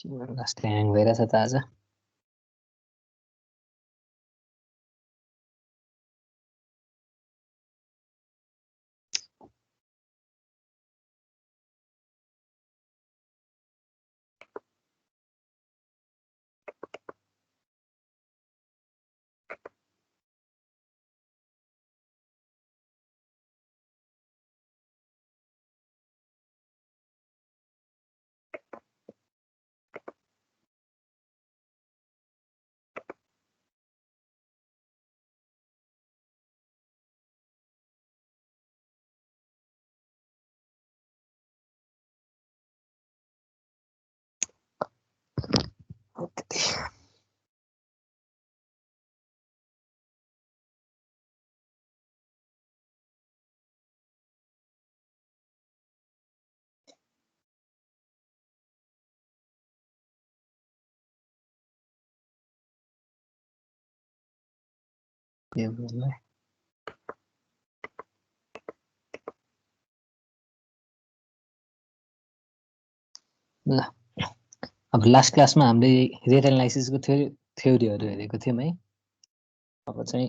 Last hang भइरहेछ त आज ल अब लास्ट क्लासमा हामीले रेट एनालाइसिसको थ्योरीहरू हेरेको थियौँ है। अब चाहिँ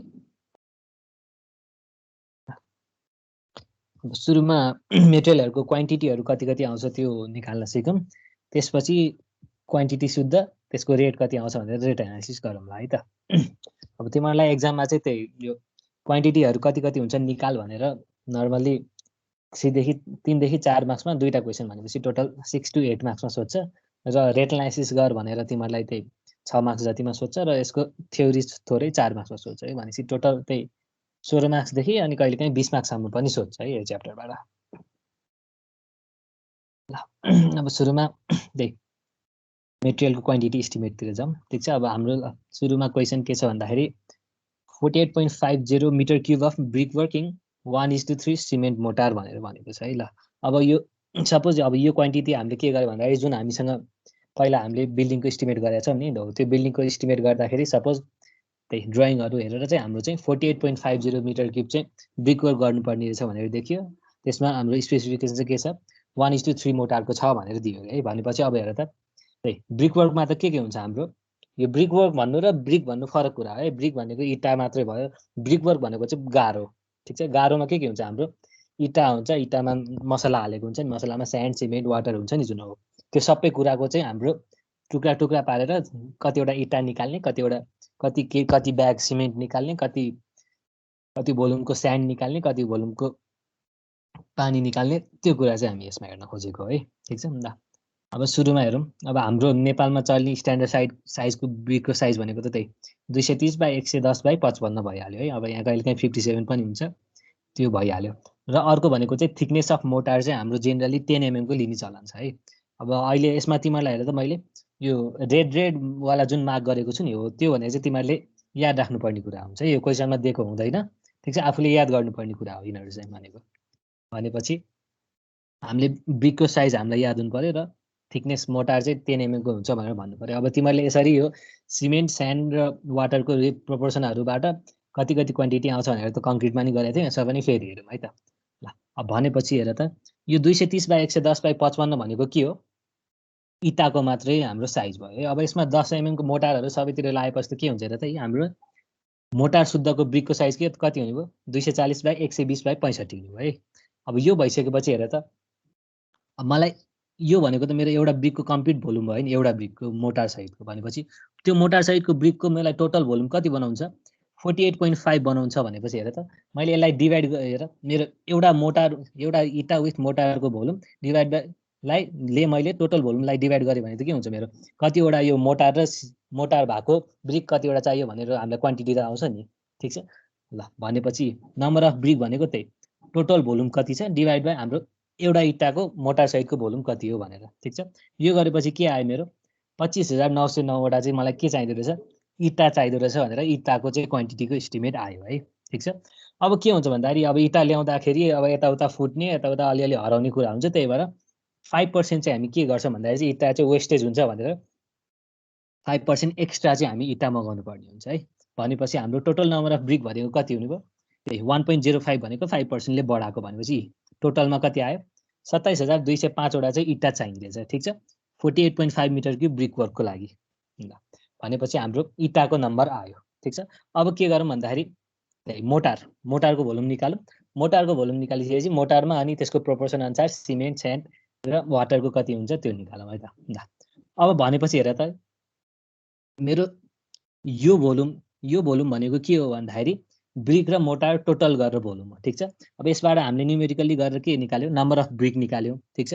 सुरुमा मेटेरियलहरूको क्वान्टिटीहरू कति कति आउँछ त्यो निकाल्न सिकौँ। त्यसपछि क्वान्टिटी शुद्ध त्यसको रेट कति आउँछ भनेर रेट एनालाइसिस गरौँला है त। अब तिमीहरूलाई एक्जाममा चाहिँ त्यही यो क्वान्टिटीहरू कति कति हुन्छ निकाल भनेर नर्मली 3 देखि 4 मार्क्समा 2टा क्वेसन भनेपछि टोटल 6 to 8 मार्क्समा सोध्छ र रेट एनालाइसिस गर भनेर तिमीहरूलाई त्यही 6 मार्क्स जतिमा सोध्छ र यसको थ्योरी थोरै 4 मार्क्समा सोध्छ है। भनेपछि टोटल त्यही 16 मार्क्सदेखि अनि कहिलेकाहीँ 20 मार्क्ससम्म पनि सोध्छ है यो च्याप्टरबाट। ल अब सुरुमा त्यही मेटेरियलको क्वान्टिटी इस्टिमेटतिर जाउँ। ठिक छ। अब हाम्रो सुरुमा क्वेसन के छ भन्दाखेरि 48.50 metre cube of brick working 1:3 cement mortar भनेर भनेको छ है। ल अब यो सपोज अब यो क्वान्टिटी हामीले के गर्यो भन्दाखेरि जुन हामीसँग पहिला हामीले बिल्डिङको इस्टिमेट गरेका छौँ नि त्यो बिल्डिङको इस्टिमेट गर्दाखेरि सपोज त्यही ड्रइङहरू हेरेर चाहिँ हाम्रो चाहिँ 48.50 मिटर क्युब चाहिँ ब्रिक वर्क गर्नुपर्ने रहेछ भनेर देखियो। त्यसमा हाम्रो स्पेसिफिकेसन चाहिँ के छ 1:3 मोटारको छ भनेर दियो है। भनेपछि अब हेर त त्यही ब्रिक वर्कमा त के हुन्छ हाम्रो यो ब्रिक वर्क भन्नु र ब्रिक भन्नु फरक कुरा है। ब्रिक भनेको इँटा मात्रै भयो, ब्रिक वर्क भनेको चाहिँ गारो। ठिक छ। गारोमा के हुन्छ हाम्रो इँटा हुन्छ, इँटामा मसला हालेको हुन्छ नि, मसलामा स्यान्ड सिमेन्ट वाटर हुन्छ नि जुन हो त्यो सबै कुराको चाहिँ हाम्रो टुक्रा टुक्रा पारेर कतिवटा इँटा निकाल्ने, कति ब्याग सिमेन्ट निकाल्ने, कति भोल्युमको स्यान्ड निकाल्ने, कति भोल्युमको पानी निकाल्ने, त्यो कुरा चाहिँ हामी यसमा हेर्न खोजेको है। ठिक छ ल। अब सुरुमा हेरौँ। अब हाम्रो नेपालमा चल्ने स्ट्यान्डर्ड साइजको ब्रिकको साइज भनेको त त्यही 230 बाई 110 बाई 55 भइहाल्यो है। अब यहाँ कहिलेकाहीँ 57 पनि हुन्छ, त्यो भइहाल्यो। र अर्को भनेको चाहिँ थिकनेस अफ मोटार चाहिँ हाम्रो जेनरली 10 mm को लिने चलन छ है। अब अहिले यसमा तिमीहरूलाई हेरेर त मैले यो रेडवाला जुन मार्क गरेको छु नि हो त्यो भनेर चाहिँ तिमीहरूले याद राख्नुपर्ने कुरा हुन्छ। यो क्वेसनमा दिएको हुँदैन। ठिक छ। आफूले याद गर्नुपर्ने कुरा हो यिनीहरू चाहिँ भनेपछि हामीले ब्रिकको साइज हामीलाई याद हुनु पर्यो र थिकनेस मोटार चाहिँ 10 mm को हुन्छ भनेर भन्नु पर्यो। अब तिमीहरूले यसरी यो सिमेन्ट स्यान्ड र वाटरको प्रोपोर्सनहरूबाट कति कति क्वान्टिटी आउँछ भनेर त कङ्क्रिटमा नि गरेको थियो। यसमा पनि फेरि हेरौँ है त। ल अब भनेपछि हेर त यो 230 बाई 110 बाई 55 भनेको के हो इँटाको मात्रै हाम्रो साइज भयो है। अब यसमा 10 mm को मोटारहरू सबैतिर लगाएपछि त के हुन्छ हेर त हाम्रो मोटार शुद्धको ब्रिकको साइज कति हुने भयो 240 बाई 120 बाई 65 हुने भयो है। अब यो भइसकेपछि हेर त अब मलाई यो भनेको त मेरो एउटा ब्रिकको कम्प्लिट भोल्युम भयो नि, एउटा ब्रिकको मोटार सहितको। भनेपछि त्यो मोटार सहितको ब्रिकको मलाई टोटल भोल्युम कति बनाउँछ 48.5 बनाउँछ भनेपछि हेर त मैले यसलाई डिभाइड गरेर मेरो एउटा इँटा विथ मोटारको भोल्युम डिभाइड बाई मैले टोटल भोल्युमलाई डिभाइड गरेँ भने त के हुन्छ मेरो कतिवटा यो मोटार भएको ब्रिक कतिवटा चाहियो भनेर हामीलाई क्वान्टिटी त आउँछ नि। ठिक छ। ल भनेपछि नम्बर अफ ब्रिक भनेको त्यही टोटल भोल्युम कति छ डिभाइड बाई हाम्रो एउटा इँटाको मोटार सहितको भोल्युम कति हो भनेर। ठिक छ। यो गरेपछि के आयो मेरो 25,909वटा चाहिँ मलाई के चाहिँदो रहेछ इँटा चाहिँदो रहेछ भनेर इँटाको चाहिँ क्वान्टिटीको इस्टिमेट आयो है। ठिक छ। अब के हुन्छ भन्दाखेरि अब इँटा ल्याउँदाखेरि अब यताउता फुट्ने यताउता अलिअलि हराउने कुरा हुन्छ। त्यही भएर 5% चाहिँ हामी के गर्छौँ भन्दाखेरि चाहिँ इँटा चाहिँ वेस्टेज हुन्छ भनेर 5% एक्स्ट्रा चाहिँ हामी इँटा मगाउनु पर्ने हुन्छ है। भनेपछि हाम्रो टोटल नम्बर अफ ब्रिक भनेको कति हुने भयो त्यही 1.05 भनेको 5%ले बढाएको भनेपछि टोटलमा कति आयो 27,205वटा चाहिँ इँटा चाहिँदैछ। ठिक छ। 48.5 मिटर क्युब ब्रिक वर्कको लागि। ल भनेपछि हाम्रो इटाको नम्बर आयो। ठिक छ। अब के गरौँ भन्दाखेरि मोटारको भोल्युम निकालौँ। मोटारको भोल्युम निकालिसकेपछि मोटारमा अनि त्यसको प्रोपोर्सन अनुसार सिमेन्ट, स्यान्ड र वाटरको कति हुन्छ त्यो निकालौँ है त। ल अब भनेपछि हेर त मेरो यो भोल्युम भनेको के हो भन्दाखेरि ब्रिक र मोटार टोटल गरेर भोल्युम हो। ठिक छ। अब यसबाट हामीले न्युमेरिकली गरेर के निकाल्यौँ, नम्बर अफ ब्रिक निकाल्यौँ। ठिक छ।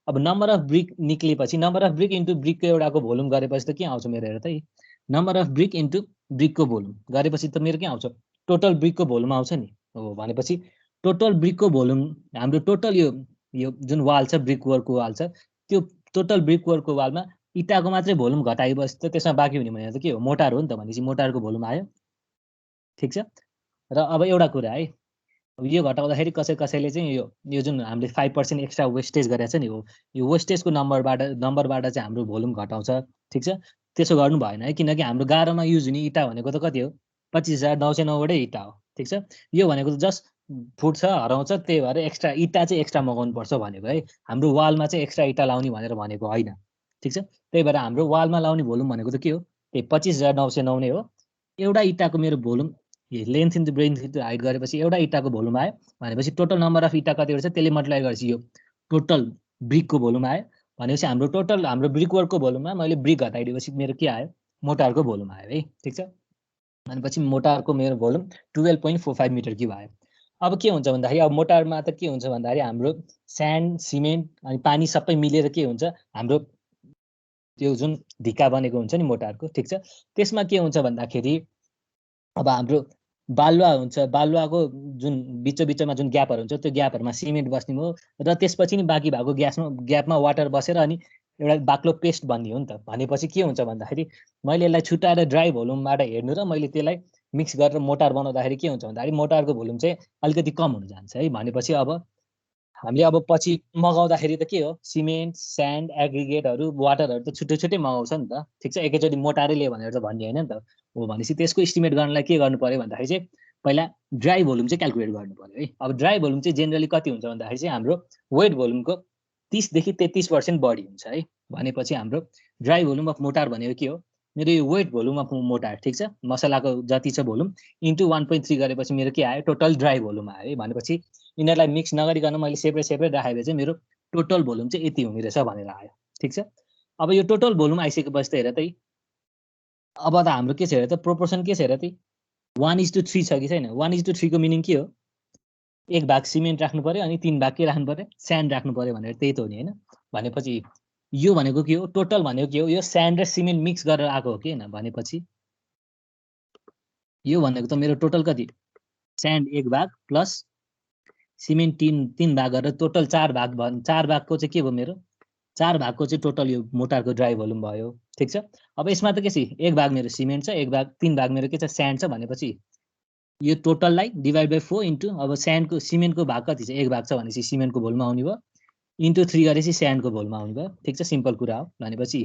अब नम्बर अफ ब्रिक निक्लेपछि नम्बर अफ ब्रिक इन्टु ब्रिकको एउटाको भोल्युम गरेपछि त के आउँछ मेरो हेर त, नम्बर अफ ब्रिक इन्टु ब्रिकको भोल्युम गरेपछि त मेरो के आउँछ, टोटल ब्रिकको भोल्युम आउँछ नि। हो भनेपछि टोटल ब्रिकको भोल्युम हाम्रो टोटल यो जुन वाल छ, ब्रिक वर्कको वाल छ, त्यो टोटल ब्रिक वर्कको वालमा इटाको मात्रै भोल्युम घटाएपछि त त्यसमा बाँकी हुने भनेको त के हो, मोटार हो नि त। भनेपछि मोटारको भोल्युम आयो। ठिक छ। र अब एउटा कुरा है, अब यो घटाउँदाखेरि कसैले चाहिँ यो जुन हामीले 5% एक्स्ट्रा वेस्टेज गरेको छ नि, हो यो वेस्टेजको नम्बरबाट चाहिँ हाम्रो भोल्युम घटाउँछ। ठिक छ। त्यसो गर्नु भएन है, किनकि हाम्रो गाह्रोमा युज हुने इटा भनेको त कति हो, 25,909 वटै इटा हो। ठिक छ। यो भनेको त जस्ट फुट्छ, हराउँछ, त्यही भएर एक्स्ट्रा इटा चाहिँ एक्स्ट्रा मगाउनु पर्छ भनेको है। हाम्रो वालमा चाहिँ एक्स्ट्रा इटा लाउने भनेर भनेको होइन। ठिक छ। त्यही भएर हाम्रो वालमा लाउने भोल्युम भनेको त के हो, त्यही 25,909 नै हो। एउटा इटाको मेरो volume length into breadth into height गरेपछि एउटा इटाको भोल्युम आयो। भनेपछि टोटल नम्बर अफ इटा कतिवटा छ त्यसले मल्टिप्लाई गरेपछि यो टोटल ब्रिकको भोल्युम आयो। भनेपछि हाम्रो ब्रिक वर्कको भोल्युममा मैले ब्रिक घटाइदिएपछि मेरो के आयो, मोटारको भोल्युम आयो है। ठिक छ। भनेपछि मोटारको मेरो भोल्युम 12.45 मिटर क्युब आयो। अब के हुन्छ भन्दाखेरि अब मोटारमा त के हुन्छ भन्दाखेरि हाम्रो स्यान्ड, सिमेन्ट अनि पानी सबै मिलेर के हुन्छ, हाम्रो त्यो जुन ढिका बनेको हुन्छ नि मोटारको। ठिक छ। त्यसमा के हुन्छ भन्दाखेरि अब हाम्रो बालुवा हुन्छ, बालुवाको जुन बिचमा जुन ग्यापहरू हुन्छ त्यो ग्यापहरूमा सिमेन्ट बस्ने हो र त्यसपछि नि बाँकी भएको ग्यापमा वाटर बसेर अनि एउटा बाक्लो पेस्ट बन्ने हो नि त। भनेपछि के हुन्छ भन्दाखेरि मैले यसलाई छुट्याएर ड्राई भोल्युमबाट हेर्नु र मैले त्यसलाई मिक्स गरेर मोटार बनाउँदाखेरि के हुन्छ भन्दाखेरि मोटारको भोल्युम चाहिँ अलिकति कम हुन जान्छ है। भनेपछि अब हामीले अब पछि मगाउँदाखेरि त के हो, सिमेन्ट, स्यान्ड, एग्रिगेटहरू, वाटरहरू त छुट्टै मगाउँछ नि त। ठिक छ। एकैचोटि मोटारै लियो भनेर त भन्ने होइन नि त। हो भनेपछि त्यसको इस्टिमेट गर्नलाई के गर्नु पर्यो भन्दाखेरि चाहिँ पहिला ड्राई भोल्युम चाहिँ क्याल्कुलेट गर्नु पर्यो है। अब ड्राई भोल्युम चाहिँ जेनरली कति हुन्छ भन्दाखेरि चाहिँ हाम्रो वेट भोल्युमको 30 देखि 33% बढी हुन्छ है। भनेपछि हाम्रो ड्राई भोल्युम अफ मोटार भनेको के हो, मेरो यो वेट भोल्युम अफ मोटार। ठिक छ। मसलाको जति छ भोल्युम इन्टु 1.3 गरेपछि मेरो के आयो, टोटल ड्राई भोल्युम आयो है। भनेपछि यिनीहरूलाई मिक्स नगरिकन मैले सेपरेट राखेको चाहिँ मेरो टोटल भोल्युम चाहिँ यति हुने रहेछ भनेर आयो। ठिक छ। अब यो टोटल भोल्युम आइसकेपछि त हेर त अब त हाम्रो के छ हेर त, प्रोपोर्सन के छ हेर त, 1:3 छ कि छैन। 1:3 को मिनिङ के हो, 1 भाग सिमेन्ट राख्नु पर्यो अनि 3 भाग के राख्नु पर्यो, स्यान्ड राख्नु पर्यो भनेर त्यही त हो नि होइन। भनेपछि यो भनेको के हो, टोटल भनेको के हो, यो स्यान्ड र सिमेन्ट मिक्स गरेर आएको हो कि होइन। भनेपछि यो भनेको त मेरो टोटल कति, स्यान्ड 1 भाग प्लस सिमेन्ट 3 भाग गरेर टोटल 4 भागको चाहिँ के भयो, मेरो 4 भागको चाहिँ टोटल यो मोटारको ड्राई भोल्युम भयो। ठिक छ। अब यसमा त के छ, 1 भाग मेरो सिमेन्ट छ, 3 भाग मेरो के छ, स्यान्ड छ। भनेपछि यो टोटललाई डिभाइड बाई 4 इन्टु अब सिमेन्टको भाग कति छ, 1 भाग छ भनेपछि सिमेन्टको भोल्युम आउने भयो, इन्टु 3 गरेपछि स्यान्डको भोल्युम आउने भयो। ठिक छ। सिम्पल कुरा हो। भनेपछि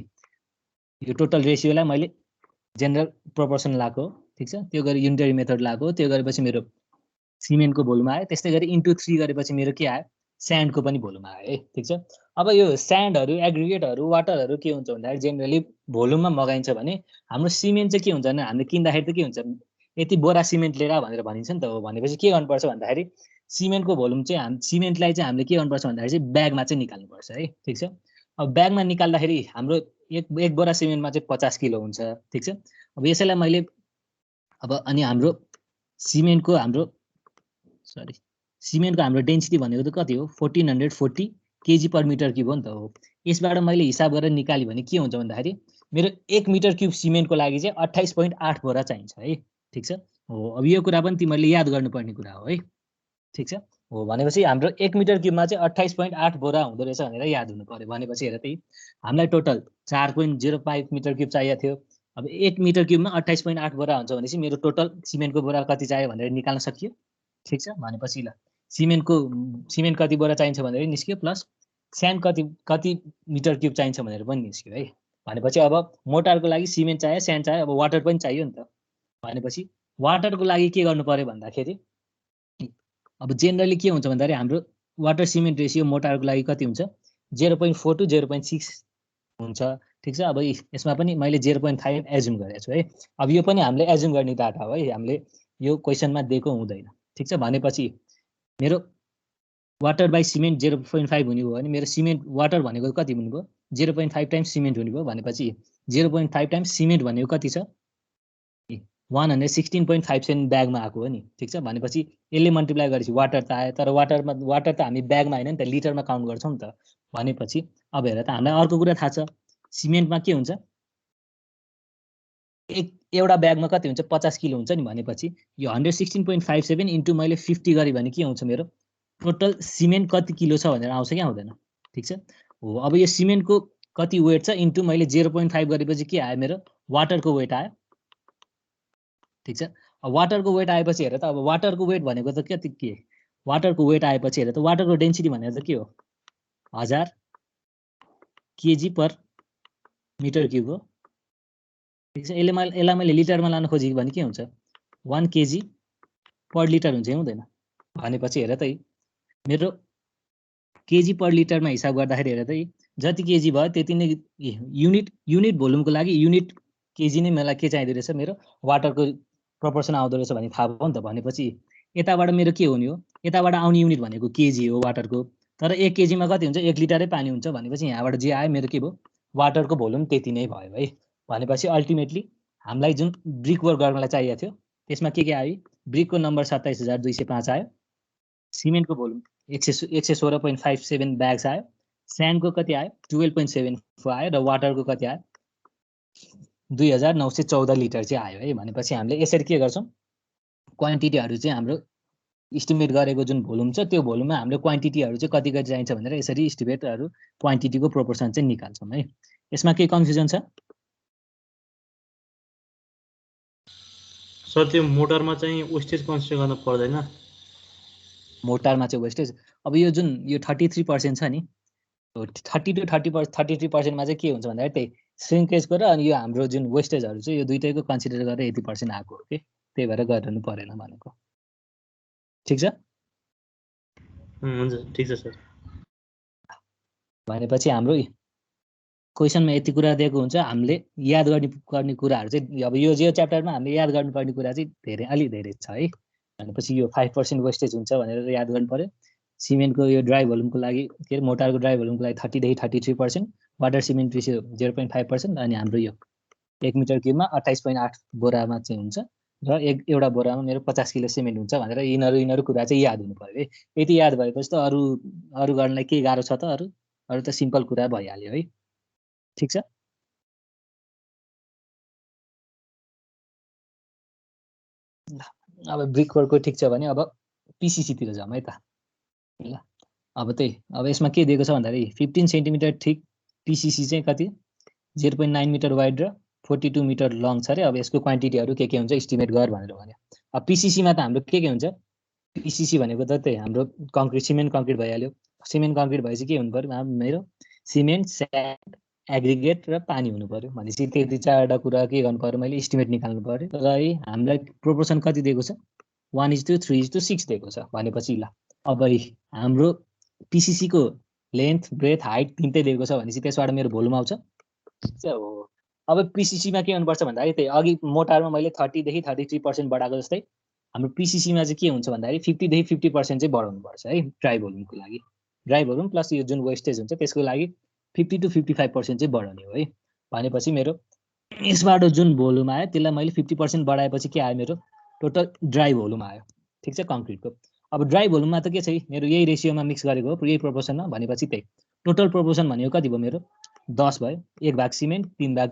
यो टोटल रेसियोलाई मैले जेनरल प्रोपोर्सन लगाएको हो। ठिक छ। त्यो गरी युनिटरी मेथड लगाएको हो। त्यो गरेपछि मेरो सिमेन्टको भोल्युम आयो। त्यस्तै गरी इन्टु 3 गरेपछि मेरो के आयो, स्यान्डको पनि भोल्युम आयो है। ठिक छ। अब यो स्यान्डहरू, एग्रिगेटहरू, वाटरहरू के हुन्छ भन्दाखेरि जेनरली भोल्युममा मगाइन्छ भने हाम्रो सिमेन्ट चाहिँ के हुन्छ भने हामीले किन्दाखेरि त के हुन्छ, यति बोरा सिमेन्ट लिएर भनेर भनिन्छ नि त। हो भनेपछि के गर्नुपर्छ भन्दाखेरि सिमेन्टको भोल्युम चाहिँ सिमेन्टलाई चाहिँ हामीले के गर्नुपर्छ भन्दाखेरि चाहिँ ब्यागमा चाहिँ निकाल्नुपर्छ है। ठिक छ। अब ब्यागमा निकाल्दाखेरि हाम्रो एक बोरा सिमेन्टमा चाहिँ 50 किलो हुन्छ। ठिक छ। अब यसैलाई मैले अब अनि हाम्रो सिमेन्टको हाम्रो डेन्सिटी भनेको त कति हो, 1440 केजी पर मिटर क्युब हो नि त। हो यसबाट मैले हिसाब गरेर निकाल्यो भने के हुन्छ भन्दाखेरि मेरो 1 मिटर क्युब सिमेन्टको लागि चाहिँ 28.8 बोरा चाहिन्छ है। ठिक छ। हो अब यो कुरा पनि तिमीहरूले याद गर्नुपर्ने कुरा हो है। ठिक छ। हो भनेपछि हाम्रो 1 मिटर क्युबमा चाहिँ 28.8 बोरा हुँदो रहेछ भनेर याद हुनु पर्यो। भनेपछि हेर त हामीलाई टोटल 4.05 मिटर क्युब चाहिएको थियो। अब 1 मिटर क्युबमा 28.8 बोरा हुन्छ भनेपछि मेरो टोटल सिमेन्टको बोरा कति चाहियो भनेर निकाल्न सकियो। ठिक छ। भनेपछि ल सिमेन्ट कति बोरा चाहिन्छ भनेर निस्क्यो, प्लस स्यान्ड कति मिटर क्युब चाहिन्छ भनेर पनि निस्क्यो है। भनेपछि अब मोटारको लागि सिमेन्ट चाहियो, स्यान्ड चाहियो, अब वाटर पनि चाहियो नि त। भनेपछि वाटरको लागि के गर्नु पर्यो भन्दाखेरि अब जेनरली के हुन्छ भन्दाखेरि हाम्रो वाटर सिमेन्ट रेसियो मोटारको लागि कति हुन्छ, 0.4 to 0.6 हुन्छ ठिक छ। अब यसमा पनि मैले 0.5 एज्युम गरेको छु है। अब यो पनि हामीले एज्युम गर्ने डाटा हो है, हामीले यो क्वेसनमा दिएको हुँदैन। ठिक छ, भनेपछि मेरो वाटर बाई सिमेन्ट 0.5 हुने भयो भने मेरो सिमेन्ट वाटर भनेको कति हुनुभयो 0.5 टाइम्स सिमेन्ट हुने भयो भनेपछि 0.5 टाइम्स सिमेन्ट भनेको कति छ 116.57 ब्यागमा आएको हो नि। ठिक छ, भनेपछि यसले मल्टिप्लाई गरेपछि वाटर त आयो, तर वाटर त हामी ब्यागमा होइन नि त, लिटरमा काउन्ट गर्छौँ नि त। भनेपछि अब हेर त हामीलाई अर्को कुरा थाहा छ, सिमेन्टमा के हुन्छ एउटा ब्यागमा कति हुन्छ 50 किलो हुन्छ नि। भनेपछि यो 116.57 इन्टु मैले 50 गरेँ भने के आउँछ मेरो टोटल सिमेन्ट कति किलो छ भनेर आउँछ कि आउँदैन। ठिक छ हो, अब यो सिमेन्टको कति वेट छ इन्टु मैले 0.5 गरेपछि के आयो मेरो वाटरको वेट आयो। ठिक छ, अब वाटरको वेट आएपछि हेर त, अब वाटरको वेट भनेको त कति के वाटरको वेट आएपछि हेर त वाटरको डेन्सिटी भनेको त के हो 1000 केजी पर मिटर क्युब हो। ठिक छ, यसलाई मैले लिटरमा लान खोजेँ भने के हुन्छ 1 केजी पर लिटर हुन्छ, हुँदैन। भनेपछि हेर त मेरो केजी पर लिटरमा हिसाब गर्दाखेरि हेर त जति केजी भयो त्यति नै युनिट भोल्युमको लागि युनिट केजी नै मलाई के चाहिँदो रहेछ मेरो वाटरको प्रोपोर्सन आउँदो रहेछ भने थाहा भयो नि त। भनेपछि यताबाट मेरो के हुने हो यताबाट आउने युनिट भनेको केजी हो वाटरको, तर 1 केजीमा कति हुन्छ 1 लिटरै पानी हुन्छ। भनेपछि यहाँबाट जे आयो मेरो के भयो वाटरको भोल्युम त्यति नै भयो है। भनेपछि अल्टिमेटली हामीलाई जुन ब्रिक वर्क गर्नलाई चाहिएको थियो त्यसमा के आयो ब्रिकको नम्बर 27,205 आयो, सिमेन्टको भोल्युम 116.57 ब्याग्स आयो, स्यान्डको कति आयो 12.74 आयो र वाटरको कति आयो 2914 लिटर चाहिँ आयो है। भनेपछि हामीले यसरी के गर्छौँ क्वान्टिटीहरू चाहिँ हाम्रो इस्टिमेट गरेको जुन भोल्युम छ त्यो भोल्युममा हामीले क्वान्टिटीहरू चाहिँ कति कति चाहिन्छ भनेर यसरी इस्टिमेटहरू क्वान्टिटीको प्रोपोर्सन चाहिँ निकाल्छौँ है। यसमा के कन्फ्युजन छ सर? त्यो मोटरमा चाहिँ वेस्टेज कन्सिडर गर्न पर्दैन? मोटरमा चाहिँ वेस्टेज अब यो जुन यो 33% छ नि 30 to 33%मा चाहिँ के हुन्छ भन्दाखेरि त्यही श्रिङ्केजको र अनि यो हाम्रो जुन वेस्टेजहरू चाहिँ यो दुइटैको कन्सिडर गरेर 80% आएको हो कि, त्यही भएर गर्नु परेन भनेको। ठिक छ, हुन्छ ठिक छ सर। भनेपछि हाम्रो क्वेसनमा यति कुरा दिएको हुन्छ, हामीले याद गर्ने कुराहरू चाहिँ अब यो च्याप्टरमा हामीले याद गर्नुपर्ने कुरा चाहिँ अलि धेरै छ है। भनेपछि यो 5% वेस्टेज हुन्छ भनेर याद गर्नु पर्यो। सिमेन्टको यो ड्राई भोल्युमको लागि के अरे मोटारको ड्राई भोल्युमको लागि 30 देखि 33%, वाटर सिमेन्ट रेसियो 0.5%, अनि हाम्रो यो 1 मिटर क्युबमा 28.8 बोरामा चाहिँ हुन्छ र एउटा बोरामा मेरो 50 किलो सिमेन्ट हुन्छ भनेर यिनीहरू कुरा चाहिँ याद हुनु पर्यो है। यति याद भएपछि त अरू गर्नलाई के गाह्रो छ त, अरू त सिम्पल कुरा भइहाल्यो है। ठिक छ, अब ब्रिक वर्कको ठिक छ भने अब पिसिसीतिर जाउँ है त। ल अब यसमा के दिएको छ भन्दाखेरि 15 सेन्टिमिटर थिक पिसिसी चाहिँ कति 0.9 मिटर वाइड र 42 मिटर लङ छ अरे। अब यसको क्वान्टिटीहरू के हुन्छ इस्टिमेट गर भनेर भन्यो। अब पिसिसीमा त हाम्रो के हुन्छ पिसिसी भनेको त त्यही हाम्रो कङ्क्रिट सिमेन्ट कङ्क्रिट भइहाल्यो। सिमेन्ट कङ्क्रिट भएपछि के हुनु पर्यो मेरो सिमेन्ट स्यान्ड एग्रिगेट र पानी हुनु पर्यो। भनेपछि त्यति चारवटा कुरा के गर्नु पर्यो मैले इस्टिमेट निकाल्नु पर्यो र हामीलाई प्रोपोर्सन कति दिएको छ 1:3:6 दिएको छ। भनेपछि ल अब हाम्रो पिसिसीको लेन्थ ब्रेथ हाइट तिनटै दिएको छ भनेपछि त्यसबाट मेरो भोल्युम आउँछ हो। अब पिसिसीमा के हुनुपर्छ भन्दाखेरि त्यही अघि मोटारमा मैले 30 देखि 33% बढाएको जस्तै हाम्रो पिसिसीमा चाहिँ के हुन्छ भन्दाखेरि 50 देखि 50% चाहिँ बढाउनु पर्छ है ड्राई भोल्युमको लागि। ड्राई भोल्युम प्लस यो जुन वेस्टेज हुन्छ त्यसको लागि 50 to 55% चाहिँ बढाउने हो है। भनेपछि मेरो यसबाट जुन भोल्युम आयो त्यसलाई मैले 50% बढाएपछि के आयो मेरो टोटल ड्राई भोल्युम आयो। ठिक छ, कङ्क्रिटको। अब ड्राई भोल्युममा त के छ मेरो यही रेसियोमा मिक्स गरेको हो यही प्रोपोर्सनमा। भनेपछि त्यही टोटल प्रोपोर्सन भनेको कति भयो मेरो 10 भयो। 1 भाग सिमेन्ट 3 भाग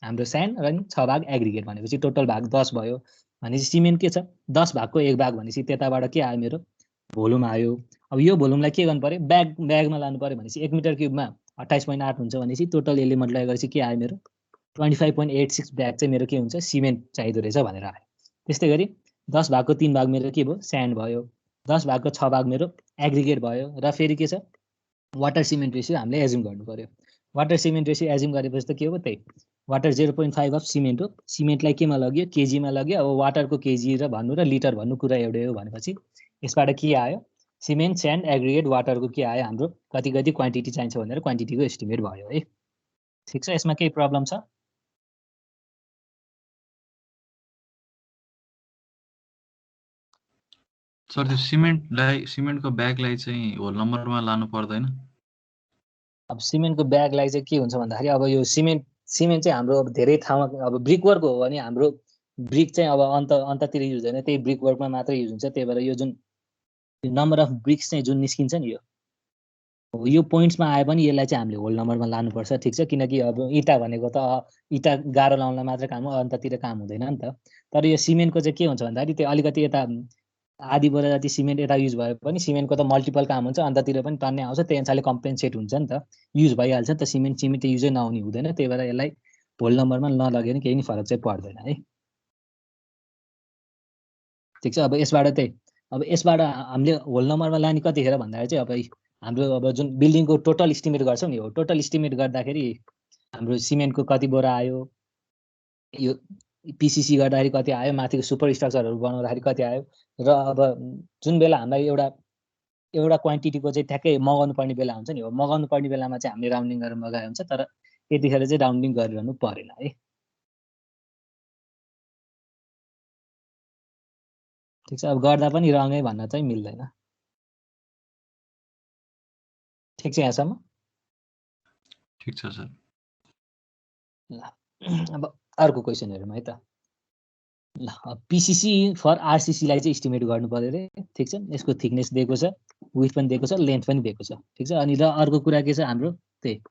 हाम्रो स्यान्ड र 6 भाग एग्रिगेट भनेपछि टोटल भाग 10 भयो। भनेपछि सिमेन्ट के छ 10 भागको 1 भाग भनेपछि त्यताबाट के आयो मेरो भोल्युम आयो। अब यो भोल्युमलाई के गर्नु पर्यो ब्यागमा लानु पर्यो भनेपछि 1 मिटर क्युबमा 28.8 हुन्छ भनेपछि टोटल यसले मल्टिप्लाई गरेपछि के आयो मेरो 25.86 ब्याग चाहिँ मेरो के हुन्छ सिमेन्ट चाहिँदो रहेछ भनेर आयो। त्यस्तै गरी 10 भागको 3 भाग मेरो के भयो स्यान्ड भयो, 10 भागको 6 भाग मेरो एग्रिगेट भयो र फेरि के छ वाटर सिमेन्ट रेसियो हामीले एज्युम गर्नु पर्यो। वाटर सिमेन्ट रेसियो एज्युम गरेपछि त के हो त्यही वाटर 0.5 अफ सिमेन्ट हो। सिमेन्टलाई केमा लग्यो केजीमा लग्यो। अब वाटरको केजी र भन्नु र लिटर भन्नु कुरा एउटै हो। भनेपछि यसबाट के आयो सिमेन्ट स्यान्ड एग्रिगेट वाटरको के आयो हाम्रो कति क्वान्टिटी चाहिन्छ भनेर क्वान्टिटीको एस्टिमेट भयो है। ठिक छ, यसमा केही प्रब्लम छ? सर त्यो सिमेन्टको ब्यागलाई चाहिँ होल नम्बरमा लानु पर्दैन? अब सिमेन्टको ब्यागलाई चाहिँ के हुन्छ भन्दाखेरि अब यो सिमेन्ट चाहिँ हाम्रो अब धेरै ठाउँमा अब ब्रिक वर्क हो भने हाम्रो ब्रिक चाहिँ अब अन्ततिर युज हुँदैन, त्यही ब्रिक वर्कमा मात्रै युज हुन्छ। त्यही भएर यो जुन नम्बर अफ ब्रिक्स चाहिँ जुन निस्किन्छ नि यो पोइन्ट्समा आए पनि यसलाई चाहिँ हामीले होल नम्बरमा लानुपर्छ। ठिक छ, किनकि अब इँटा भनेको त इँटा गाह्रो लाउनलाई मात्र काम हो, अन्ततिर काम हुँदैन नि त। तर यो सिमेन्टको चाहिँ के हुन्छ भन्दाखेरि त्यो अलिकति यता आधी बोरा जति सिमेन्ट यता युज भए पनि सिमेन्टको त मल्टिपल काम हुन्छ, अन्ततिर पनि टन्ने आउँछ, त्यही अनुसारले कम्पेन्सेट हुन्छ नि त, युज भइहाल्छ नि त। सिमेन्ट युजै नहुने हुँदैन, त्यही भएर यसलाई होल नम्बरमा नलगे पनि केही नि फरक चाहिँ पर्दैन है। ठिक छ, अब यसबाट हामीले होल नम्बरमा लाने कतिखेर भन्दाखेरि चाहिँ अब हाम्रो अब जुन बिल्डिङको टोटल इस्टिमेट गर्छौँ नि, हो टोटल इस्टिमेट गर्दाखेरि हाम्रो सिमेन्टको कति बोरा आयो, यो पिसिसी गर्दाखेरि कति आयो, माथिको सुपर स्ट्रक्चरहरू बनाउँदाखेरि कति आयो, र अब जुन बेला हामीलाई एउटा क्वान्टिटीको चाहिँ ठ्याक्कै मगाउनु पर्ने बेला हुन्छ नि, हो मगाउनु पर्ने बेलामा चाहिँ हामीले राउन्डिङ गरेर मगाए हुन्छ, तर यतिखेर चाहिँ राउन्डिङ गरिरहनु परेन है। ठिक छ, अब गर्दा पनि रङै भन्न चाहिँ मिल्दैन। ठिक छ यहाँसम्म? ठिक छ सर। ल अब अर्को क्वेसन हेरौँ है त। ल पिसिसी फर आरसिसीलाई चाहिँ इस्टिमेट गर्नु पर्यो रे। ठिक छ, यसको थिकनेस दिएको छ, विड्थ पनि दिएको छ, लेन्थ पनि दिएको छ। ठिक छ, अनि र अर्को कुरा के छ हाम्रो, त्यही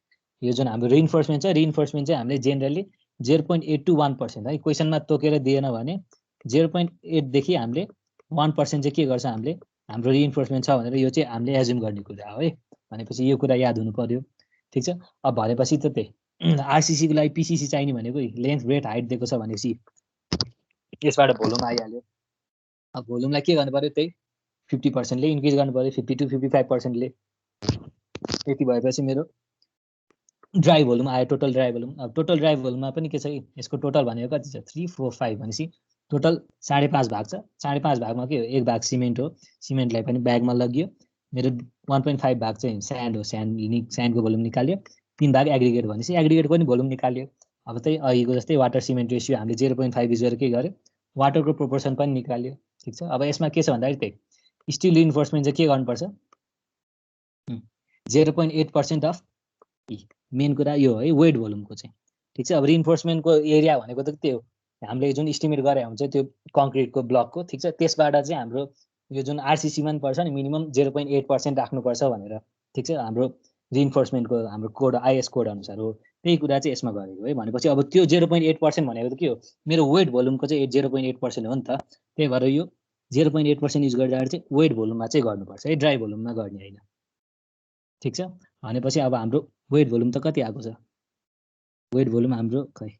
यो जुन हाम्रो रिइन्फोर्समेन्ट छ, रिइन्फोर्समेन्ट चाहिँ हामीले जेनरली 0.8 to 1% है। क्वेसनमा तोकेर दिएन भने 0.8 देखि हामीले 1% चाहिँ के गर्छ हामीले, हाम्रो रिइन्फोर्समेन्ट छ भनेर यो चाहिँ हामीले एज्युम गर्ने कुरा हो है। भनेपछि यो कुरा याद हुनु पर्यो। ठिक छ, अब भनेपछि त त्यही आरसिसीको लागि पिसिसी चाहिने भनेको लेन्थ ब्रेथ हाइट दिएको छ भनेपछि यसबाट भोल्युम आइहाल्यो। अब भोल्युमलाई के गर्नु पर्यो, त्यही 50%ले इन्क्रिज गर्नु पर्यो, 50 to 55%ले। यति भएपछि मेरो ड्राई भोल्युम आयो, टोटल ड्राई भोल्युम। अब टोटल ड्राई भोल्युममा पनि के छ, यसको टोटल भनेको कति छ, 3, 4, 5 भनेपछि टोटल 5.5 भाग छ। 5.5 भागमा के हो, 1 भाग सिमेन्ट हो, सिमेन्टलाई पनि ब्यागमा लगियो। मेरो 1.5 भाग चाहिँ स्यान्ड हो, स्यान्डको भोल्युम निकाल्यो। 3 भाग एग्रिगेट भनेपछि एग्रिगेटको पनि भोल्युम निकाल्यो। अब त्यही अघिको जस्तै वाटर सिमेन्ट रेसियो हामीले 0.5 युज गरेर के गर्यो, वाटरको प्रोपोर्सन पनि निकाल्यो। ठिक छ, अब यसमा के छ भन्दाखेरि त्यही स्टिल रिइन्फोर्समेन्ट चाहिँ के गर्नुपर्छ, 0.8% अफ मेन कुरा यो है, वेट भोल्युमको चाहिँ। ठिक छ, अब रिइन्फोर्समेन्टको एरिया भनेको त त्यो हामीले जुन इस्टिमेट गरे हुन्छ त्यो कङ्क्रिटको ब्लकको। ठिक छ, त्यसबाट चाहिँ हाम्रो यो जुन आरसिसीमा पनि पर्छ नि, मिनिमम 0.8% राख्नुपर्छ भनेर। ठिक छ, हाम्रो रिइन्फोर्समेन्टको हाम्रो कोड आइएस कोड अनुसार हो, त्यही कुरा चाहिँ यसमा गरेको है। भनेपछि अब त्यो 0.8% भनेको त के हो, मेरो वेट भोल्युमको चाहिँ 0.8% हो नि त। त्यही भएर यो 0.8% युज गर्दाखेरि चाहिँ वेट भोल्युममा चाहिँ गर्नुपर्छ है, ड्राई भोल्युममा गर्ने होइन। ठिक छ, भनेपछि अब हाम्रो वेट भोल्युम त कति आएको छ, वेट भोल्युम हाम्रो खै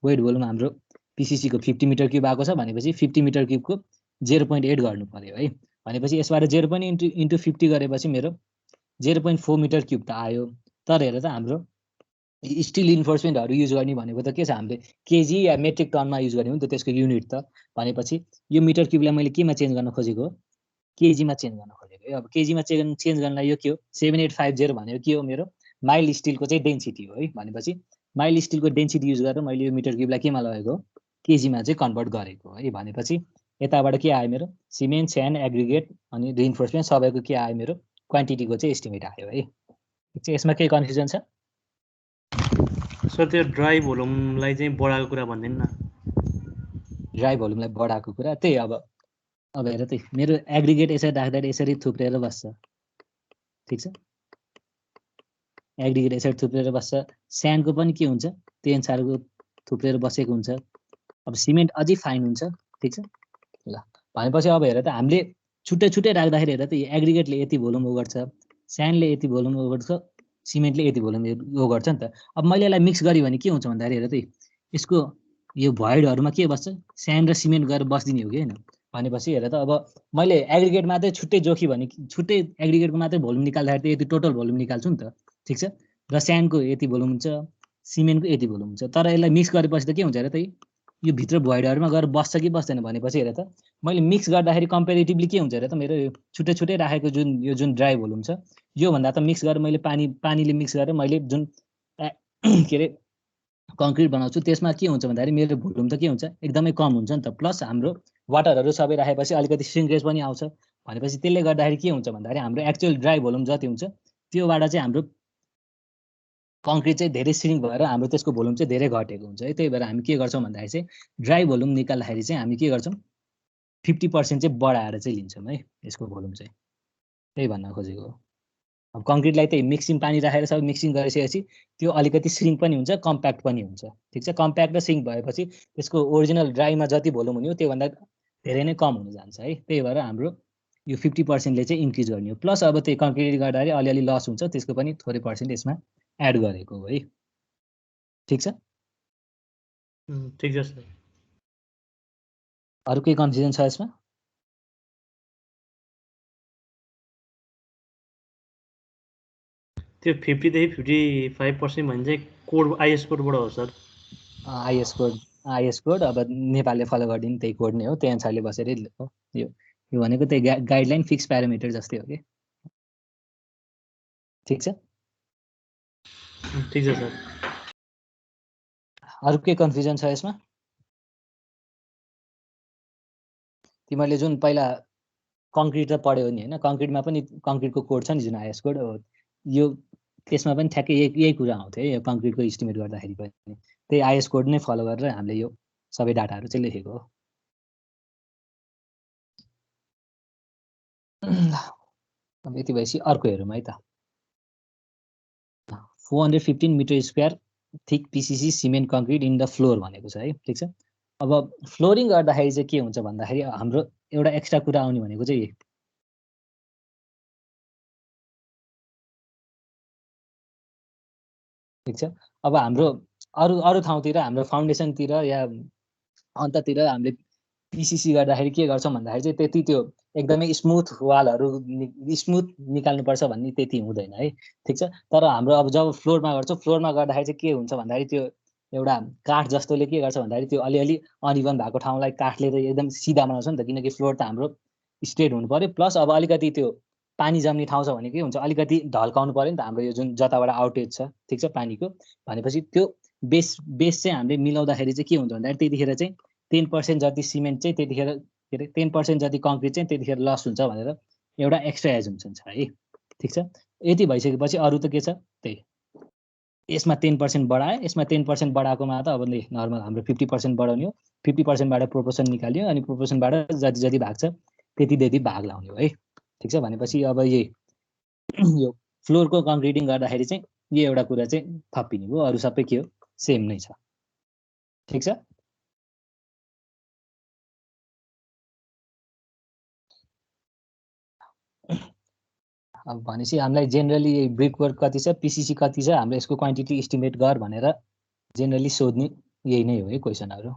वेट भोल्युम हाम्रो पिसिसीको 50 मिटर क्युब आएको छ भनेपछि 50 मिटर क्युबको 0.8 गर्नु पर्यो है। भनेपछि यसबाट 0.8 इन्टु 50 गरेपछि मेरो 0.4 मिटर क्युब त आयो। तर हेर त हाम्रो स्टिल इन्फोर्समेन्टहरू युज गर्ने भनेको त के छ, हामीले केजी या मेट्रिक टनमा युज गर्ने हो नि त त्यसको युनिट त। भनेपछि यो मिटर क्युबलाई मैले केमा चेन्ज गर्न खोजेको, केजीमा चेन्ज गर्न खोजेको है। अब केजीमा चेन्ज गर्नलाई यो के हो, 7850 भनेको के हो, मेरो माइल्ड स्टिलको चाहिँ डेन्सिटी हो है। भनेपछि माइल्ड स्टिलको डेन्सिटी युज गरेर मैले यो मिटर क्युबलाई केमा लगेको, केजीमा चाहिँ कन्भर्ट गरेको है। भनेपछि यताबाट के आयो, मेरो सिमेन्ट, स्यान्ड, एग्रिगेट अनि रिइन्फोर्समेन्ट सबैको के आयो, मेरो क्वान्टिटीको चाहिँ एस्टिमेट आयो है। ठिक छ, यसमा केही कन्फ्युजन छ सर? त्यो ड्राई भोल्युमलाई चाहिँ बढाएको कुरा भन्दैन न। ड्राई भोल्युमलाई बढाएको कुरा त्यही अब हेर त्यही मेरो एग्रिगेट यसरी राख्दाखेरि यसरी थुप्रेर बस्छ। ठिक छ, एग्रिगेट यसरी थुप्रेर बस्छ। स्यान्डको पनि के हुन्छ, त्यही अनुसारको थुप्रेर बसेको हुन्छ। अब सिमेन्ट अझै फाइन हुन्छ। ठिक छ, ल भनेपछि अब हेर त हामीले छुट्टै छुट्टै राख्दाखेरि हेर त एग्रिगेटले यति भोल्युम ओगर्छ, स्यान्डले यति भोल्युम ओगर्छ, सिमेन्टले यति भोल्युम ओगर्छ नि त। अब मैले यसलाई मिक्स गरेँ भने के हुन्छ भन्दाखेरि हेर त यसको यो भोइडहरूमा के बस्छ, स्यान्ड र सिमेन्ट गरेर बस्दिने हो कि होइन। भनेपछि हेर त अब मैले एग्रिगेट मात्रै छुट्टै जोखी भने छुट्टै एग्रिगेटको मात्रै भोल्युम निकाल्दाखेरि त यति टोटल भोल्युम निकाल्छु नि त। ठिक छ, र स्यान्डको यति भोल्युम हुन्छ, सिमेन्टको यति भोल्युम हुन्छ। तर यसलाई मिक्स गरेपछि त के हुन्छ हेर त यो भित्र भोइडहरूमा गएर बस्छ कि बस्दैन भनेपछि हेर त मैले मिक्स गर्दाखेरि कम्पेरिटिभली के हुन्छ हेर त मेरो छुट्टै छुट्टै राखेको जुन ड्राई भोल्युम छ योभन्दा त मिक्स गरेर मैले पानीले मिक्स गरेर मैले जुन के अरे कङ्क्रिट बनाउँछु त्यसमा के हुन्छ भन्दाखेरि मेरो भोल्युम त के हुन्छ एकदमै कम हुन्छ नि त प्लस हाम्रो वाटरहरू सबै राखेपछि अलिकति सिङ्क्रेज पनि आउँछ भनेपछि त्यसले गर्दाखेरि के हुन्छ भन्दाखेरि हाम्रो एक्चुअल ड्राई भोल्युम जति हुन्छ त्योबाट चाहिँ हाम्रो कङ्क्रिट चाहिँ धेरै सिरिङ भएर हाम्रो त्यसको भोल्युम चाहिँ धेरै घटेको हुन्छ है त्यही भएर हामी के गर्छौँ भन्दाखेरि चाहिँ ड्राई भोल्युम निकाल्दाखेरि चाहिँ हामी के गर्छौँ 50% चाहिँ बढाएर चाहिँ लिन्छौँ है यसको भोल्युम चाहिँ त्यही भन्न खोजेको हो अब कङ्क्रिटलाई त्यही मिक्सिङ पानी राखेर सबै मिक्सिङ गरिसकेपछि त्यो अलिकति सिरिङ पनि हुन्छ कम्प्याक्ट पनि हुन्छ ठिक छ कम्प्याक्ट र सिरिङ भएपछि त्यसको ओरिजिनल ड्राईमा जति भोल्युम हुने हो त्योभन्दा धेरै नै कम हुन जान्छ है त्यही भएर हाम्रो यो 50%ले चाहिँ इन्क्रिज गर्ने हो प्लस अब त्यही कङ्क्रिट गर्दाखेरि अलिअलि लस हुन्छ त्यसको पनि थोरै पर्सेन्ट यसमा एड गरेको हो है ठिक छ ठिक छ सर अरू केही कन्फ्युजन छ यसमा त्यो 50 देखि 55% भने चाहिँ कोड आइएस कोडबाट हो सर आइएस कोड अब नेपालले फलो गरिदिने त्यही कोड नै हो त्यही अनुसारले बसेरै हो यो भनेको त्यही गाइडलाइन फिक्स प्यारामिटर जस्तै हो कि ठिक छ ठिक छ सर अरू के कन्फ्युजन छ यसमा तिमीहरूले जुन पहिला कङ्क्रिट त पढ्यौ नि होइन कङ्क्रिटमा पनि कङ्क्रिटको कोड छ नि जुन आइएस कोड यो त्यसमा पनि ठ्याक्कै यही कुरा आउँथ्यो है यो कङ्क्रिटको इस्टिमेट गर्दाखेरि पनि त्यही आइएस कोड नै फलो गरेर हामीले यो सबै डाटाहरू चाहिँ लेखेको हो अब यति भएपछि अर्को हेरौँ है त 415 metre square thick PCC cement concrete in the floor भनेको छ है ठिक छ अब फ्लोरिङ गर्दाखेरि चाहिँ के हुन्छ भन्दाखेरि हाम्रो एउटा एक्स्ट्रा कुरा आउने भनेको चाहिँ यही ठिक छ अब हाम्रो अरू ठाउँतिर हाम्रो फाउन्डेसनतिर या अन्ततिर हामीले पिसिसी गर्दाखेरि के गर्छौँ भन्दाखेरि चाहिँ त्यति त्यो एकदमै स्मुथ वालहरू स्मुथ निकाल्नुपर्छ भन्ने त्यति हुँदैन है ठिक छ तर हाम्रो अब जब फ्लोरमा गर्छौँ फ्लोरमा गर्दाखेरि चाहिँ के हुन्छ भन्दाखेरि त्यो एउटा काठ जस्तोले के गर्छ भन्दाखेरि त्यो अलिअलि अनइभन भएको ठाउँलाई काठले त एकदम सिधा बनाउँछ नि त किनकि फ्लोर त हाम्रो स्ट्रेट हुनु पर्यो प्लस अब अलिकति त्यो पानी जम्ने ठाउँ छ भने के हुन्छ अलिकति ढल्काउनु पर्यो नि त हाम्रो यो जुन जताबाट आउटेज छ ठिक छ पानीको भनेपछि त्यो बेस चाहिँ हामीले मिलाउँदाखेरि चाहिँ के हुन्छ भन्दाखेरि त्यतिखेर चाहिँ 10% जति सिमेन्ट चाहिँ त्यतिखेर के अरे 10% जति कङ्क्रिट चाहिँ त्यतिखेर लस हुन्छ भनेर एउटा एक्स्ट्रा एजुम्सन छ है ठिक छ यति भइसकेपछि अरू त के छ त्यही यसमा 10% बढायो यसमा 10% बढाएकोमा त अब नर्मल हाम्रो 50% बढाउने हो 50%बाट प्रोपोर्सन निकाल्यो अनि प्रोपोर्सनबाट जति जति भाग छ त्यति भाग लाउने हो है ठिक छ भनेपछि अब यो फ्लोरको कङ्क्रिटिङ गर्दाखेरि चाहिँ यो एउटा कुरा चाहिँ थपिने हो अरू सबै के हो सेम नै छ ठिक छ अब भनेपछि हामीलाई जेनरली ब्रिक वर्क कति छ पिसिसी कति छ हाम्रो यसको क्वान्टिटी एस्टिमेट गर भनेर जेनरली सोध्ने यही नै हो है क्वेसनहरू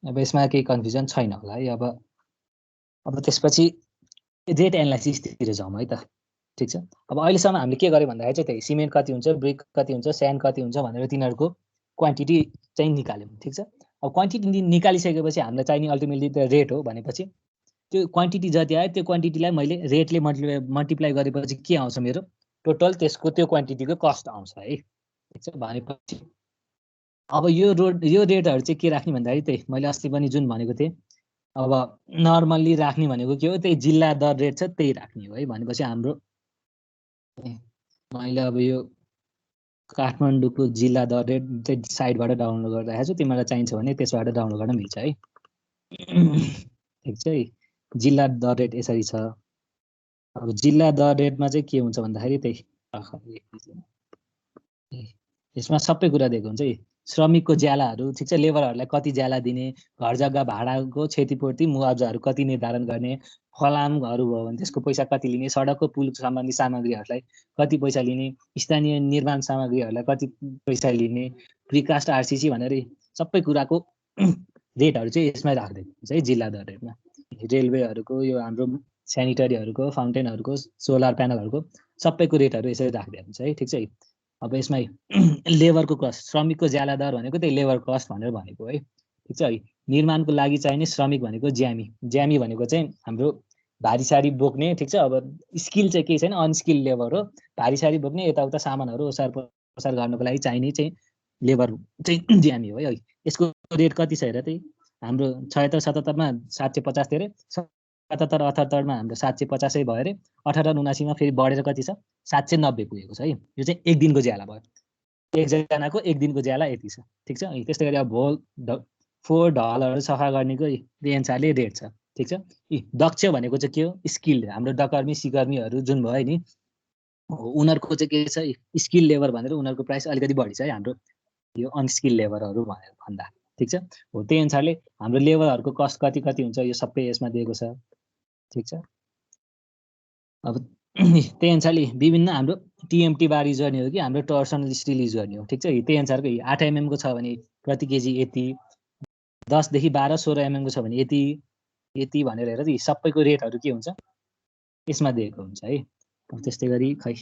अब यसमा केही कन्फ्युजन छैन होला है अब त्यसपछि रेट एनालाइसिसतिर जाउँ है त ठिक छ अब अहिलेसम्म हामीले के गर्यो भन्दाखेरि चाहिँ त्यही सिमेन्ट कति हुन्छ ब्रिक कति हुन्छ स्यान्ड कति हुन्छ भनेर तिनीहरूको क्वान्टिटी चाहिँ निकाल्यौँ ठिक छ अब क्वान्टिटी निकालिसकेपछि हामीलाई चाहिने अल्टिमेटली त रेट हो भनेपछि त्यो क्वान्टिटी जति आयो त्यो क्वान्टिटीलाई मैले रेटले मल्टिप्लाई गरेपछि के आउँछ मेरो टोटल त्यसको त्यो क्वान्टिटीको कस्ट आउँछ है ठिक छ भनेपछि अब यो रेटहरू चाहिँ के राख्ने भन्दाखेरि त्यही मैले अस्ति पनि जुन भनेको थिएँ अब नर्मल्ली राख्ने भनेको के हो त्यही जिल्ला दर रेट छ त्यही राख्ने हो है भनेपछि हाम्रो मैले अब यो काठमाडौँको जिल्ला दर रेट चाहिँ साइटबाट डाउनलोड गरेर राखेको छु तिमीलाई चाहिन्छ भने त्यसबाट डाउनलोड गर्न मिल्छ है ठिक छ है जिल्ला दर रेट यसरी छ अब जिल्ला दर रेटमा चाहिँ के हुन्छ भन्दाखेरि त्यही यसमा सबै कुरा दिएको हुन्छ है श्रमिकको ज्यालाहरू ठिक छ लेबरहरूलाई कति ज्याला दिने घर जग्गा भाडाको क्षतिपूर्ति मुआवजाहरू कति निर्धारण गर्ने फलामहरू भयो भने त्यसको पैसा कति लिने सडकको पुल सम्बन्धी सामग्रीहरूलाई कति पैसा लिने स्थानीय निर्माण सामग्रीहरूलाई कति पैसा लिने प्रिकास्ट आरसिसी भनेर सबै कुराको रेटहरू चाहिँ यसमै राखिदिएको हुन्छ है जिल्ला दर रेटमा रेलवेहरूको यो हाम्रो सेनिटरीहरूको फाउन्टेनहरूको सोलर प्यानलहरूको सबैको रेटहरू यसरी राखिदिएको हुन्छ है ठिक छ अब यसमा लेबरको कस्ट श्रमिकको ज्याला दर भनेको त्यही लेबर कस्ट भनेर भनेको है ठिक छ है निर्माणको लागि चाहिने श्रमिक भनेको ज्यामी भनेको चाहिँ हाम्रो भारी सारी बोक्ने ठिक छ अब स्किल चाहिँ केही छैन अनस्किल लेबर हो भारी सारी बोक्ने यताउता सामानहरू ओसार प्रसार गर्नको लागि चाहिने चाहिँ लेबर चाहिँ ज्यामी हो है। यसको रेट कति छ हेर त्यही हाम्रो 76-77 मा 750 थियो अरे, 77-78 मा हाम्रो 750 भयो अरे, 78-79 मा फेरि बढेर कति छ 790 पुगेको छ है। यो चाहिँ एक दिनको ज्याला भयो, एकजनाको एक दिनको ज्याला यति छ, ठिक छ। त्यस्तै गरी अब फोहोर ढलहरू सफा गर्नेको त्यही अनुसारले रेट छ, ठिक छ। दक्ष भनेको चाहिँ के हो, स्किल्ड, हाम्रो डकर्मी सिकर्मीहरू जुन भयो नि उनीहरूको चाहिँ के छ स्किल लेबर भनेर उनीहरूको प्राइस अलिकति बढी छ है हाम्रो यो अनस्किल लेबरहरू भनेर भन्दा, ठिक छ। हो त्यही अनुसारले हाम्रो लेबरहरूको कस्ट कति कति हुन्छ यो सबै यसमा दिएको छ, ठिक छ। अब त्यही अनुसारले विभिन्न हाम्रो टिएमटी बार युज गर्ने हो कि हाम्रो टर्सनल स्टिल युज गर्ने हो, ठिक छ। त्यही अनुसारको 8 mm को छ भने प्रति केजी यति, 10 देखि 12, 16 mm को छ भने यति यति भनेर हेर सबैको रेटहरू के हुन्छ यसमा दिएको हुन्छ है। अब त्यस्तै गरी खै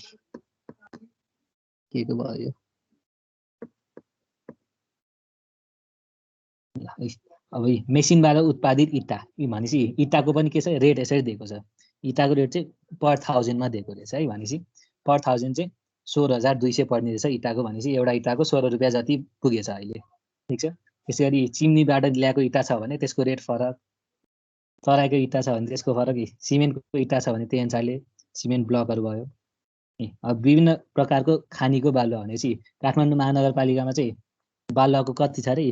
के को भयो अब मेसिनबाट उत्पादित इँटा भनेपछि इँटाको पनि के छ रेट यसरी दिएको छ। इँटाको रेट चाहिँ पर 1000 मा दिएको रहेछ है। भनेपछि पर 1000 चाहिँ 16200 पर्ने रहेछ इँटाको। भनेपछि एउटा इँटाको 16 रुपियाँ जति पुगेछ अहिले, ठिक छ। त्यसै गरी चिम्नीबाट ल्याएको इँटा छ भने त्यसको रेट फरक, तराईको इँटा छ भने त्यसको फरक, सिमेन्टको इँटा छ भने त्यही अनुसारले सिमेन्ट ब्लकहरू भयो। अब विभिन्न प्रकारको खानीको बालुवा भनेपछि काठमाडौँ महानगरपालिकामा चाहिँ बालुवाको कति छ अरे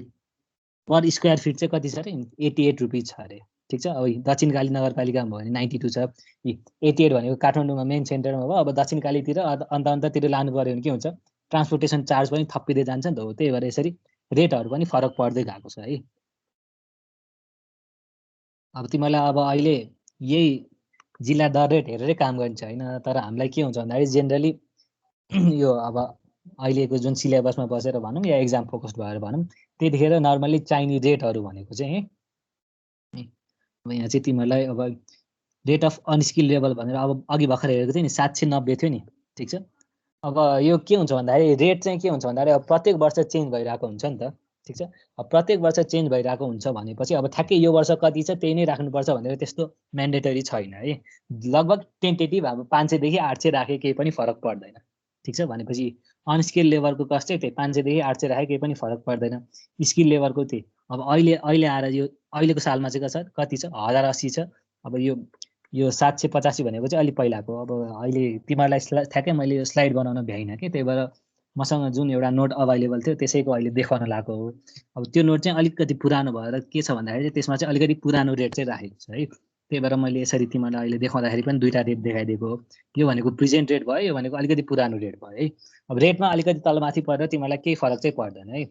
पर स्क्वायर फिट चाहिँ कति छ अरे 88 रुपिस छ अरे, ठिक छ। अब दक्षिणकाली नगरपालिकामा भयो भने 92 छ। 88 भनेको काठमाडौँमा मेन सेन्टरमा भयो। अब दक्षिणकालीतिर अन्ततिर लानु पर्यो भने के हुन्छ ट्रान्सपोर्टेसन चार्ज पनि थपिँदै जान्छ नि त हो। त्यही भएर यसरी रेटहरू पनि फरक पर्दै गएको छ है। अब तिमीलाई अब अहिले यही जिल्ला दर रेट हेरेरै काम गरिन्छ होइन, तर हामीलाई के हुन्छ भन्दाखेरि जेनरली यो अब अहिलेको जुन सिलेबसमा बसेर भनौँ या एक्जाम फोकस्ड भएर भनौँ त्यतिखेर नर्मली चाहिने रेटहरू भनेको चाहिँ अब यहाँ चाहिँ तिमीहरूलाई अब रेट अफ अनस्किल लेभल भनेर अब अघि भर्खर हेरेको थियो नि 790 थियो नि, ठिक छ। अब यो के हुन्छ भन्दाखेरि रेट चाहिँ के हुन्छ भन्दाखेरि अब प्रत्येक वर्ष चेन्ज भइरहेको हुन्छ नि त, ठिक छ। अब प्रत्येक वर्ष चेन्ज भइरहेको हुन्छ भनेपछि अब ठ्याक्कै यो वर्ष कति छ त्यही नै राख्नुपर्छ भनेर त्यस्तो म्यान्डेटरी छैन है। लगभग टेन्टेटिभ अब 500 देखि 800 राखे केही पनि फरक पर्दैन, ठिक छ। भनेपछि अनस्किल लेबरको कस्ट चाहिँ त्यही 500 देखि 800 राखे केही पनि फरक पर्दैन। स्किल लेबरको त्यही अब अहिले आएर यो अहिलेको सालमा चाहिँ कति छ 1080 छ। अब यो 785 भनेको चाहिँ अलिक पहिलाको। अब अहिले तिमीहरूलाई ठ्याक्कै मैले यो स्लाइड बनाउन भ्याइनँ कि, त्यही भएर मसँग जुन एउटा नोट अभाइलेबल थियो त्यसैको अहिले देखाउन लागेको हो। अब त्यो नोट चाहिँ अलिकति पुरानो भएर के छ भन्दाखेरि त्यसमा चाहिँ अलिकति पुरानो रेट चाहिँ राखेको छ है। त्यही भएर मैले यसरी तिमीलाई अहिले देखाउँदाखेरि पनि दुईवटा रेट देखाइदिएको हो। यो भनेको प्रेजेन्ट रेट भयो, यो भनेको अलिकति पुरानो रेट भयो है। अब रेटमा अलिकति तलमाथि परेर तिमीलाई केही फरक चाहिँ पर्दैन है,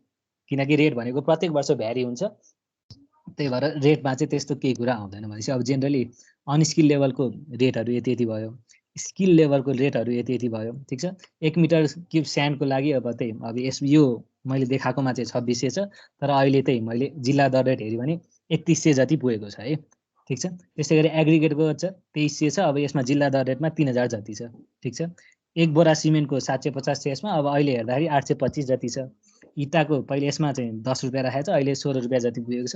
किनकि रेट भनेको प्रत्येक वर्ष भ्यारी हुन्छ। त्यही भएर रेटमा चाहिँ त्यस्तो केही कुरा आउँदैन। भनेपछि अब जेनरली अनस्किल लेभलको रेटहरू यति यति भयो, स्किल लेभलको रेटहरू यति यति भयो, ठिक छ। 1 मिटर क्युब स्यान्डको लागि अब त्यही अब यो मैले देखाएकोमा चाहिँ 2600 छ, तर अहिले त्यही मैले जिल्ला दर रेट हेऱ्यो भने 3100 जति पुगेको छ है, ठिक छ। त्यसै गरी एग्रिगेटको छ 2300 छ। अब यसमा जिल्ला दर रेटमा 3000 जति छ, ठिक छ। एक बोरा सिमेन्टको 750 छ यसमा, अब अहिले हेर्दाखेरि 825 जति छ। इँटाको पहिले यसमा चाहिँ 10 रुपियाँ राखेको छ, अहिले 16 रुपियाँ जति पुगेको छ।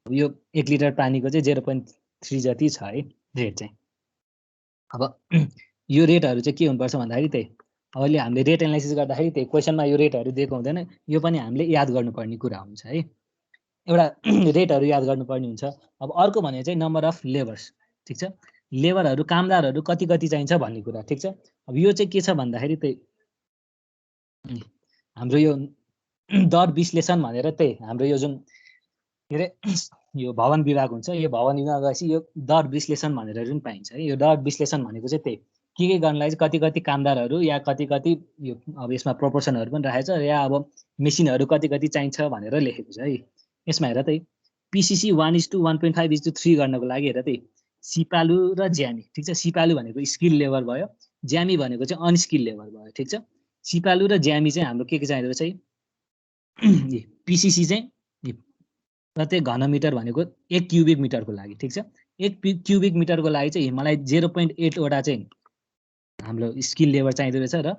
यो 1 लिटर पानीको चाहिँ 0.3 जति छ है रेट चाहिँ। अब यो रेटहरू चाहिँ के हुनुपर्छ भन्दाखेरि त्यही अहिले हामीले रेट एनालाइसिस गर्दाखेरि त्यही क्वेसनमा यो रेटहरू दिएको हुँदैन, यो पनि हामीले याद गर्नुपर्ने कुरा हुन्छ है। एउटा रेटहरू याद गर्नुपर्ने हुन्छ। अब अर्को भने चाहिँ नम्बर अफ लेबर्स, ठिक छ। लेबरहरू कामदारहरू कति कति चाहिन्छ भन्ने कुरा, ठिक छ। अब यो चाहिँ के छ भन्दाखेरि त्यही हाम्रो यो दर विश्लेषण भनेर त्यही हाम्रो यो जुन के अरे यो भवन विभाग हुन्छ, यो भवन विभाग गएपछि यो दर विश्लेषण भनेर जुन पाइन्छ है, यो दर विश्लेषण भनेको चाहिँ त्यही के गर्नलाई चाहिँ कति कति कामदारहरू या कति कति यो अब यसमा प्रोपोर्सनहरू पनि राखेको छ या अब मेसिनहरू कति कति चाहिन्छ भनेर लेखेको छ है। यसमा हेर त्यही पिसिसी 1:1.5:3 गर्नको लागि हेर त्यही सिपालु र ज्यामी, ठिक छ। सिपालु भनेको स्किल लेबर भयो, ज्यामी भनेको चाहिँ अनस्किल लेबर भयो, ठिक छ। सिपालु र ज्यामी चाहिँ हाम्रो के चाहिँदो रहेछ है, पिसिसी चाहिँ प्रत्येक घनमिटर भनेको 1 क्युबिक मिटरको लागि, ठिक छ। 1 क्युबिक मिटरको लागि चाहिँ मलाई 0.8 वटा चाहिँ हाम्रो स्किल लेबर चाहिँदो रहेछ र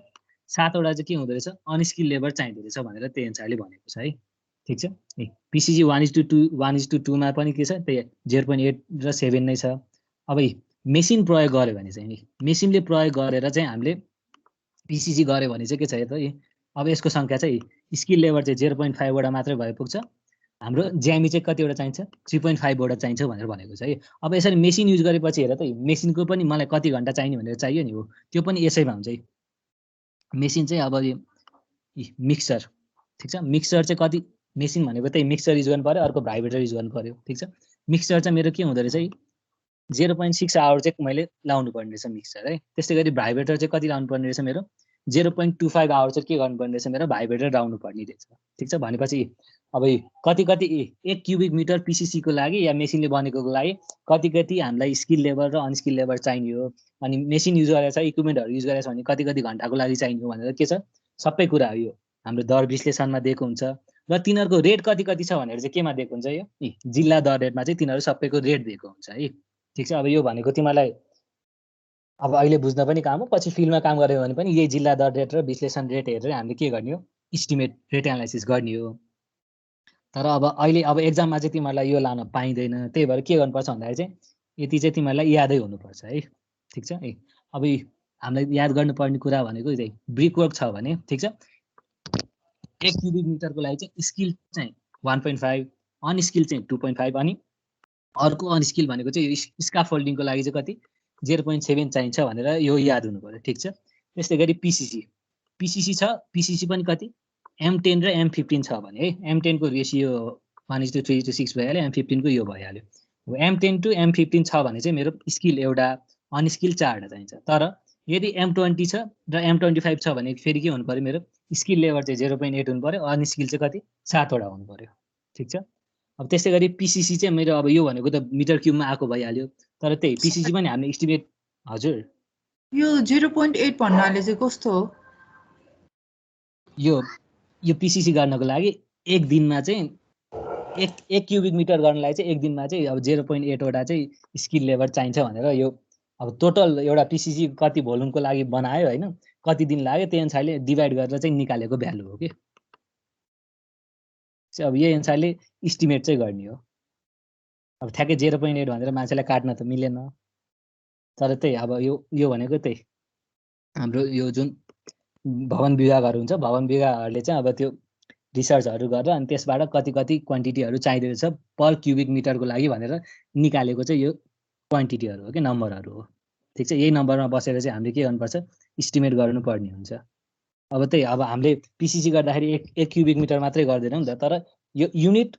7 वटा चाहिँ के हुँदो रहेछ अनस्किल लेबर चाहिँदो रहेछ भनेर त्यही अनुसारले भनेको छ है, ठिक छ। पिसिसी 1:2 मा पनि के छ त्यही 0.8 र 7 नै छ। अब मेसिन प्रयोग गर्यो भने चाहिँ नि मेसिनले प्रयोग गरेर चाहिँ हामीले पिसिसी गर्यो भने चाहिँ के छ त अब यसको सङ्ख्या चाहिँ स्किल लेभल चाहिँ 0.5 वटा मात्रै भए पुग्छ। हाम्रो ज्यामी चाहिँ कतिवटा चाहिन्छ 3.5 वटा चाहिन्छ भनेर भनेको छ है। अब यसरी मेसिन युज गरेपछि हेर त मेसिनको पनि मलाई कति घन्टा चाहिने भनेर चाहियो नि हो, त्यो पनि यसैमा हुन्छ है। मेसिन चाहिँ अब मिक्सर, ठिक छ, मिक्सर चाहिँ कति, मेसिन भनेको त्यही मिक्सर युज गर्नु पर्यो, अर्को भाइब्रेटर युज गर्नु पर्यो, ठिक छ। मिक्सर चाहिँ मेरो के हुँदो रहेछ 0.6 आवर चाहिँ मैले लाउनु पर्ने रहेछ मिक्सर है। त्यस्तै गरी भाइब्रेटर चाहिँ कति लाउनु पर्ने रहेछ मेरो 0.25 आवर चाहिँ के गर्नुपर्ने रहेछ मेरो भाइब्रेटर लाउनु पर्ने रहेछ, ठिक छ। भनेपछि अब कति 1 क्युबिक मिटर पिसिसीको लागि या मेसिनले बनेको लागि कति हामीलाई स्किल लेभल र अनस्किल लेभल चाहिने हो, अनि मेसिन युज गरेर छ इक्विपमेन्टहरू युज गरेछ भने कति घन्टाको लागि चाहिने हो भनेर के छ सबै कुरा हो यो हाम्रो दर विश्लेषणमा दिएको हुन्छ। र तिनीहरूको रेट कति छ भनेर चाहिँ केमा दिएको हुन्छ यो जिल्ला दर रेटमा चाहिँ तिनीहरू सबैको रेट दिएको हुन्छ है, ठिक छ। अब यो भनेको तिमीलाई अब अहिले बुझ्न पनि काम हो, पछि फिल्डमा काम गर्यो भने पनि यही जिल्ला दर रेट र विश्लेषण रेट हेरेर हामीले के गर्ने हो इस्टिमेट रेट एनालाइसिस गर्ने हो। तर अब अहिले अब एक्जाममा चाहिँ तिमीहरूलाई यो लान पाइँदैन, त्यही भएर के गर्नुपर्छ भन्दाखेरि चाहिँ यति चाहिँ तिमीहरूलाई यादै हुनुपर्छ है, ठिक छ। अब हामीलाई याद गर्नुपर्ने कुरा भनेको चाहिँ ब्रिक वर्क छ भने, ठिक छ, 1 क्युबिक मिटरको लागि चाहिँ स्किल चाहिँ 1.5, अनस्किल चाहिँ 2.5, अनि अर्को अनस्किल भनेको चाहिँ स्काफोल्डिङको लागि चाहिँ कति 0.7 चाहिन्छ भनेर यो याद हुनु पर्यो, ठिक छ। त्यस्तै गरी पिसिसी छ, पिसिसी पनि कति M10 र M15 छ भने है, M10 को रेसियो 1:3:6 भइहाल्यो, M15 को यो भइहाल्यो। M10 to M15 छ भने चाहिँ मेरो स्किल एउटा अनस्किल 4 वटा चाहिन्छ। तर यदि M20 छ र M25 छ भने फेरि के हुनु पर्यो मेरो स्किल लेभल चाहिँ 0.8 हुनु पर्यो, अनस्किल चाहिँ कति 7 वटा हुनु पर्यो, ठिक छ। अब त्यस्तै गरी पिसिसी चाहिँ मेरो अब यो भनेको त मिटर क्युबमा आएको भइहाल्यो, तर त्यही पिसिसी पनि हामीले इस्टिमेट, हजुर यो 0.8 भन्नाले चाहिँ कस्तो हो? यो पिसिसी गर्नको लागि एक दिनमा चाहिँ एक क्युबिक मिटर गर्नलाई चाहिँ एक दिनमा चाहिँ अब 0.8 वटा चाहिँ स्किल लेभल चाहिन्छ भनेर यो अब टोटल एउटा पिसिसी कति भोल्युमको लागि बनायो होइन, कति दिन लाग्यो त्यही अनुसारले डिभाइड गरेर चाहिँ निकालेको भ्यालु हो कि। अब यही अनुसारले इस्टिमेट चाहिँ गर्ने हो। अब ठ्याक्कै 0.8 भनेर मान्छेलाई काट्न त मिलेन, तर त्यही अब यो भनेको त्यही हाम्रो यो जुन भवन विभागहरू हुन्छ, भवन विभागहरूले चाहिँ अब त्यो रिसर्चहरू गरेर अनि त्यसबाट कति क्वान्टिटीहरू चाहिँदैछ पर क्युबिक मिटरको लागि भनेर निकालेको चाहिँ यो क्वान्टिटीहरू हो कि नम्बरहरू हो, ठिक छ। यही नम्बरमा बसेर चाहिँ हामीले के गर्नुपर्छ इस्टिमेट गर्नुपर्ने हुन्छ। अब त्यही अब हामीले पिसिसी गर्दाखेरि एक क्युबिक मिटर मात्रै गर्दैनौँ नि त, तर यो युनिट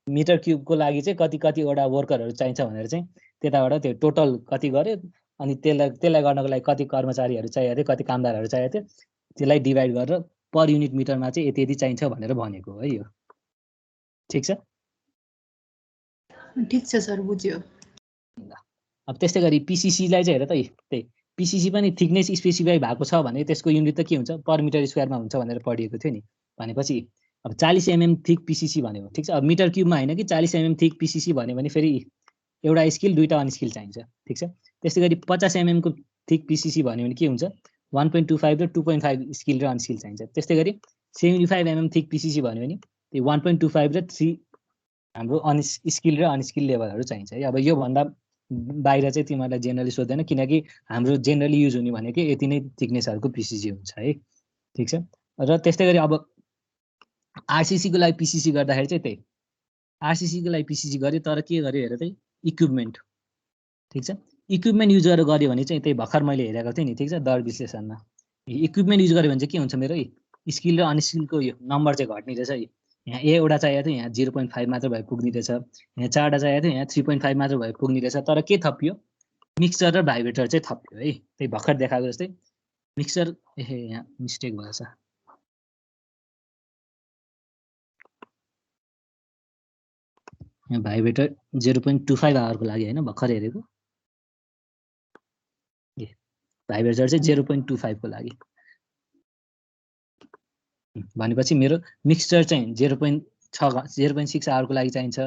मिटर क्युबको लागि चाहिँ कतिवटा वर्करहरू चाहिन्छ भनेर चाहिँ त्यताबाट त्यो टोटल कति गर्यो अनि त्यसलाई गर्नको लागि कति कर्मचारीहरू चाहिएको थियो, कति कामदारहरू चाहिएको थियो, त्यसलाई डिभाइड गरेर पर युनिट मिटरमा चाहिँ यति चाहिन्छ भनेर भनेको हो है यो, ठिक छ। ठिक छ सर, बुझ्यो। अब त्यस्तै गरी पिसिसीलाई चाहिँ हेर त त्यही पिसिसी पनि थिकनेस स्पेसिफाई भएको छ भने त्यसको युनिट त के हुन्छ पर मिटर स्क्वायरमा हुन्छ भनेर पढिएको थियो नि। भनेपछि अब 40 mm थिक पिसिसी भन्यो, ठिक छ। अब मिटर क्युबमा होइन कि 40 mm थिक पिसिसी भन्यो भने फेरि एउटा स्किल दुईटा अनस्किल चाहिन्छ, ठिक छ। त्यस्तै गरी 50 mm को थिक पिसिसी भन्यो भने के हुन्छ 1.25 र 2.5 स्किल र अनस्किल चाहिन्छ। त्यस्तै गरी 75 mm थिक पिसिसी भन्यो भने त्यो 1.25 र 3 हाम्रो स्किल र अनस्किल लेभलहरू चाहिन्छ है। अब यो भन्दा बाहिर चाहिँ तिमीहरूलाई जेनरली सोध्दैन, किनकि हाम्रो जेनरली युज हुने भनेको यति नै थिकनेसहरूको पिसिसी हुन्छ है, ठिक छ। र त्यस्तै गरी अब आरसिसीको लागि पिसिसी गर्दाखेरि चाहिँ त्यही आरसिसीको लागि पिसिसी गर्यो, तर के गर्यो हेर त्यही इक्विपमेन्ट, ठिक छ। इक्विपमेन्ट युज गरेर गर्यो भने चाहिँ त्यही भर्खर मैले हेरेको थिएँ नि, ठिक छ, दर विश्लेषणमा इक्विपमेन्ट युज गर्यो भने चाहिँ के हुन्छ मेरो स्किल र अनस्किलको यो नम्बर चाहिँ घट्ने रहेछ। यहाँ एउटा चाहिएको थियो, यहाँ 0.5 मात्र भए पुग्ने रहेछ, यहाँ 4 वटा चाहिएको थियो, यहाँ 3.5 मात्र भए पुग्ने रहेछ। तर के थपियो मिक्सचर र भाइब्रेटर चाहिँ थपियो है, त्यही भर्खर देखाएको जस्तै मिक्सचर यहाँ मिस्टेक भएछ, यहाँ भाइब्रेटर 0.25 आवरको लागि होइन भर्खर हेरेको, भाइब्रेटर चाहिँ 0.25 को लागि भनेपछि मेरो मिक्सचर चाहिँ 0.6 आवरको लागि चाहिन्छ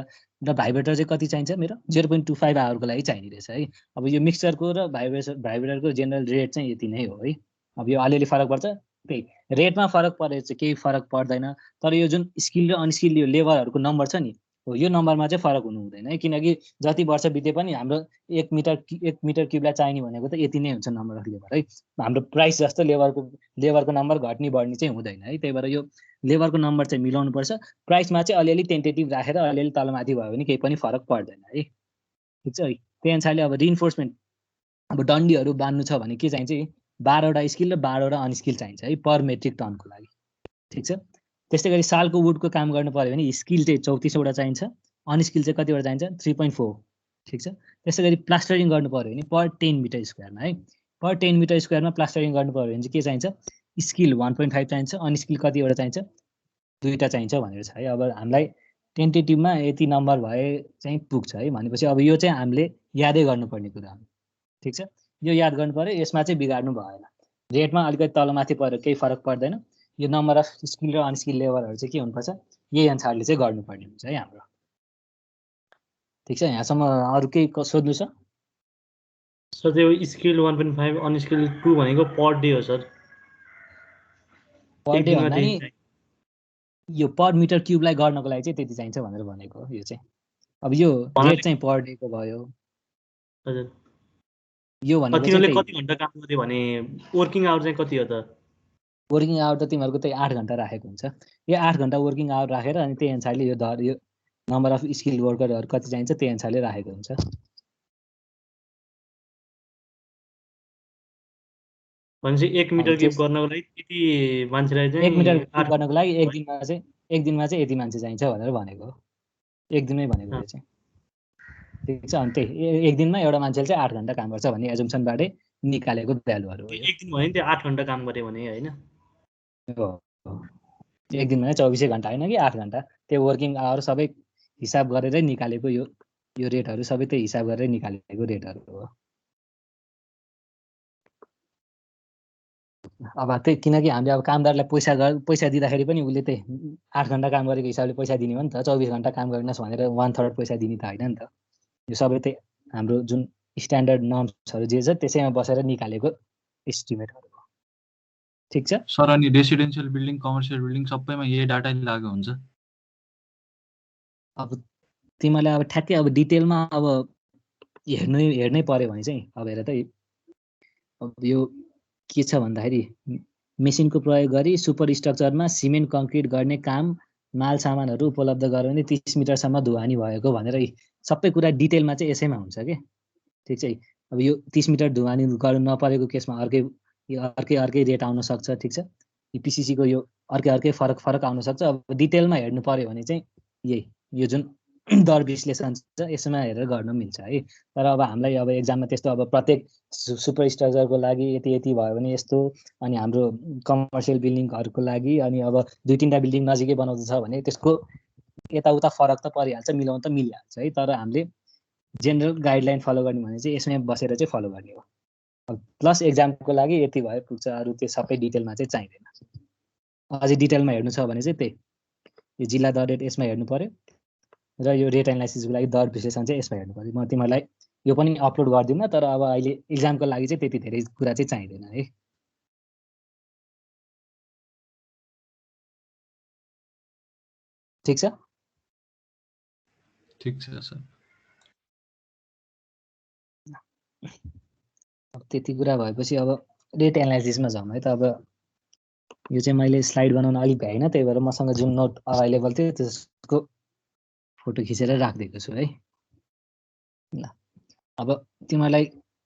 र भाइब्रेटर चाहिँ कति चाहिन्छ मेरो 0.25 आवरको लागि चाहिने रहेछ है। अब यो मिक्सचरको र भाइब्रेटरको जेनरल रेट चाहिँ यति नै हो है। अब यो अलिअलि फरक पर्छ, त्यही रेटमा फरक परेर चाहिँ केही फरक पर्दैन, तर यो जुन स्किल र अनस्किल यो लेभलहरूको नम्बर छ नि हो यो नम्बरमा चाहिँ फरक हुनु हुँदैन है, किनकि जति वर्ष बिते पनि हाम्रो 1 मिटर क्युबलाई चाहिने भनेको त यति नै हुन्छ नम्बर अफ लेबर है। हाम्रो प्राइस जस्तो लेबरको नम्बर घट्ने बढ्ने चाहिँ हुँदैन है। त्यही भएर यो लेबरको नम्बर चाहिँ मिलाउनु पर्छ। प्राइसमा चाहिँ अलिअलि टेन्टेटिभ राखेर अलिअलि तलमाथि भयो भने केही पनि फरक पर्दैन है। ठिक छ है। त्यही अनुसारले अब रिइन्फोर्समेन्ट अब डन्डीहरू बान्नु छ भने के चाहिन्छ, 12वटा स्किल र 12वटा अनस्किल चाहिन्छ है पर मेट्रिक टनको लागि। ठिक छ। त्यस्तै गरी सालको वुडको काम गर्नु पर्यो भने स्किल चाहिँ 34वटा चाहिन्छ, अनस्किल चाहिँ कतिवटा चाहिन्छ 3.4। ठिक छ। त्यस्तै गरी प्लास्टरिङ गर्नु पर्यो भने पर 10 मिटर स्क्वायरमा है, पर 10 मिटर स्क्वायरमा प्लास्टरिङ गर्नु पर्यो भने चाहिँ के चाहिन्छ, स्किल 1.5 चाहिन्छ, अनस्किल कतिवटा चाहिन्छ 2वटा चाहिन्छ भनेर छ है। अब हामीलाई टेन्टेटिभमा यति नम्बर भए चाहिँ पुग्छ है। भनेपछि अब यो चाहिँ हामीले यादै गर्नुपर्ने कुरा हो। ठिक छ। यो याद गर्नु पर्यो, यसमा चाहिँ बिगाड्नु भएन। रेटमा अलिकति तलमाथि पर्यो केही फरक पर्दैन। यो नम्बर अफ स्किल र अनस्किल लेबरहरू चाहिँ के हुनुपर्छ, यही अनुसारले चाहिँ गर्नुपर्ने हुन्छ है हाम्रो। ठिक छ। यहाँसम्म अरू केही सोध्नु छ? सर त्यो स्किल 1.5 अनस्किल 2 भनेको पर डे हो सर। पर डे भन्दा नि यो पर मिटर क्युबलाई गर्नको लागि चाहिँ त्यति चाहिन्छ भनेर भनेको हो यो चाहिँ। अब यो रेट चाहिँ पर डेको भयो। हजुर। यो भनेको तिमीले कति घण्टा काम गर्यो भने वर्किङ आवर चाहिँ कति हो त? वर्किङ आवर त तिमीहरूको त्यही 8 घण्टा राखेको हुन्छ। यो 8 घण्टा वर्किङ आवर राखेर अनि त्यही अनुसारले यो नम्बर अफ स्किल वर्करहरू कति चाहिन्छ त्यही अनुसारले राखेको हुन्छ। भनेपछि 1 मिटर क्युब गर्नको लागि यति मान्छेलाई चाहिँ 1 मिटर क्युब गर्नको लागि एक दिनमा चाहिँ यति मान्छे चाहिन्छ भनेर भनेको हो। एक दिनमै भनेको यो चाहिँ। ठिक छ। अनि त्यही एक दिनमा एउटा मान्छेले चाहिँ 8 घण्टा काम गर्छ भन्ने एजम्सनबाटै निकालेको भ्यालुहरू हो। एक दिन भयो नि त्यो 8 घण्टा काम गरे भने हैन? हो। एक दिनमा 24 घण्टा हैन कि 8 घण्टा। त्यो वर्किङ आवर सबै हिसाब गरेरै निकालेको यो रेटहरू सबै त्यही हिसाब गरेरै निकालेको रेटहरू हो। अब त्यही किनकि हामीले अब कामदारलाई पैसा दिँदाखेरि पनि उसले त्यही 8 घण्टा काम गरेको हिसाबले पैसा दिने हो नि त। 24 घण्टा काम गरिनस् भनेर 1/3 पैसा दिने त होइन नि त। यो सबै त्यही हाम्रो जुन स्ट्यान्डर्ड नर्म्सहरू जे छ त्यसैमा बसेर निकालेको एस्टिमेटहरू हो। ठिक छ। सर अनि रेसिडेन्शियल बिल्डिङ, कमर्सियल बिल्डिङ सबैमा यही डाटा लागु हुन्छ? अब तिमीलाई अब ठ्याक्कै अब डिटेलमा अब हेर्नै पर्यो भने चाहिँ अब हेर त अब यो के छ भन्दाखेरि मेसिनको प्रयोग गरी सुपर स्ट्रक्चरमा सिमेन्ट कङ्क्रिट गर्ने काम माल सामानहरू उपलब्ध गराउने 30 मिटरसम्म ढुवानी भएको भनेर सबै कुरा डिटेलमा चाहिँ यसैमा हुन्छ के। ठिक छ। अब यो 30 मिटर ढुवानी गर्नु नपरेको केसमा अर्कै रेट आउन सक्छ। ठिक छ। पिसिसीको यो अर्कै फरक आउन सक्छ। अब डिटेलमा हेर्नु पर्यो भने चाहिँ यो जुन दर विश्लेषण छ यसमा हेरेर गर्न मिल्छ है। तर अब हामीलाई अब एक्जाममा त्यस्तो अब प्रत्येक सुपर स्ट्रक्चरको लागि यति भयो भने यस्तो, अनि हाम्रो कमर्सियल बिल्डिङहरूको लागि अनि अब 2-3टा बिल्डिङ नजिकै बनाउँदैछ भने त्यसको यताउता फरक त परिहाल्छ, मिलाउन त मिलिहाल्छ है। तर हामीले जेनरल गाइडलाइन फलो गर्ने भने चाहिँ यसमै बसेर चाहिँ फलो गर्ने हो। अब प्लस एक्जामको लागि यति भए पुग्छ, अरू त्यो सबै डिटेलमा चाहिँ चाहिँदैन। अझै डिटेलमा हेर्नु छ भने चाहिँ त्यही यो जिल्ला दर रेट यसमा हेर्नु पर्यो र यो रेट एनालाइसिसको लागि दर विश्लेषण चाहिँ यसमा हेर्नु पर्यो। म तिमीहरूलाई यो पनि अपलोड गर्दिनँ, तर अब अहिले एक्जामको लागि चाहिँ त्यति धेरै कुरा चाहिँ चाहिँदैन है। ठिक छ। ठिक छ सर। अब त्यति कुरा भएपछि अब रेट एनालाइसिसमा जाउँ है त। अब यो चाहिँ मैले स्लाइड बनाउन अलिक भ्याइनँ, त्यही भएर मसँग जुन नोट अभाइलेबल थियो त्यसको फोटो खिचेर राखिदिएको छु है। ल अब तिमीलाई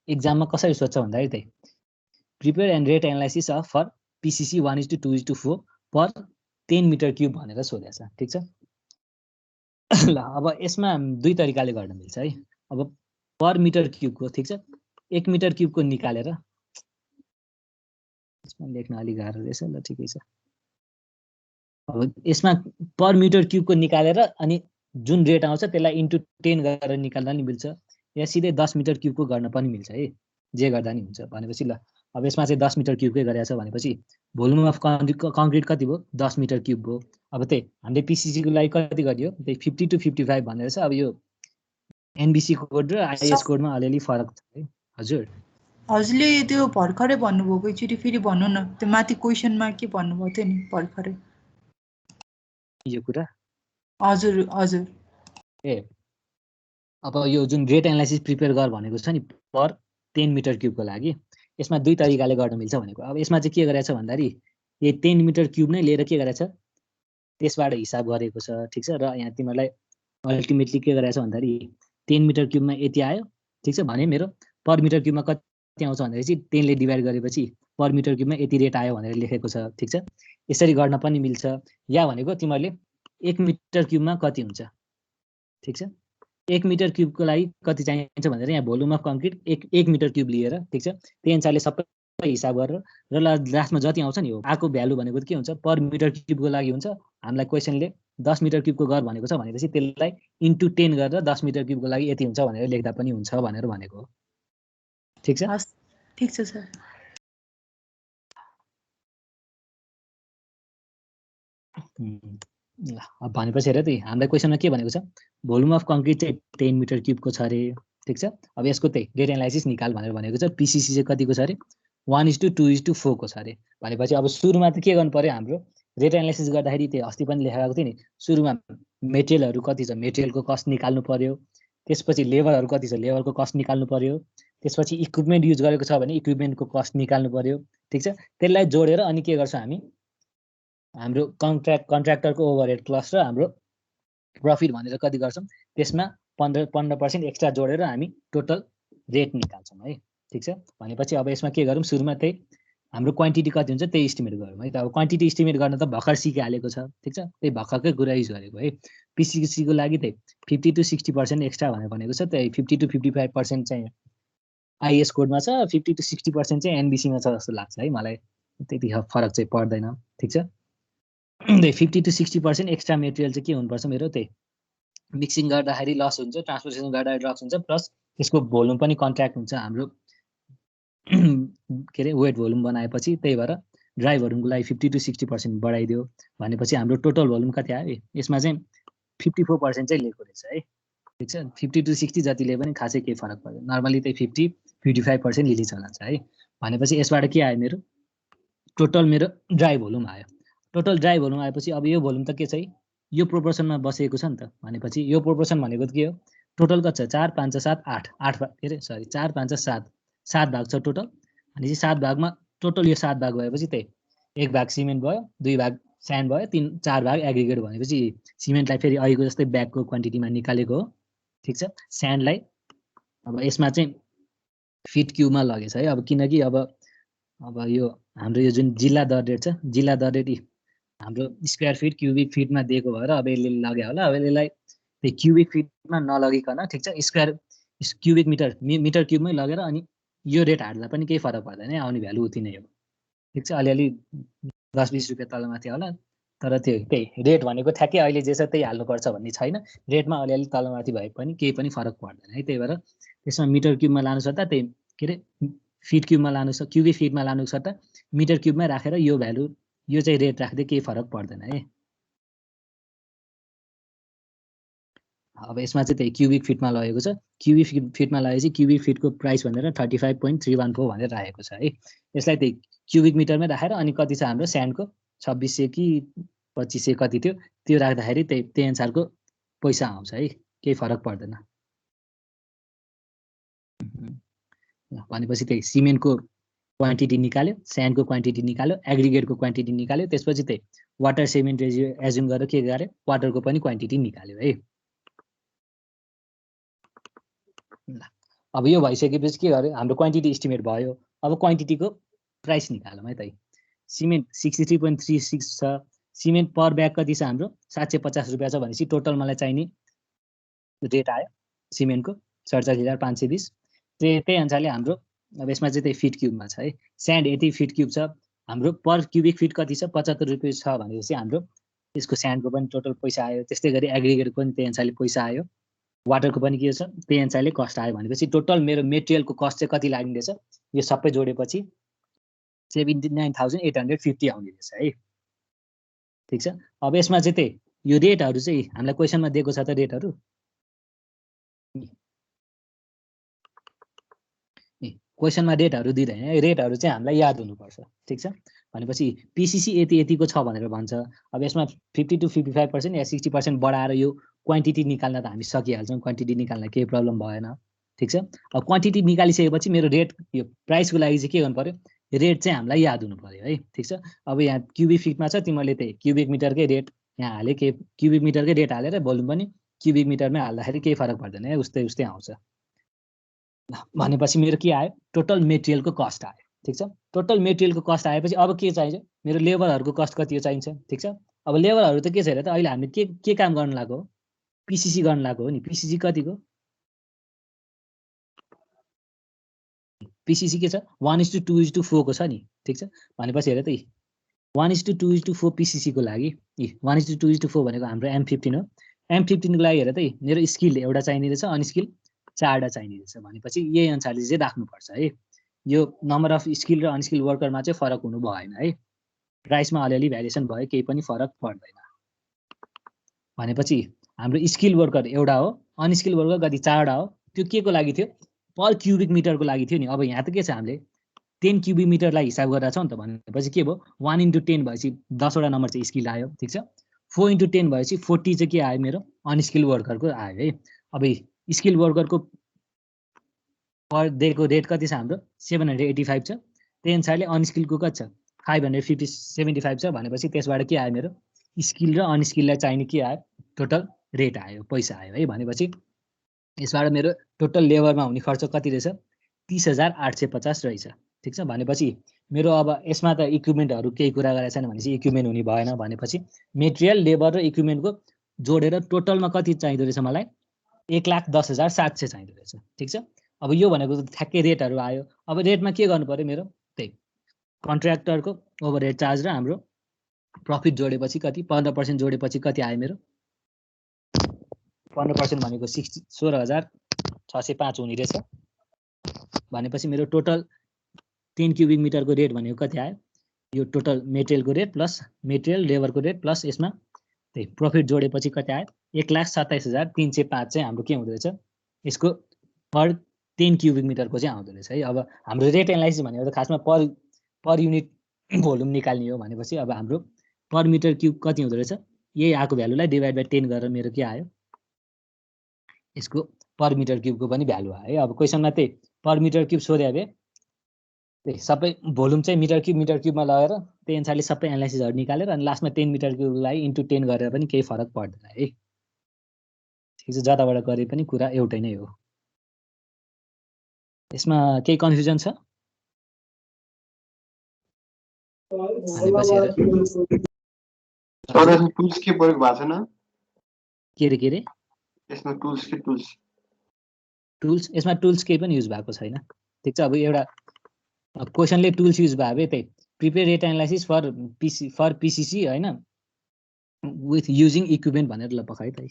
एक्जाममा कसरी सोध्छ भन्दाखेरि त्यही prepare and rate analysis of for PCC 1:2:4 per 10 metre cube भनेर सोधेको छ। ठिक छ। ल अब यसमा दुई तरिकाले गर्न मिल्छ है। अब पर मिटर क्युबको, ठिक छ, 1 मिटर क्युबको निकालेर यसमा लेख्न अलिक गाह्रो रहेछ। ल ठिकै छ। अब यसमा पर मिटर क्युबको निकालेर अनि जुन रेट आउँछ त्यसलाई इन्टु 10 गरेर निकाल्दा नि मिल्छ, या सिधै 10 मिटर क्युबको गर्न पनि मिल्छ है। जे गर्दा नि हुन्छ। भनेपछि ल अब यसमा चाहिँ 10 मिटर क्युबकै गरेको छ भनेपछि भोल्युम अफ कङ्क्रिट कति भयो, 10 मिटर क्युब भयो। अब त्यही हामीले पिसिसीको लागि कति गरियो, त्यही 50 to 55 भनेर छ। अब यो एनबिसी कोड र आइएस कोडमा अलिअलि फरक छ है। हजुर हजुरले त्यो भर्खरै भन्नुभएको एकचोटि फेरि भन्नु न, त्यो माथि क्वेसनमा के भन्नुभएको थियो नि भर्खरै यो कुरा? हजुर हजुर अब यो जुन रेट एनालाइसिस प्रिपेयर गर भनेको छ नि पर 10 मिटर क्युबको लागि यसमा दुई तरिकाले गर्न मिल्छ भनेको। अब यसमा चाहिँ के गरेछ भन्दाखेरि यो 10 मिटर क्युब नै लिएर के गरेछ त्यसबाट हिसाब गरेको छ ठीक छ। र यहाँ तिमीलाई अल्टिमेटली के गरेछ भन्दाखेरि 10 मिटर क्युबमा यति आयो ठीक छ भने मेरो पर मिटर क्युबमा कति आउँछ भन्दाखेरि चाहिँ 10 ले डिभाइड गरेपछि पर मिटर क्युबमा यति रेट आयो भनेर लेखेको छ ठीक छ। यसरी गर्न पनि मिल्छ। या भनेको तिमीहरूले 1 मिटर क्युबमा कति हुन्छ ठीक छ। 1 मिटर क्युबको लागि कति चाहिन्छ भनेर यहाँ volume of concrete 1 metre cube लिएर ठीक छ त्यही अनुसारले सबै हिसाब गरेर र लास्टमा जति आउँछ नि हो आको भ्यालु भनेको के हुन्छ पर मिटर क्युबको लागि हुन्छ। हामीलाई क्वेसनले 10 मिटर क्युबको गर भनेको छ भनेपछि त्यसलाई इन्टु 10 गरेर 10 मिटर क्युबको लागि यति हुन्छ भनेर लेख्दा पनि हुन्छ भनेर भनेको हो। ठीक छ। हस् ठीक छ सर। ल अब भनेपछि हेर त हामीलाई क्वेसनमा के भनेको छ भोल्युम अफ कङ्क्रिट चाहिँ 10 मिटर क्युबको छ अरे ठीक छ। अब यसको त्यही रेट एनालाइसिस निकाल भनेर भनेको छ। पिसिसी चाहिँ कतिको छ अरे 1:2:4 को छ अरे भनेपछि अब सुरुमा त के गर्नु पर्यो हाम्रो रेट एनालाइसिस गर्दाखेरि त्यही अस्ति पनि लेखेको थिएँ नि सुरुमा मेटेरियलहरू कति छ मेटेरियलको कस्ट निकाल्नु पर्यो। त्यसपछि लेबरहरू कति छ लेबरको कस्ट निकाल्नु पर्यो। त्यसपछि इक्विपमेन्ट युज गरेको छ भने इक्विपमेन्टको कस्ट निकाल्नु पर्यो ठीक छ। त्यसलाई जोडेर अनि के गर्छौँ हामी हाम्रो कन्ट्र्याक्टरको ओभरहेड प्लस र हाम्रो प्रफिट भनेर कति गर्छौँ त्यसमा 15% एक्स्ट्रा जोडेर हामी टोटल रेट निकाल्छौँ है ठीक छ। भनेपछि अब यसमा के गरौँ सुरुमा त्यही हाम्रो क्वान्टिटी कति हुन्छ त्यही इस्टिमेट गरौँ है त। अब क्वान्टिटी इस्टिमेट गर्न त भर्खर सिकिहालेको छ ठीक छ त्यही भर्खरकै कुरा युज गरेको है। पिसिसीको लागि त्यही 50 to 60% एक्स्ट्रा भनेर भनेको छ त्यही 50 to 55% चाहिँ आइएस कोडमा छ 50 to 60% चाहिँ एनबिसीमा छ जस्तो लाग्छ है मलाई त्यति फरक चाहिँ पर्दैन ठीक छ। 50 to 60% एक्स्ट्रा मेटेरियल चाहिँ के हुनुपर्छ मेरो त्यही मिक्सिङ गर्दाखेरि लस हुन्छ ट्रान्सपोर्टेसन गर्दाखेरि लस हुन्छ प्लस त्यसको भोल्युम पनि कन्ट्र्याक्ट हुन्छ हाम्रो के अरे वेट भोल्युम बनाएपछि त्यही भएर ड्राई भोल्युमको लागि 50 to 60% बढाइदियो भनेपछि हाम्रो टोटल भोल्युम कति आयो यसमा चाहिँ 54% चाहिँ लिएको रहेछ है ठीक छ। 50 to 60 जतिले पनि खासै केही फरक पर्दैन नर्मली त्यही 50-55% लिली चलान्छ है। भनेपछि यसबाट के आयो मेरो टोटल मेरो ड्राई भोल्युम आयो। टोटल ड्राई भोल्युम आएपछि अब यो भोल्युम त के छ यो प्रोपोर्सनमा बसेको छ नि त भनेपछि यो प्रोपोर्सन भनेको के हो टोटल कति छ 4 5 7 8 8 के अरे सरी 4 5 7 7 भाग छ टोटल अनि चाहिँ 7 भागमा टोटल यो 7 भाग भएपछि त्यही 1 भाग सिमेन्ट भयो 2 भाग स्यान्ड भयो 4 भाग एग्रिगेट भनेपछि सिमेन्टलाई फेरि अहिलेको जस्तै ब्यागको क्वान्टिटीमा निकालेको हो ठीक छ। स्यान्डलाई अब यसमा चाहिँ फिट क्युबमा लगेछ है अब किनकि अब यो हाम्रो यो जुन जिल्ला दर रेट छ जिल्ला दर रेट हाम्रो स्क्वायर फिट क्युबिक फिटमा दिएको भएर अब यसले लग्यो होला। अब यसलाई त्यो क्युबिक फिटमा नलगिकन ठिक छ स्क्वायर क्युबिक मिटर क्युबमै लगेर अनि यो रेट हाल्दा पनि केही फरक पर्दैन आउने भ्यालु उति नै हो ठिक छ। अलिअलि 10-20 रुपियाँ तलमाथि होला तर त्यो त्यही रेट भनेको ठ्याक्कै अहिले जे छ त्यही हाल्नुपर्छ भन्ने छैन रेटमा अलिअलि तलमाथि भए पनि केही पनि फरक पर्दैन है। त्यही भएर त्यसमा मिटर क्युबमा लानु सक्दा त्यही के अरे फिट क्युबमा लानु सक्छ क्युबिक फिटमा लानु सक्दा मिटर क्युबमै राखेर यो भ्यालु यो चाहिँ रेट राख्दै केही फरक पर्दैन है। अब यसमा चाहिँ त्यही क्युबिक फिटमा लगेको छ क्युबिक फिटमा लगेपछि क्युबिक फिटको प्राइस भनेर 35.314 भनेर राखेको छ है। यसलाई त्यही क्युबिक मिटरमै राखेर अनि कति छ हाम्रो स्यान्डको 2600 कि 2500 कति थियो त्यो राख्दाखेरि त्यही अनुसारको पैसा आउँछ है केही फरक पर्दैन। भनेपछि त्यही सिमेन्टको क्वान्टिटी निकाल्यो स्यान्डको क्वान्टिटी निकाल्यो एग्रिगेटको क्वान्टिटी निकाल्यो त्यसपछि त्यही वाटर सिमेन्ट रेजियो एज्युम गरेर के गर्यो वाटरको पनि क्वान्टिटी निकाल्यो है। अब यो भइसकेपछि के गर्यो हाम्रो क्वान्टिटी इस्टिमेट भयो अब क्वान्टिटीको प्राइस निकालौँ है त। सिमेन्ट 63.36 छ सिमेन्ट पर ब्याग कति छ हाम्रो 750 रुपियाँ छ भनेपछि टोटल मलाई चाहिने रेट आयो सिमेन्टको 47,520 त्यही अनुसारले हाम्रो अब यसमा चाहिँ त्यही फिट क्युबमा छ है। स्यान्ड यति फिट क्युब छ हाम्रो पर क्युबिक फिट कति छ 75 रुपियाँ छ भनेपछि हाम्रो यसको स्यान्डको पनि टोटल पैसा आयो। त्यस्तै गरी एग्रिगेटको पनि त्यही अनुसारले पैसा आयो वाटरको पनि के छ त्यही अनुसारले कस्ट आयो भनेपछि टोटल मेरो मेटेरियलको कस्ट चाहिँ कति लाग्ने रहेछ यो सबै जोडेपछि 79,850 आउने रहेछ है ठिक छ। अब यसमा चाहिँ त्यही यो रेटहरू चाहिँ हामीलाई क्वेसनमा दिएको छ त रेटहरू क्वेसनमा रेटहरू दिँदैन है, रेटहरू चाहिँ हामीलाई याद हुनुपर्छ, ठिक छ। भनेपछि पिसिसी यति यतिको छ भनेर भन्छ। अब यसमा 50 to 55% या 60% बढाएर यो क्वान्टिटी निकाल्न त हामी सकिहाल्छौँ, क्वान्टिटी निकाल्न केही प्रब्लम भएन, ठिक छ। अब क्वान्टिटी निकालिसकेपछि मेरो रेट यो प्राइसको लागि चाहिँ के गर्नु पर्यो, रेट चाहिँ हामीलाई याद हुनु पर्यो है, ठिक छ। अब यहाँ क्युबिक फिटमा छ, तिमीले त्यही क्युबिक मिटरकै रेट यहाँ हाले, के क्युबिक मिटरकै रेट हालेर भोल्युम पनि क्युबिक मिटरमै हाल्दाखेरि केही फरक पर्दैन है, उस्तै उस्तै आउँछ। भनेपछि मेरो के आयो, टोटल मेटेरियलको कस्ट आयो, ठिक छ। टोटल मेटेरियलको कस्ट आएपछि अब के चाहिन्छ, मेरो लेबरहरूको कस्ट कति चाहिन्छ, ठिक छ। अब लेबरहरू त के छ त, अहिले हामीले के काम गर्न लागेको हो, पिसिसी गर्न लागेको हो नि। पिसिसी कतिको, पिसिसी के छ 1:2:4 को छ नि, ठिक छ। भनेपछि हेर त 1:2:4 पिसिसीको लागि 1:2:4 भनेको हाम्रो M15 हो। M15 को लागि हेर त मेरो स्किल एउटा चाहिने रहेछ, अनस्किल 4वटा चाहिने रहेछ। भनेपछि यही अनुसारले चाहिँ राख्नुपर्छ है। यो नम्बर अफ स्किल र अनस्किल वर्करमा चाहिँ फरक हुनु भएन है। प्राइसमा अलिअलि भ्यारिएसन भयो, केही पनि फरक पर्दैन। भनेपछि हाम्रो स्किल वर्कर एउटा हो, अनस्किल वर्कर कति 4वटा हो। त्यो के को लागि थियो, पर क्युबिक मिटरको लागि थियो नि। अब यहाँ त के छ, हामीले 10 क्युबिक मिटरलाई हिसाब गरेर छौँ नि त। भनेपछि के भयो, 1:10 भएपछि 10वटा नम्बर चाहिँ स्किल आयो, ठिक छ। 4:10 भएपछि 40 चाहिँ के आयो, मेरो अनस्किल वर्करको आयो है। अब स्किल वर्करको पर डेको रेट कति छ, हाम्रो 785 छ। त्यही अनुसारले अनस्किलको कति छ 575 छ। भनेपछि त्यसबाट के आयो, मेरो स्किल र अनस्किललाई चाहिने के आयो, टोटल रेट आयो, पैसा आयो है। भनेपछि यसबाट मेरो टोटल लेबरमा हुने खर्च कति रहेछ, 30,850 रहेछ, ठिक छ। भनेपछि मेरो अब यसमा त इक्विपमेन्टहरू केही कुरा गरेको छैन भनेपछि इक्विपमेन्ट हुने भएन। भनेपछि मेटेरियल, लेबर र इक्विपमेन्टको जोडेर टोटलमा कति चाहिँदो रहेछ मलाई, 1,10,700 चाहिँदो रहेछ, ठिक छ। अब यो भनेको ठ्याक्कै रेटहरू आयो। अब रेटमा के गर्नु पर्यो, मेरो त्यही कन्ट्र्याक्टरको ओभरहेड चार्ज र हाम्रो प्रफिट जोडेपछि कति, 15% जोडेपछि कति आयो, मेरो 15% भनेको 16,605 हुने रहेछ। भनेपछि मेरो टोटल 10 क्युबिक मिटरको रेट भनेको कति आयो, यो टोटल मेटेरियलको रेट प्लस मेटेरियल लेबरको रेट प्लस यसमा त्यही प्रफिट जोडेपछि कति आयो, 1,27,305 चाहिँ हाम्रो के हुँदो रहेछ, यसको पर 10 क्युबिक मिटरको चाहिँ आउँदो रहेछ है। अब हाम्रो रेट एनालाइसिस भनेको त खासमा पर युनिट भोल्युम निकाल्ने हो। भनेपछि अब हाम्रो पर मिटर क्युब कति हुँदो रहेछ, यही आएको भ्यालुलाई डिभाइड बाई 10 गरेर मेरो के आयो, यसको पर मिटर क्युबको पनि भ्यालु आयो है। अब क्वेसनमा त्यही पर मिटर क्युब सोध्यो भए त्यही सबै भोल्युम चाहिँ मिटर क्युबमा लगेर त्यही अनुसारले सबै एनालाइसिसहरू निकालेर अनि लास्टमा 10 मिटर क्युबलाई इन्टु 10 गरेर पनि केही फरक पर्दैन है, ठिक छ। जताबाट गरे पनि कुरा एउटै नै हो। यसमा केही कन्फ्युजन छ भनेपछि टुल्स के प्रयोग भएको छैन, के रे यसमा टुल्स यसमा टुल्स केही पनि युज भएको छैन, ठिक छ। अब एउटा क्वेसनले टुल्स युज भयो भए त्यही prepare rate analysis for PCC होइन, विथ युजिङ इक्विपमेन्ट भनेर ल पकाइ त।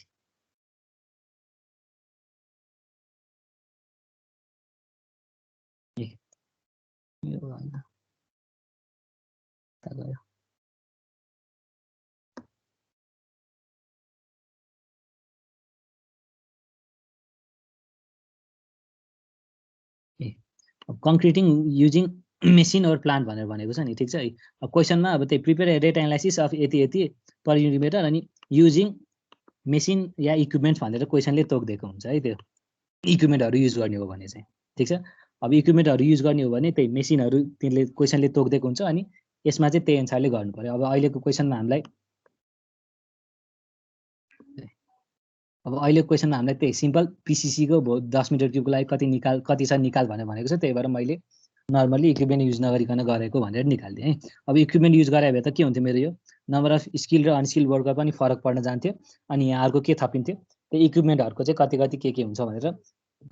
Concreting using machine or plant भनेर भनेको छ नि, ठिक छ। अब क्वेसनमा अब त्यही प्रिपेयर रेट एनालाइसिस अफ यति यति पर युनिट मिटर अनि युजिङ मेसिन या इक्विपमेन्ट्स भनेर क्वेसनले तोकिदिएको हुन्छ है। त्यो इक्विपमेन्टहरू युज गर्ने हो भने चाहिँ, ठिक छ। अब इक्विपमेन्टहरू युज गर्ने हो भने त्यही मेसिनहरू त्यसले क्वेसनले तोकिदिएको हुन्छ अनि यसमा चाहिँ त्यही अनुसारले गर्नु पर्यो। अब अहिलेको क्वेसनमा हामीलाई त्यही सिम्पल पिसिसीको 10 मिटर क्युबको लागि कति छ निकाल भनेर भनेको छ। त्यही भएर मैले नर्मली इक्विपमेन्ट युज नगरिकन गरेको भनेर निकालिदिएँ है। अब इक्विपमेन्ट युज गरे भए त के हुन्थ्यो, मेरो यो नम्बर अफ स्किल र अनस्किल वर्कर पनि फरक पर्न जान्थ्यो। अनि यहाँ अर्को के थपिन्थ्यो, त्यो इक्विपमेन्टहरूको चाहिँ कति के हुन्छ भनेर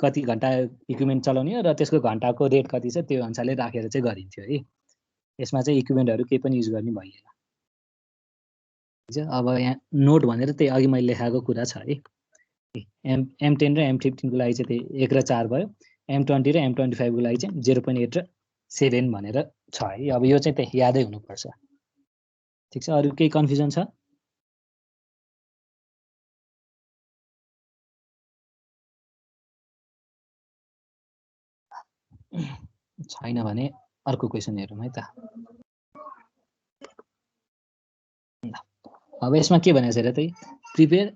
कति घन्टा इक्विपमेन्ट चलाउने हो र त्यसको घन्टाको रेट कति छ त्यो अनुसारले राखेर चाहिँ गरिन्थ्यो है। यसमा चाहिँ इक्विपमेन्टहरू केही पनि युज गर्ने भइएन। अब यहाँ नोट भनेर त्यही अघि मैले लेखाएको कुरा छ है। M10 र M15 को लागि चाहिँ त्यही 1 र 4 भयो, M20 र M25 को लागि चाहिँ 0.8 र 7 भनेर छ है। अब यो चाहिँ त्यही यादै हुनुपर्छ, ठिक छ। अरू केही कन्फ्युजन छ? छैन भने अर्को क्वेसन हेरौँ है त। अब यसमा के भनेको छ र त प्रिपेयर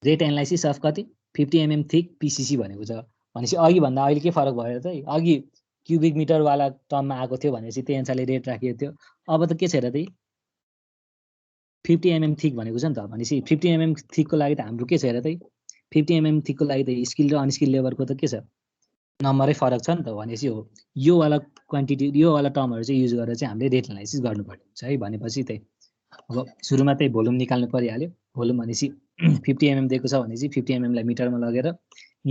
रेट एनालाइसिस अफ कति 50 mm थिक पिसिसी भनेको छ। भनेपछि अघि भन्दा अहिले के फरक भयो त? अघि क्युबिक मिटरवाला टर्ममा आएको थियो भनेपछि त्यही अनुसारले रेट राखिएको थियो। अब त के छ र त 50 mm थिक भनेको छ नि त। भनेपछि 50 mm थिकको लागि त हाम्रो के छ र त 50 mm थिकको लागि त स्किल र अनस्किल लेबरको त के छ नम्बरै फरक छ नि त। भनेपछि हो यो वाला क्वान्टिटी यो वाला टर्महरू चाहिँ युज गरेर चाहिँ हामीले रेट एनालाइसिस गर्नुपर्ने हुन्छ है। भनेपछि त्यही अब सुरुमा त्यही भोल्युम निकाल्नु परिहाल्यो। भोल्युम भनेपछि 50 mm दिएको छ भनेपछि 50 mm लाई मिटरमा लगेर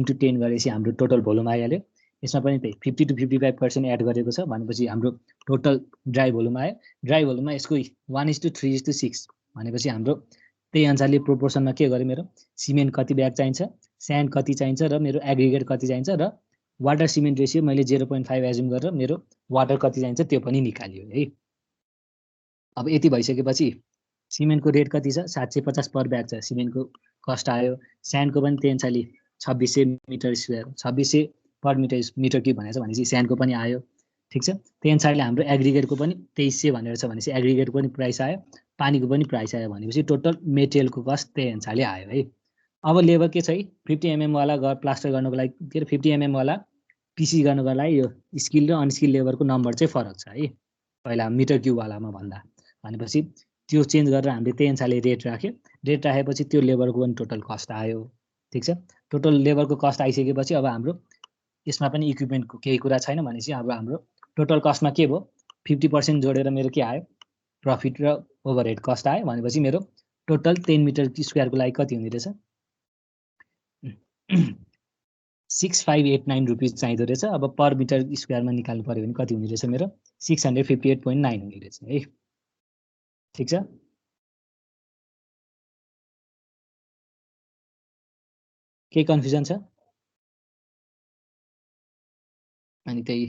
इन्टु 10 गरेपछि हाम्रो टोटल भोल्युम आइहाल्यो। यसमा पनि त्यही 50 to 55% एड गरेको छ भनेपछि हाम्रो टोटल ड्राई भोल्युम आयो। ड्राई भोल्युममा यसको 1:3:6 भनेपछि हाम्रो त्यही अनुसारले प्रोपोर्सनमा के गरेँ मेरो सिमेन्ट कति ब्याग चाहिन्छ, स्यान्ड कति चाहिन्छ र मेरो एग्रिगेट कति चाहिन्छ र वाटर सिमेन्ट रेसियो मैले 0.5 एज्युम गरेर मेरो वाटर कति चाहिन्छ त्यो पनि निकालियो है। अब यति भइसकेपछि सिमेन्टको रेट कति छ 750 पर ब्याग छ सिमेन्टको कस्ट आयो। स्यान्डको पनि त्यही अनुसारले 2600 metre square 2600 per metre cube भनेको छ भनेपछि स्यान्डको पनि आयो। ठिक छ। त्यही अनुसारले हाम्रो एग्रिगेटको पनि 2300 भनेर छ भनेपछि एग्रिगेटको पनि प्राइस आयो, पानीको पनि प्राइस आयो भनेपछि टोटल मेटेरियलको कस्ट त्यही अनुसारले आयो है। अब लेबर के छ है 50 mm वाला प्लास्टर गर्नको लागि के अरे 50 mm वाला पिसी गर्नको लागि यो स्किल र अनस्किल लेबरको नम्बर चाहिँ फरक छ है पहिला मिटर क्युबवालामा भन्दा। भनेपछि त्यो चेन्ज गरेर हामीले त्यही अनुसारले रेट राख्यो। रेट राखेपछि त्यो लेबरको पनि टोटल कस्ट आयो। ठिक छ। टोटल लेबरको कस्ट आइसकेपछि अब हाम्रो यसमा पनि इक्विपमेन्टको केही कुरा छैन भनेपछि अब हाम्रो टोटल कस्टमा के भयो 50% जोडेर मेरो के आयो प्रफिट र ओभरहेड कस्ट आयो। भनेपछि मेरो टोटल 10 मिटर स्क्वायरको लागि कति हुने रहेछ 6589 रुपिस चाहिँदो रहेछ। अब पर मिटर स्क्वायरमा निकाल्नु पर्यो भने कति हुने रहेछ मेरो 658.9 हुने रहेछ है। ठिक छ। केही कन्फ्युजन छ? अनि त्यही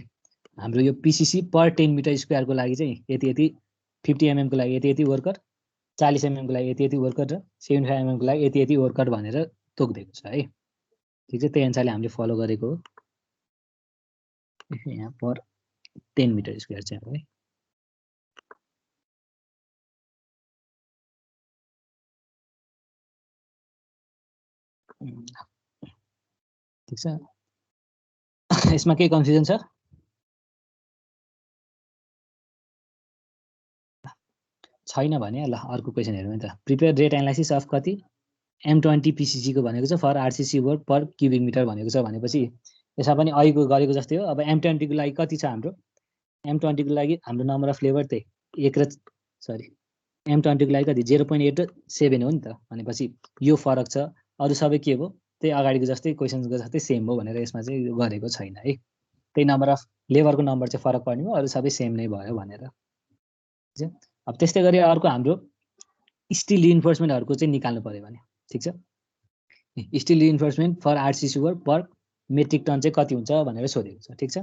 हाम्रो यो पिसिसी पर 10 मिटर स्क्वायरको लागि चाहिँ यति यति 50 mm को लागि यति यति वर्कर 40 mm को लागि यति यति वर्कर र 75 mm को लागि यति यति वर्कर भनेर तोकिदिएको छ है। ठिक छ। त्यही अनुसारले हामीले फलो गरेको हो। यहाँ पर 10 मिटर स्क्वायर चाहिँ है। ठिक छ। यसमा केही कन्फ्युजन छ? छैन भने ल अर्को क्वेसन हेरौँ त। प्रिपेयर रेट एनालाइसिस अफ कति M20 PCC को भनेको छ for RCC work per cubic metre भनेको छ भनेपछि यसमा पनि अहिलेको गरेको जस्तै हो। अब M20 को लागि कति छ हाम्रो M20 को लागि हाम्रो नम्बर अफ लेबर त्यही 1 र सरी M20 को लागि कति 0.8 र 7 हो नि त। भनेपछि यो फरक छ। अरू सबै के हो त्यही अगाडिको जस्तै क्वेसनको जस्तै सेम हो भनेर यसमा चाहिँ गरेको छैन है। त्यही नम्बर अफ लेबरको नम्बर चाहिँ फरक पर्ने हो, अरू सबै सेम नै भयो भनेर। अब त्यस्तै गरी अर्को हाम्रो स्टिल रिइन्फोर्समेन्टहरूको चाहिँ निकाल्नु पर्यो भने ठिक छ। Steel reinforcement for RCC work per metric ton चाहिँ कति हुन्छ भनेर सोधेको छ। ठिक छ।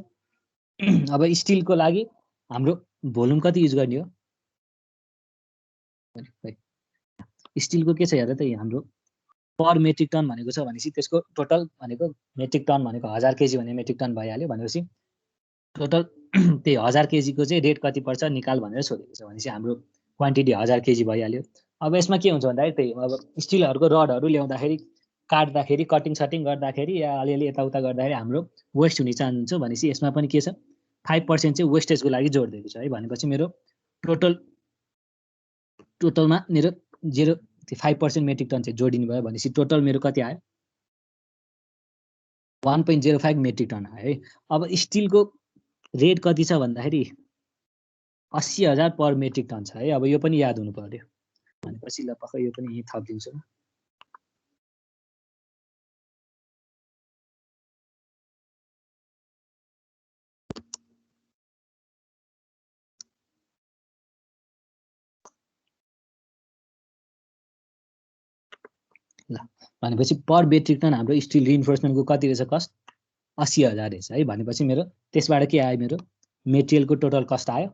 अब स्टिलको लागि हाम्रो भोल्युम कति युज गर्ने हो स्टिलको के छ हेर त हाम्रो पर मेट्रिक टन भनेको छ भनेपछि त्यसको टोटल भनेको मेट्रिक टन भनेको 1000 केजी भने मेट्रिक टन भइहाल्यो। भनेपछि टोटल त्यही 1000 केजीको चाहिँ रेट कति पर्छ निकाल भनेर सोधेको छ भनेपछि हाम्रो क्वान्टिटी 1000 केजी भइहाल्यो। अब यसमा के हुन्छ भन्दाखेरि त्यही अब स्टिलहरूको रडहरू ल्याउँदाखेरि काट्दाखेरि कटिङ सटिङ गर्दाखेरि या अलिअलि यताउता गर्दाखेरि हाम्रो वेस्ट हुने चान्स हुन्छ। भनेपछि यसमा पनि के छ 5% चाहिँ वेस्टेजको लागि जोडिदिएको छ है। भनेपछि मेरो टोटलमा मेरो 5% मेट्रिक टन चाहिँ जोडिनु भयो भनेपछि टोटल मेरो कति आयो 1.05 मेट्रिक टन आयो है। अब स्टिलको रेट कति छ भन्दाखेरि 80,000 पर मेट्रिक टन छ है। अब यो पनि याद हुनु पर्यो भनेपछि ल पक्कै यो पनि यही थपिदिन्छु। ल भनेपछि पर मेट्रिक टन हाम्रो स्टिल रिइन्फोर्समेन्टको कति रहेछ कस्ट 80,000 रहेछ है। भनेपछि मेरो त्यसबाट के आयो मेरो मेटेरियलको टोटल कस्ट आयो।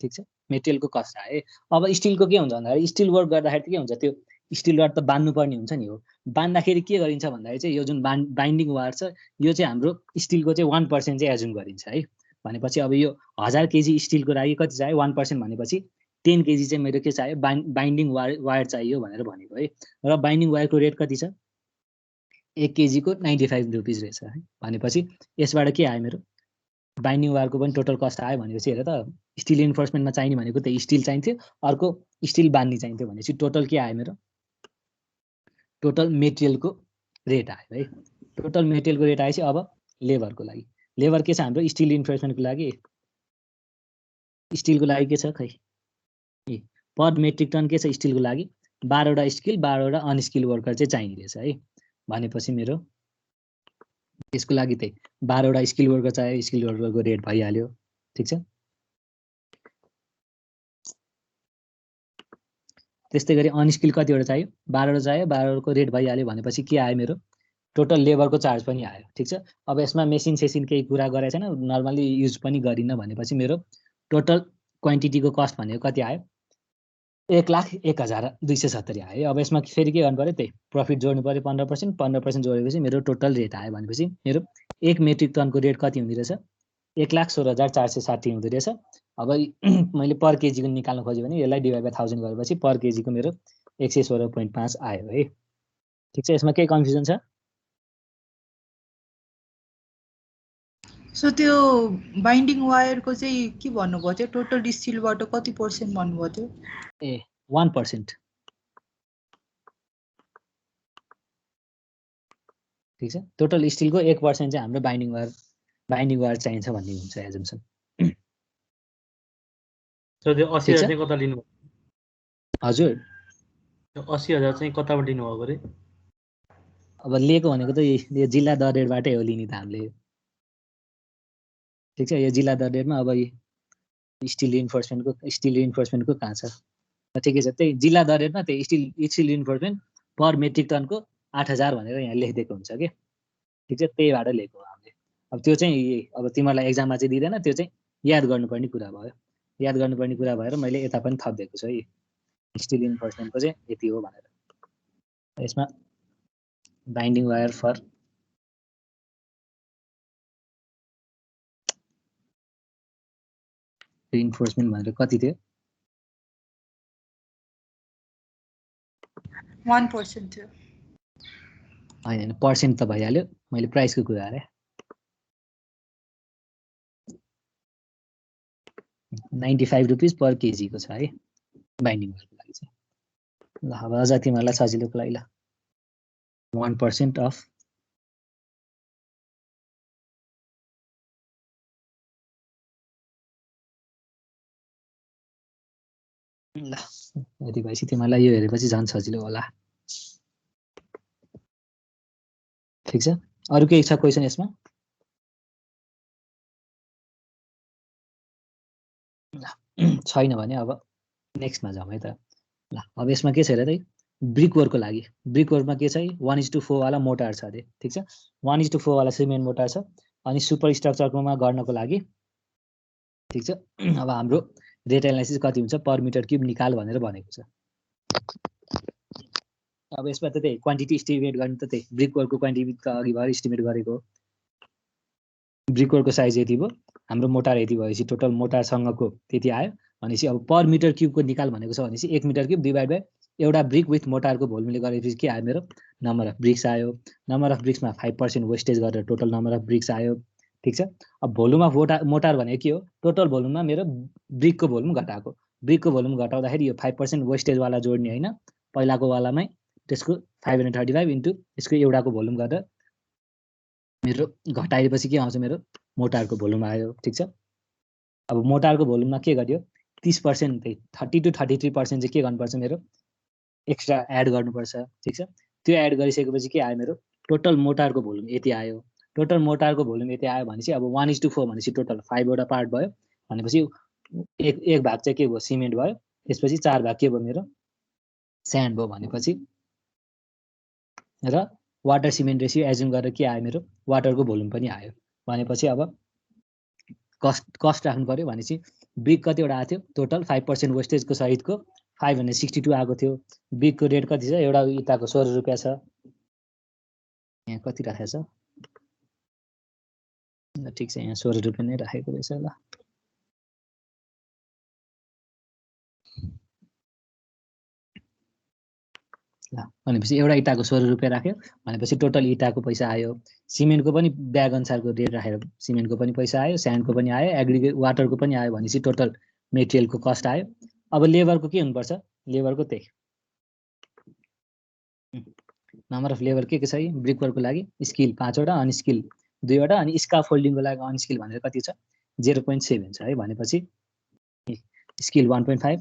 ठिक छ। मेटेरियलको कस्ट आयो। अब स्टिलको के हुन्छ भन्दाखेरि स्टिल वर्क गर्दाखेरि के हुन्छ त्यो स्टिल रड त बान्नु पर्ने हुन्छ नि हो। बान्दाखेरि के गरिन्छ भन्दाखेरि चाहिँ यो जुन बाइन्डिङ वायर छ यो चाहिँ हाम्रो स्टिलको चाहिँ 1% चाहिँ एजुम गरिन्छ है। भनेपछि अब यो 1000 केजी स्टिलको लागि कति चाहियो 1% भनेपछि 10 केजी चाहिँ मेरो के चाहियो बाइन्डिङ वायर चाहियो भनेर भनेको है र बाइन्डिङ वायरको रेट कति छ 1 केजी को 95 रुपीस रहेछ है भनेपछि यसबाट के आयो मेरो बाइन्डिङ वायरको पनि टोटल कस्ट आयो भनेपछि हेर त स्टिल इन्फोर्समेन्टमा चाहिने भनेको त स्टिल चाहिन्थ्यो अर्को स्टिल बान्ने चाहिन्थ्यो भनेपछि टोटल के आयो मेरो टोटल मेटेरियलको रेट आयो है टोटल मेटेरियलको रेट आएपछि अब लेबरको लागि लेबर के छ हाम्रो स्टिल इन्फोर्समेन्टको लागि स्टिलको लागि के छ खै पर मेट्रिक टन के छ स्टिलको लागि 12 वटा स्किल 12 वटा अनस्किल वर्कर चाहिँ चाहिने रहेछ है भनेपछि मेरो यसको लागि चाहिँ 12 वटा स्किल वर्कर चाहियो स्किल वर्करको रेट भइहाल्यो ठीक छ त्यस्तै गरी अनस्किल कतिवटा चाहियो 12 वटा चाहियो 12 वटाको रेट भइहाल्यो भनेपछि के आयो मेरो टोटल लेबरको चार्ज पनि आयो ठीक छ अब यसमा मेसिन सेसिन केही कुरा गरेको छैन नर्मली युज पनि गरिन्न भनेपछि मेरो टोटल क्वान्टिटीको कस्ट भनेको कति आयो 1,01,270 आयो अब यसमा फेरि के गर्नु पर्यो त्यही प्रफिट जोड्नु पर्यो 15% 15% जोडेपछि मेरो टोटल रेट आयो भनेपछि मेरो 1 मेट्रिक टनको रेट कति हुँदो रहेछ 1,16,460 हुँदो रहेछ अब मैले पर केजीको निकाल्न खोजेँ भने यसलाई डिभाइड बाइ 1000 गरेपछि पर केजीको मेरो 116.5 आयो है ठीक छ यसमा केही कन्फ्युजन छ सो त्यो बाइन्डिङ वायरको चाहिँ के भन्नुभयो थियो टोटल स्टिलबाट कति पर्सेन्ट भन्नुभयो थियो ए 1% ठीक छ टोटल स्टिलको 1% चाहिँ हाम्रो बाइन्डिङ वायर चाहिन्छ भन्ने हुन्छ एजम्सन सो त्यो 80,000 चाहिँ कता लिनु हजुर त्यो 80,000 चाहिँ कताबाट लिनु भएको रे अब लिएको भनेको त यो जिल्ला दर रेटबाटै हो लिने त हामीले ठीक छ यो जिल्ला दर रेटमा अब स्टिल इन्फोर्समेन्टको कहाँ छ ठिकै छ त्यही जिल्ला दर रेटमा त्यही स्टिल इन्फोर्समेन्ट पर मेट्रिक टनको 8,000 भनेर यहाँ लेखिदिएको हुन्छ कि ठिक छ त्यहीबाट लिएको हो हामीले अब त्यो चाहिँ अब तिमीहरूलाई एक्जाममा चाहिँ दिँदैन त्यो चाहिँ याद गर्नुपर्ने कुरा भयो याद गर्नुपर्ने कुरा भएर मैले यता पनि थपिदिएको छु है स्टिल इन्फोर्समेन्टको चाहिँ यति हो भनेर यसमा बाइन्डिङ वायर फर इन्फोर्समेन्ट भनेर कति थियो 1% थियो होइन पर्सेन्ट त भइहाल्यो मैले प्राइसको कुरा गरेँ 95 रुपीस पर केजीको छ है बाइन्डिङ वायरको लागि चाहिँ ल अब अझ तिमीहरूलाई सजिलोको लागि ल 1% अफ ल यति भएपछि तिमीहरूलाई यो हेरेपछि झन् सजिलो होला ठिक छ अरू केही छ क्वेसन यसमा छैन भने अब नेक्स्टमा जाउँ है त ल अब यसमा के छ हेर त ब्रिक वर्कको लागि ब्रिक वर्कमा के छ 1:4 वाला मोटार छ अरे ठिक छ 1:4 वाला सिमेन्ट मोटार छ अनि सुपर स्ट्रक्चरकोमा गर्नको लागि ठिक छ अब हाम्रो रेट एनालाइसिस कति हुन्छ पर मिटर क्युब निकाल भनेर भनेको छ अब यसमा त त्यही क्वान्टिटी एस्टिमेट गर्ने त त्यही ब्रिक वर्कको क्वान्टिटीको अघि भएर एस्टिमेट गरेको ब्रिक वर्कको साइज यति भयो हाम्रो मोटार यति भएपछि टोटल मोटारसँगको त्यति आयो भनेपछि अब पर मिटर क्युबको निकाल भनेको छ भनेपछि 1 मिटर क्युब डिभाइड बाइ एउटा ब्रिक विथ मोटारको भोल्युमले गरेपछि के आयो मेरो नम्बर अफ ब्रिक्स आयो नम्बर अफ ब्रिक्समा 5% वेस्टेज गरेर टोटल नम्बर अफ ब्रिक्स आयो ठीक छ अब भोल्युम अफ मोटार भनेको के हो टोटल भोल्युममा मेरो ब्रिकको भोल्युम घटाएको ब्रिकको भोल्युम घटाउँदाखेरि यो 5% वेस्टेज वाला जोड्ने हैन पहिलाको वालामै त्यसको 535 इन्टु यसको एउटाको भोल्युम गरेर मेरो घटाएपछि के आउँछ मेरो मोटारको भोल्युम आयो ठीक छ अब मोटारको भोल्युममा के गर्यो 30% त्यही 30 to 33% चाहिँ के गर्नुपर्छ मेरो एक्स्ट्रा एड गर्नुपर्छ ठीक छ त्यो एड गरिसकेपछि के आयो मेरो टोटल मोटारको भोल्युम यति आयो टोटल मोटारको भोल्युम यति आयो भनेपछि अब 1:4 भनेपछि टोटल 5 वटा पार्ट भयो भनेपछि एक भाग चाहिँ के भयो सिमेन्ट भयो त्यसपछि 4 भाग के भयो मेरो स्यान्ड भयो भनेपछि र वाटर सिमेन्ट रेसियो एज्युम गरेर के आयो मेरो वाटरको भोल्युम पनि आयो भनेपछि अब कस्ट राख्नु पर्यो भनेपछि ब्रिक कतिवटा आएको थियो टोटल 5% वेस्टेजको सहितको 562 आएको थियो ब्रिकको रेट कति छ एउटा इटाको 16 रुपैयाँ छ यहाँ कति राखेको छ ठिक छ यहाँ 16 रुपैयाँ नै राखेको रहेछ ल भनेपछि एउटा इँटाको 16 रुपैयाँ राख्यो भनेपछि टोटल इँटाको पैसा आयो सिमेन्टको पनि ब्याग अनुसारको रेट राखेर सिमेन्टको पनि पैसा आयो स्यान्डको पनि आयो एग्रिगेट वाटरको पनि आयो भनेपछि टोटल मेटेरियलको कस्ट आयो अब लेबरको के हुनुपर्छ लेबरको त्यही नम्बर अफ लेबर के छ ब्रिकवर्कको लागि स्किल 5 वटा अनस्किल 2 वटा अनि स्काफोल्डिङको लागि अनस्किल भनेर कति छ 0.7 छ है भनेपछि स्किल 1.5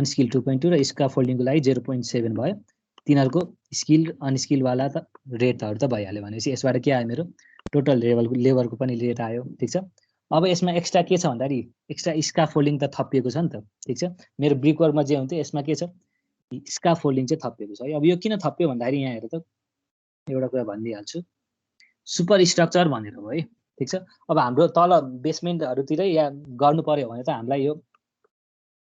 अनस्किल 2.2 र स्काफोल्डिङको लागि 0.7 भयो तिनीहरुको स्किल अनस्किल वाला त रेटहरु त भइहाल्यो भनेपछि यसबाट के आयो मेरो टोटल लेबरको पनि रेट आयो ठीक छ अब यसमा एक्स्ट्रा के छ भन्दाखेरि एक्स्ट्रा स्काफोल्डिङ त थपिएको छ नि त ठीक छ मेरो ब्रिकवर्कमा जे हुन्थ्यो यसमा के छ स्काफोल्डिङ चाहिँ थपिएको छ है अब यो किन थप्यो भन्दाखेरि यहाँ हेर त एउटा कुरा भनिदिइहाल्छु सुपर स्ट्रक्चर भनेर हो है ठीक छ अब हाम्रो तल बेसमेन्टहरुतिरै या गर्नु पर्यो भने त हामीलाई यो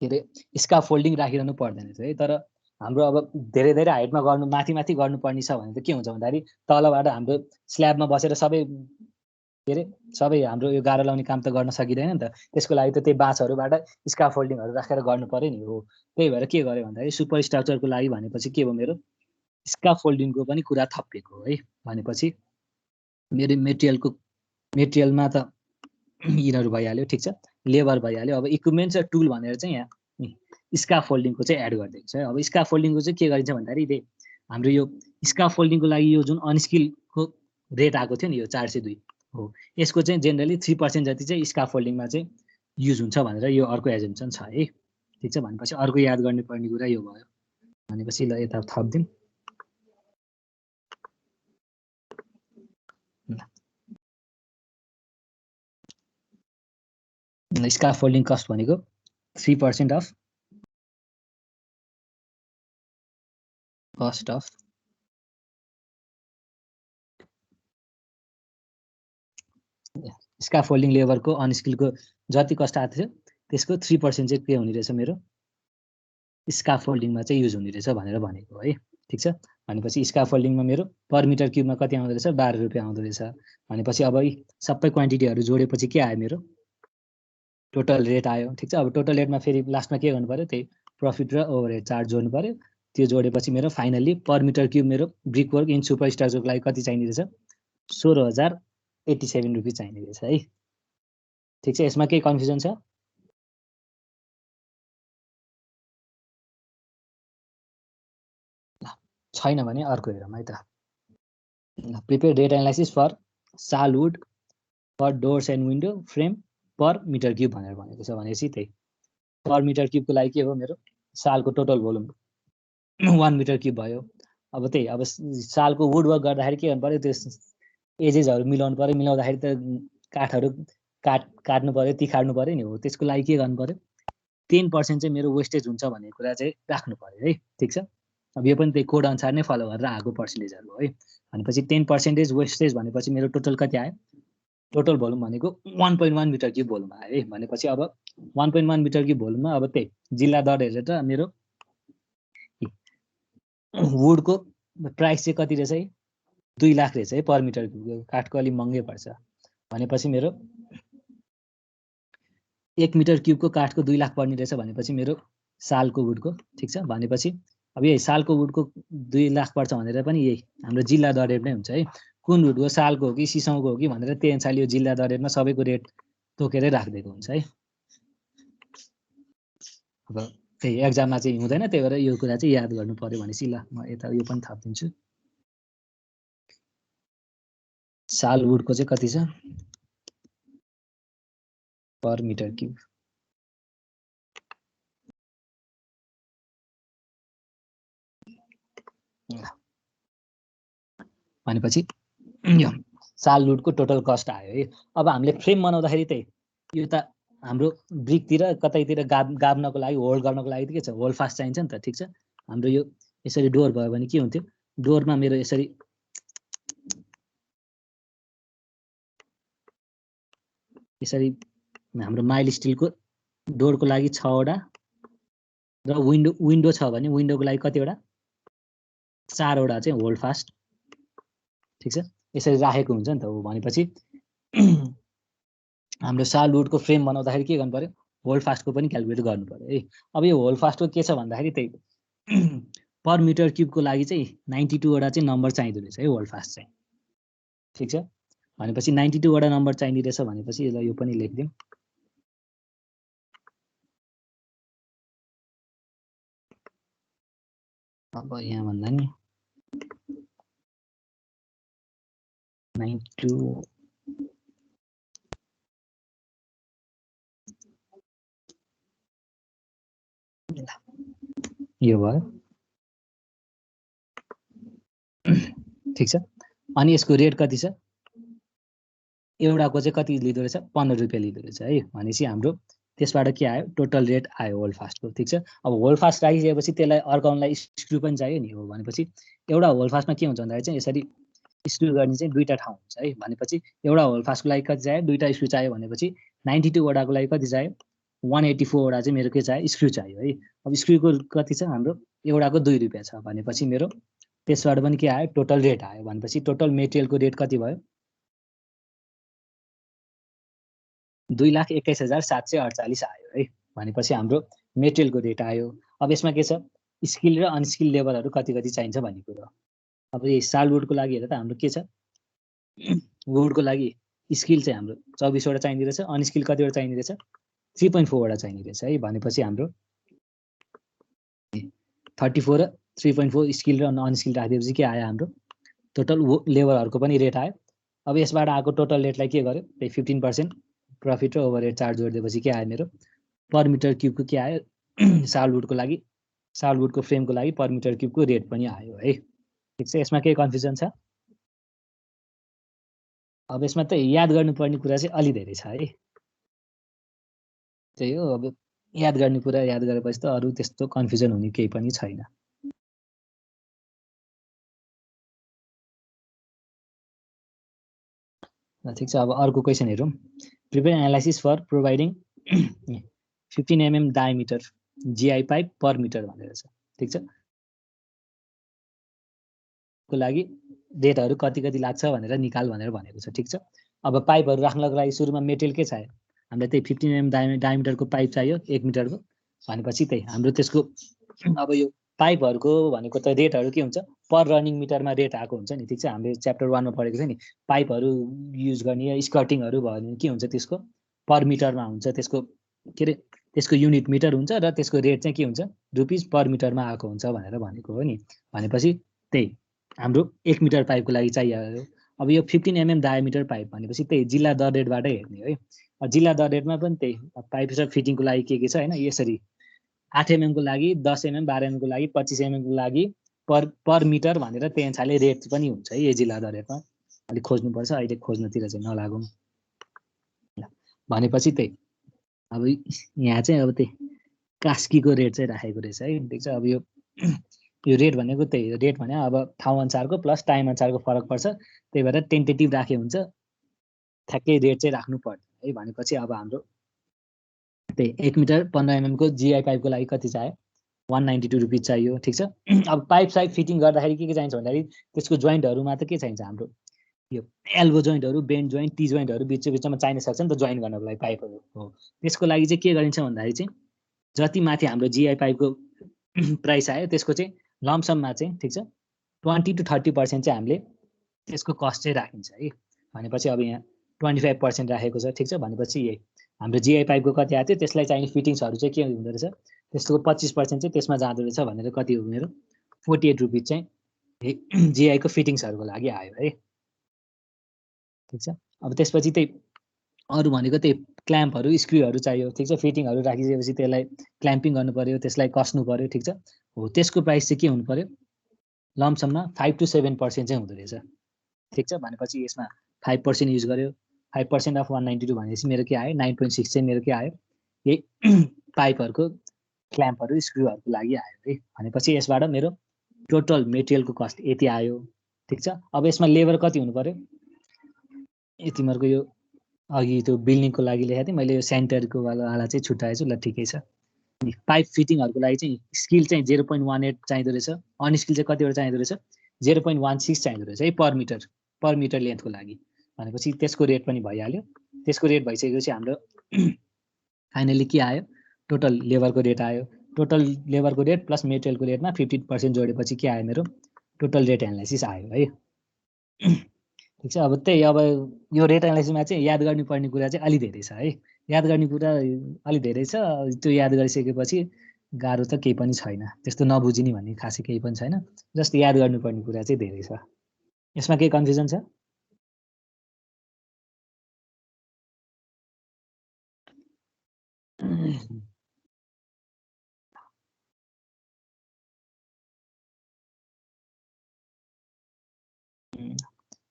के रे स्काफोल्डिङ राखिरहनु पर्दैन है तर हाम्रो अब धेरै धेरै हाइटमा गर्नु माथि गर्नुपर्ने छ भने त के हुन्छ भन्दाखेरि तलबाट हाम्रो स्ल्याबमा बसेर सबै के रे सबै हाम्रो यो गाह्रो लाउने काम त गर्न सकिदैन नि त त्यसको लागि त त्यही बाँसहरुबाट स्काफोल्डिङहरु राखेर गर्नु पर्यो नि हो त्यही भएर के गर्यो भन्दाखेरि सुपर स्ट्रक्चरको लागि भनेपछि के भयो मेरो स्काफोल्डिङको पनि कुरा थपिएको है भनेपछि मेरो मेटेरियलमा त यिनीहरु भइहाल्यो ठीक छ लेबर भइहाल्यो अब इक्विपमेन्ट्स र टुल भनेर चाहिँ यहाँ स्काफोल्डिङको चाहिँ एड गरिदिएको छ अब स्काफोल्डिङको चाहिँ के गरिन्छ भन्दाखेरि हाम्रो यो स्काफोल्डिङको लागि यो जुन अनस्किलको रेट आएको थियो नि यो 402 हो यसको चाहिँ जेनरली 3% जति चाहिँ स्काफोल्डिङमा चाहिँ युज हुन्छ भनेर यो अर्को एजम्पसन छ है ठीक छ भनेपछि अर्को याद गर्ने पर्ने कुरा यो भयो भनेपछि ल यता थप्दिम स्काफोल्डिङ कस्ट भनेको 3% अफ cost of स्काफोल्डिङ लेबरको अनस्किलको जति कस्ट आएको थियो त्यसको 3% चाहिँ के हुने रहेछ मेरो स्काफोल्डिङमा चाहिँ युज हुने रहेछ भनेर भनेको है ठीक छ भनेपछि स्काफोल्डिङमा मेरो पर मिटर क्युबमा कति आउँदो रहेछ 12 रुपैयाँ आउँदो रहेछ भनेपछि अब सबै क्वान्टिटीहरु जोडेपछि के आयो मेरो टोटल रेट आयो ठीक छ अब टोटल रेटमा फेरि लास्टमा के गर्नु पर्यो त्यही प्रॉफिट र ओभरहेड चार्ज जोड्नु पर्यो त्यो जोडेपछि मेरो फाइनली पर मिटर क्युब मेरो ब्रिकवर्क इन सुपर स्ट्रक्चरको लागि कति चाहिने रहेछ 16087 रुपैयाँ चाहिने रहेछ है ठीक छ यसमा केही कन्फ्युजन छ छैन भने अर्को हेरौँ है त prepare data analysis for sal wood for doors and window frame per metre cube भनेर भनेको छ भनेपछि त्यही पर मिटर क्युबको लागि के हो मेरो सालको टोटल भोल्युम 1 मिटर क्युब भयो अब त्यही अब सालको वुड वर्क गर्दाखेरि के गर्नु पर्यो त्यो एजेसहरु मिलाउनु पर्यो मिलाउँदाखेरि त काठहरु काट्नु पर्यो तिखार्नु पर्यो नि हो त्यसको लागि के गर्नु पर्यो 10% चाहिँ मेरो वेस्टेज हुन्छ भन्ने कुरा चाहिँ राख्नु पर्यो है ठीक छ अब यो पनि त्यही कोड अनुसार नै फलो गरेर आएको पर्सेन्टेजहरु हो है भनेपछि 10% वेस्टेज भनेपछि मेरो टोटल कति आयो टोटल भोल्युम भनेको 1.1 मिटर क्युब भोल्युम आयो है भनेपछि अब 1.1 मिटर क्युब भोल्युममा अब त्यही जिल्ला दर हेरेर मेरो वुडको प्राइस चाहिँ कति रहेछ है 2 लाख रहेछ है पर मिटर क्युब काठको अलि महँगै पर्छ भनेपछि मेरो 1 मिटर क्युबको काठको 2 लाख पर्ने रहेछ भनेपछि मेरो सालको वुडको ठीक छ भनेपछि अब यही सालको वुडको 2 लाख पर्छ भनेर पनि यही हाम्रो जिल्ला दर रेट नै हुन्छ है कुन वुडको सालको हो कि सिसाउको हो कि भनेर त्यही अनुसारले यो जिल्ला दर रेटमा सबैको रेट तोकेरै राखिदिएको हुन्छ है अब त्यही एक्जाममा चाहिँ हुँदैन त्यही भएर यो कुरा चाहिँ याद गर्नु पर्यो भनेपछि ल म यता यो पनि थपिदिन्छु सालवुडको चाहिँ कति छ पर मिटर क्युब भनेपछि यो सालवुडको टोटल कस्ट आयो है अब हामीले फ्रेम बनाउँदाखेरि त्यही यो त हाम्रो ब्रिकतिर कतैतिर गाब्नको लागि होल्ड गर्नको लागि के छ होल्ड फास्ट चाहिन्छ नि त ठीक छ हाम्रो यो यसरी डोर भयो भने के हुन्थ्यो डोरमा मेरो यसरी हाम्रो माइल स्टिलको डोरको लागि 6 वटा र विन्डो छ भने विन्डोको लागि कतिवटा 4 वटा चाहिँ होल्ड फास्ट ठीक छ यसरी राखेको हुन्छ नि त हो भनेपछि हाम्रो सालवुडको फ्रेम बनाउँदाखेरि के गर्नु पर्यो, होल्ड फास्टको पनि क्यालकुलेट गर्नु पर्यो है। अब यो होल्ड फास्टको के छ भन्दाखेरि त्यही पर मिटर क्युबको लागि चाहिँ 92 वटा चाहिँ नम्बर चाहिँदो रहेछ है होल्ड फास्ट चाहिँ, ठिक छ। भनेपछि 92 वटा नम्बर चाहिने रहेछ भनेपछि यसलाई यो पनि लेखिदिउँ। अब यहाँ भन्दा नि 92 यो भयो, ठिक छ। अनि यसको रेट कति छ, एउटाको चाहिँ कति लिँदो रहेछ, 15 रुपियाँ लिँदो रहेछ है। भनेपछि हाम्रो त्यसबाट के आयो, टोटल रेट आयो होल्ड फास्टको, ठिक छ। अब होल्ड फास्ट राखिसकेपछि त्यसलाई अर्काउनलाई स्क्रु पनि चाहियो नि, हो भनेपछि एउटा होल्ड फास्टमा के हुन्छ भन्दाखेरि चाहिँ यसरी स्क्रु गर्ने चाहिँ दुईवटा ठाउँ हुन्छ है। भनेपछि एउटा होल्ड फास्टको लागि कति चाहियो, दुईवटा स्क्रु चाहियो भनेपछि 92 वटाको लागि कति चाहियो, 184 वटा चाहिँ मेरो के चाहियो, स्क्रु चाहियो है। अब स्क्रुको कति छ हाम्रो, एउटाको 2 रुपियाँ छ भनेपछि मेरो त्यसबाट पनि के आयो, टोटल रेट आयो। भनेपछि टोटल मेटेरियलको रेट कति भयो, 2,21,748 आयो है। भनेपछि हाम्रो मेटेरियलको रेट आयो। अब यसमा के छ, स्किल र अनस्किल लेबरहरू कति कति चाहिन्छ भन्ने कुरो। अब यो सालवुडको लागि हेर्दा त हाम्रो के छ, वुडको लागि स्किल चाहिँ हाम्रो 24 वटा चाहिने रहेछ, अनस्किल कतिवटा चाहिने रहेछ, 3.4 वटा चाहिने रहेछ है। भनेपछि हाम्रो 34 र 3.4 स्किल र अनस्किल राखिदिएपछि के आयो, हाम्रो टोटल लेबरहरूको पनि रेट आयो। अब यसबाट आएको टोटल रेटलाई के गर्यो, त्यही 15% प्रफिट र ओभरहेड चार्ज जोडिदिएपछि के आयो, मेरो पर मिटर क्युबको के आयो, सालवुडको लागि, सालवुडको फ्रेमको लागि पर मिटर क्युबको रेट पनि आयो है, ठिक छ। यसमा केही कन्फ्युजन छ? अब यसमा त याद गर्नुपर्ने कुरा चाहिँ अलि धेरै छ है, त्यही हो। अब याद गर्ने कुरा याद गरेपछि त अरू त्यस्तो कन्फ्युजन हुने केही पनि छैन। ठिक छ। अब अर्को क्वेसन हेरौँ। Prepare analysis for providing 15 mm diameter GI pipe per metre भनेर छ, ठिक छ। को लागि डेटाहरू कति कति लाग्छ भनेर निकाल भनेर भनेको छ, ठिक छ। अब पाइपहरू राख्नको लागि सुरुमा मेटेरियल के चाहियो, हामीलाई त्यही 15 mm डायमिटरको पाइप चाहियो 1 मिटरको। भनेपछि त्यही हाम्रो त्यसको अब यो पाइपहरूको भनेको त रेटहरू के हुन्छ, पर रनिङ मिटरमा रेट आएको हुन्छ नि, ठिक छ। हामीले च्याप्टर 1 मा पढेको छ नि, पाइपहरू युज गर्ने स्कर्टिङहरू भयो भने के हुन्छ, त्यसको पर मिटरमा हुन्छ, त्यसको के अरे त्यसको युनिट मिटर हुन्छ र त्यसको रेट चाहिँ के हुन्छ, रुपिस पर मिटरमा आएको हुन्छ भनेर भनेको हो नि। भनेपछि त्यही हाम्रो 1 मिटर पाइपको लागि चाहियो। अब यो 15 mm डायमिटर पाइप भनेपछि त्यही जिल्ला दर रेटबाटै हेर्ने है। जिल्ला दर रेटमा पनि त्यही पाइप र फिटिङको लागि के छ होइन, यसरी 8 mm को लागि, 10 mm, 12 mm को लागि, 25 mm को लागि पर मिटर भनेर त्यही अनुसारले रेट पनि हुन्छ है। यो जिल्ला दर रेटमा अलिक खोज्नुपर्छ, अहिले खोज्नतिर चाहिँ नलागौँ। भनेपछि त्यही अब यहाँ चाहिँ अब त्यही कास्कीको रेट चाहिँ राखेको रहेछ है, ठिक छ। अब यो रेट भनेको त्यही रेट भने अब ठाउँ अनुसारको प्लस टाइम अनुसारको फरक पर्छ, त्यही भएर टेन्टेटिभ राखे हुन्छ, ठ्याक्कै रेट चाहिँ राख्नु पर्दैन है। भनेपछि अब हाम्रो त्यही 1 मिटर 15 mm को GI पाइपको लागि कति चाहियो, 192 रुपिस चाहियो, ठिक छ। अब पाइप साइप फिटिङ गर्दाखेरि के चाहिन्छ भन्दाखेरि त्यसको जोइन्टहरूमा त के चाहिन्छ, हाम्रो यो एल्बो जोइन्टहरू, बेन्ड जोइन्ट, टी जोइन्टहरू बिचमा चाहिन सक्छ नि त जोइन गर्नको लागि पाइपहरू हो। त्यसको लागि चाहिँ के गरिन्छ भन्दाखेरि चाहिँ जति माथि हाम्रो GI पाइपको प्राइस आयो त्यसको चाहिँ लमसममा चाहिँ, ठिक छ, 20 to 30% चाहिँ हामीले त्यसको कस्ट चाहिँ राखिन्छ है। भनेपछि अब यहाँ 25% राखेको छ, ठिक छ। भनेपछि यही हाम्रो GI पाइपको कति आएको थियो, त्यसलाई चाहिने फिटिङ्सहरू चाहिँ के हुँदो रहेछ, त्यसको 25% चाहिँ त्यसमा जाँदो रहेछ भनेर कति हो, मेरो 48 रुपिस चाहिँ GI को फिटिङ्सहरूको लागि आयो है, ठिक छ। अब त्यसपछि त्यही अरू भनेको त्यही क्ल्याम्पहरू, स्क्रुहरू चाहियो, ठिक छ। फिटिङहरू राखिसकेपछि त्यसलाई क्ल्याम्पिङ गर्नु पर्यो, त्यसलाई कस्नु पर्यो, ठिक छ। हो त्यसको प्राइस चाहिँ के हुनु पर्यो, लमसममा 5 to 7% चाहिँ हुँदो रहेछ, ठिक छ। भनेपछि यसमा 5% युज गर्यो, 5% अफ 192 भनेपछि मेरो के आयो, 9.6 चाहिँ मेरो के आयो, यही पाइपहरूको क्ल्याम्पहरू स्क्रुहरूको लागि आयो है। भनेपछि यसबाट मेरो टोटल मेटेरियलको कस्ट यति आयो, ठिक छ। अब यसमा लेबर कति हुनु पर्यो, तिमीहरूको यो अघि त्यो बिल्डिङको लागि लेखेको थिएँ मैले, यो सेन्टरको वाला चाहिँ छुट्याएछु ल, ठिकै छ। पाइप फिटिङहरूको लागि चाहिँ स्किल चाहिँ 0.18 चाहिँदो रहेछ, अनस्किल चाहिँ कतिवटा चाहिँदो रहेछ, 0.16 चाहिँदो रहेछ है पर मिटर लेन्थको लागि। भनेपछि त्यसको रेट पनि भइहाल्यो। त्यसको रेट भइसकेपछि हाम्रो फाइनली के आयो, टोटल लेबरको रेट आयो। टोटल लेबरको रेट प्लस मेटेरियलको रेटमा 50% जोडेपछि के आयो, मेरो टोटल रेट एनालाइसिस आयो है। ठिक छ। अब त्यही अब यो रेट एनालाइसिसमा चाहिँ याद गर्नुपर्ने कुरा चाहिँ अलि धेरै छ है। याद गर्ने कुरा अलि धेरै छ। त्यो याद गरिसकेपछि गाह्रो त केही पनि छैन, त्यस्तो नबुझिने भन्ने खासै केही पनि छैन। जस्ट याद गर्नुपर्ने कुरा चाहिँ धेरै छ। यसमा केही कन्फ्युजन छ?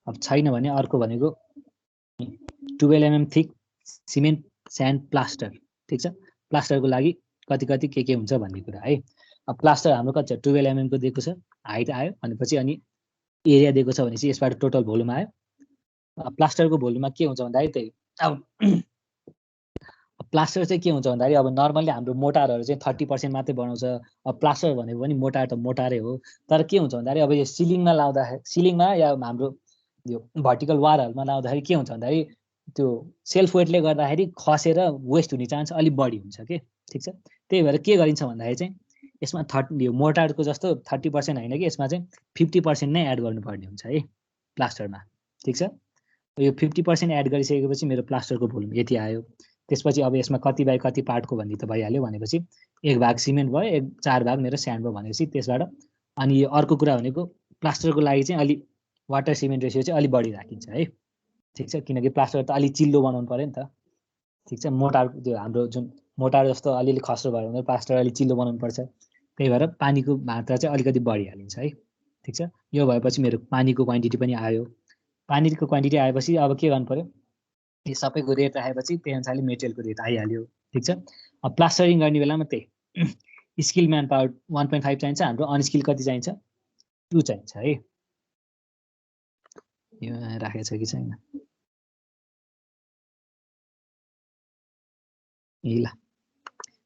अब छैन भने अर्को भनेको 12 mm thick cement sand plaster. ठिक छ। प्लास्टरको लागि कति कति के हुन्छ भन्ने कुरा है। अब प्लास्टर हाम्रो कति छ, 12 mm को दिएको छ, हाइट आयो भनेपछि अनि एरिया दिएको छ भनेपछि यसबाट टोटल भोल्युम आयो। प्लास्टरको भोल्युममा के हुन्छ भन्दाखेरि त्यही अब प्लास्टर चाहिँ के हुन्छ भन्दाखेरि अब नर्मल्ली हाम्रो मोटारहरू चाहिँ 30% मात्रै बनाउँछ। अब प्लास्टर भनेको पनि मोटार त मोटारै हो, तर के हुन्छ भन्दाखेरि अब यो सिलिङमा लाउँदाखेरि, सिलिङमा या हाम्रो यो भर्टिकल वारहरूमा लाउँदाखेरि के हुन्छ भन्दाखेरि त्यो सेल्फ वेटले गर्दाखेरि खसेर वेस्ट हुने चान्स अलिक बढी हुन्छ के। ठिक छ। त्यही भएर के गरिन्छ भन्दाखेरि चाहिँ यसमा यो मोटारको जस्तो 30% होइन कि यसमा चाहिँ 50% नै एड गर्नुपर्ने हुन्छ है प्लास्टरमा। ठिक छ। यो 50% एड गरिसकेपछि मेरो प्लास्टरको भोल्युम यति आयो। त्यसपछि अब यसमा कति बाई कति पार्टको भन्ने त भइहाल्यो। भनेपछि 1 भाग सिमेन्ट भयो, 4 भाग मेरो स्यान्ड भयो भनेपछि त्यसबाट अनि यो अर्को कुरा भनेको प्लास्टरको लागि चाहिँ अलि वाटर सिमेन्ट रेसियो चाहिँ अलि बढी राखिन्छ है। ठिक छ। किनकि प्लास्टर त अलि चिल्लो बनाउनु पर्यो नि त। ठिक छ। मोटार त्यो हाम्रो जुन मोटार जस्तो अलिअलि खस्रो भयो भने प्लास्टर अलि चिल्लो बनाउनु पर्छ। त्यही भएर पानीको मात्रा चाहिँ अलिकति बढी हालिन्छ है। ठिक छ। यो भएपछि मेरो पानीको क्वान्टिटी पनि आयो। पानीको क्वान्टिटी आएपछि अब के गर्नु पर्यो, यो सबैको रेट राखेपछि त्यही अनुसारले मेटेरियलको रेट आइहाल्यो। ठिक छ। अब प्लास्टरिङ गर्ने बेलामा त्यही स्किल म्यान पावर 1.5 चाहिन्छ, हाम्रो अनस्किल कति चाहिन्छ, 2 चाहिन्छ है। यो राखेको छ कि छैन, ल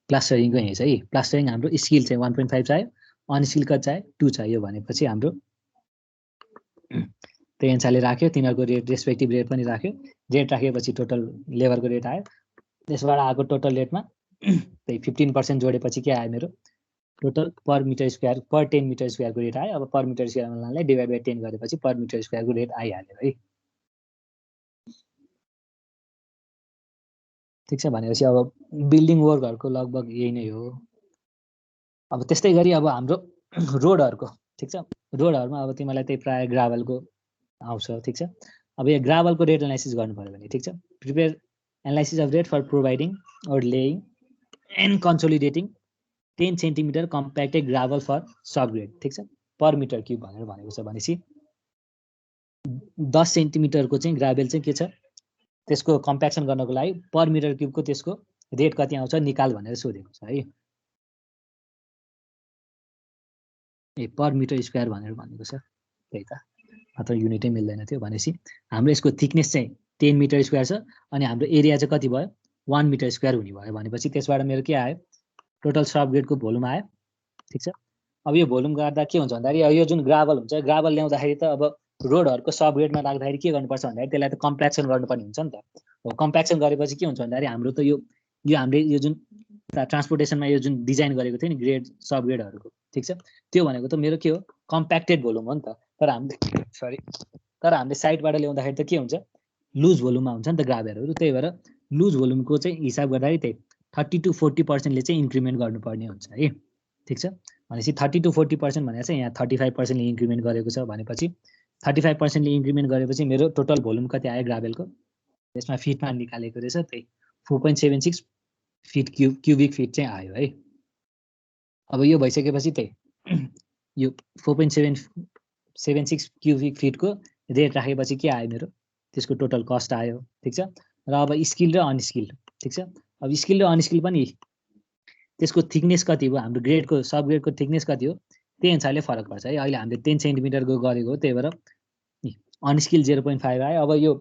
प्लास्टरिङको यही छ है। प्लास्टरिङ हाम्रो स्किल चाहिँ 1.5 चाहियो, अनस्किल कति चाहियो, 2 चाहियो भनेपछि हाम्रो त्यही अनुसारले राख्यो। तिनीहरूको रेट रेस्पेक्टिभ रेट पनि राख्यो। रेट राखेपछि टोटल लेबरको रेट आयो। त्यसबाट आएको टोटल रेटमा त्यही 15% जोडेपछि के आयो, मेरो टोटल पर मिटर स्क्वायर पर 10 मिटर स्क्वायरको रेट आयो। अब पर मिटर स्क्वायरलाई डिभाइड बाई 10 गरेपछि पर मिटर स्क्वायरको रेट आइहाल्यो है। ठिक छ। भनेपछि अब बिल्डिङ वर्कहरूको लगभग यही नै हो। अब त्यस्तै गरी अब हाम्रो रोडहरूको, ठिक छ, रोडहरूमा अब तिमीलाई त्यही प्रायः ग्राभलको आउँछ। ठिक छ। अब यो ग्राभलको रेट एनालाइसिस गर्नु पर्यो भने, ठिक छ, prepare analysis of rate for providing or laying and consolidating 10 centimetre compacted gravel for subgrade. ठिक छ। पर मिटर क्युब भनेर भनेको छ भनेपछि 10 सेन्टिमिटरको चाहिँ ग्राभेल चाहिँ के छ, त्यसको कम्प्याक्सन गर्नको लागि पर मिटर क्युबको त्यसको रेट कति आउँछ निकाल भनेर सोधेको छ है। ए पर मिटर स्क्वायर भनेर भनेको छ, त्यही त, अथवा युनिटै मिल्दैन थियो। भनेपछि हाम्रो यसको थिकनेस चाहिँ 10 मिटर स्क्वायर छ अनि हाम्रो एरिया चाहिँ कति भयो, 1 मिटर स्क्वायर हुने भयो। भनेपछि त्यसबाट मेरो के आयो, टोटल सबग्रेडको भोल्युम आयो। ठिक छ। अब यो भोल्युम गर्दा के हुन्छ भन्दाखेरि यो जुन ग्राभल हुन्छ, ग्राभल ल्याउँदाखेरि त अब रोडहरूको सबग्रेडमा राख्दाखेरि के गर्नुपर्छ भन्दाखेरि त्यसलाई त कम्प्याक्सन गर्नुपर्ने हुन्छ नि त। हो, कम्प्याक्सन गरेपछि के हुन्छ भन्दाखेरि हाम्रो त यो हामीले यो जुन ट्रान्सपोर्टेसनमा यो जुन डिजाइन गरेको थियो नि ग्रेड सबग्रेडहरूको, ठिक छ, त्यो भनेको त मेरो के हो, कम्प्याक्टेड भोल्युम हो नि त। तर हामीले साइडबाट ल्याउँदाखेरि त के हुन्छ, लुज भोल्युममा हुन्छ नि त ग्राभलहरू। त्यही भएर लुज भोल्युमको चाहिँ हिसाब गर्दाखेरि त्यही 30 to 40%ले चाहिँ इन्क्रिमेन्ट गर्नुपर्ने हुन्छ है। ठिक छ। भनेपछि 30 to 40% भनेर चाहिँ यहाँ 35%ले इन्क्रिमेन्ट गरेको छ। भनेपछि 35%ले इन्क्रिमेन्ट गरेपछि मेरो टोटल भोल्युम कति आयो ग्राभेलको, यसमा फिटमा निकालेको रहेछ, त्यही 4.76 फिट क्युबिक फिट चाहिँ आयो है। अब यो भइसकेपछि त्यही यो 4.76 क्युबिक फिटको रेट राखेपछि के आयो, मेरो त्यसको टोटल कस्ट आयो। ठिक छ। र अब स्किल र अनस्किल, ठिक छ, अब स्किल र अनस्किल पनि त्यसको थिकनेस कति हो, हाम्रो ग्रेडको सबग्रेडको थिकनेस कति हो, त्यही अनुसारले फरक पर्छ है। अहिले हामीले 10 सेन्टिमिटरको गरेको हो, त्यही भएर अनस्किल 0.5 आयो।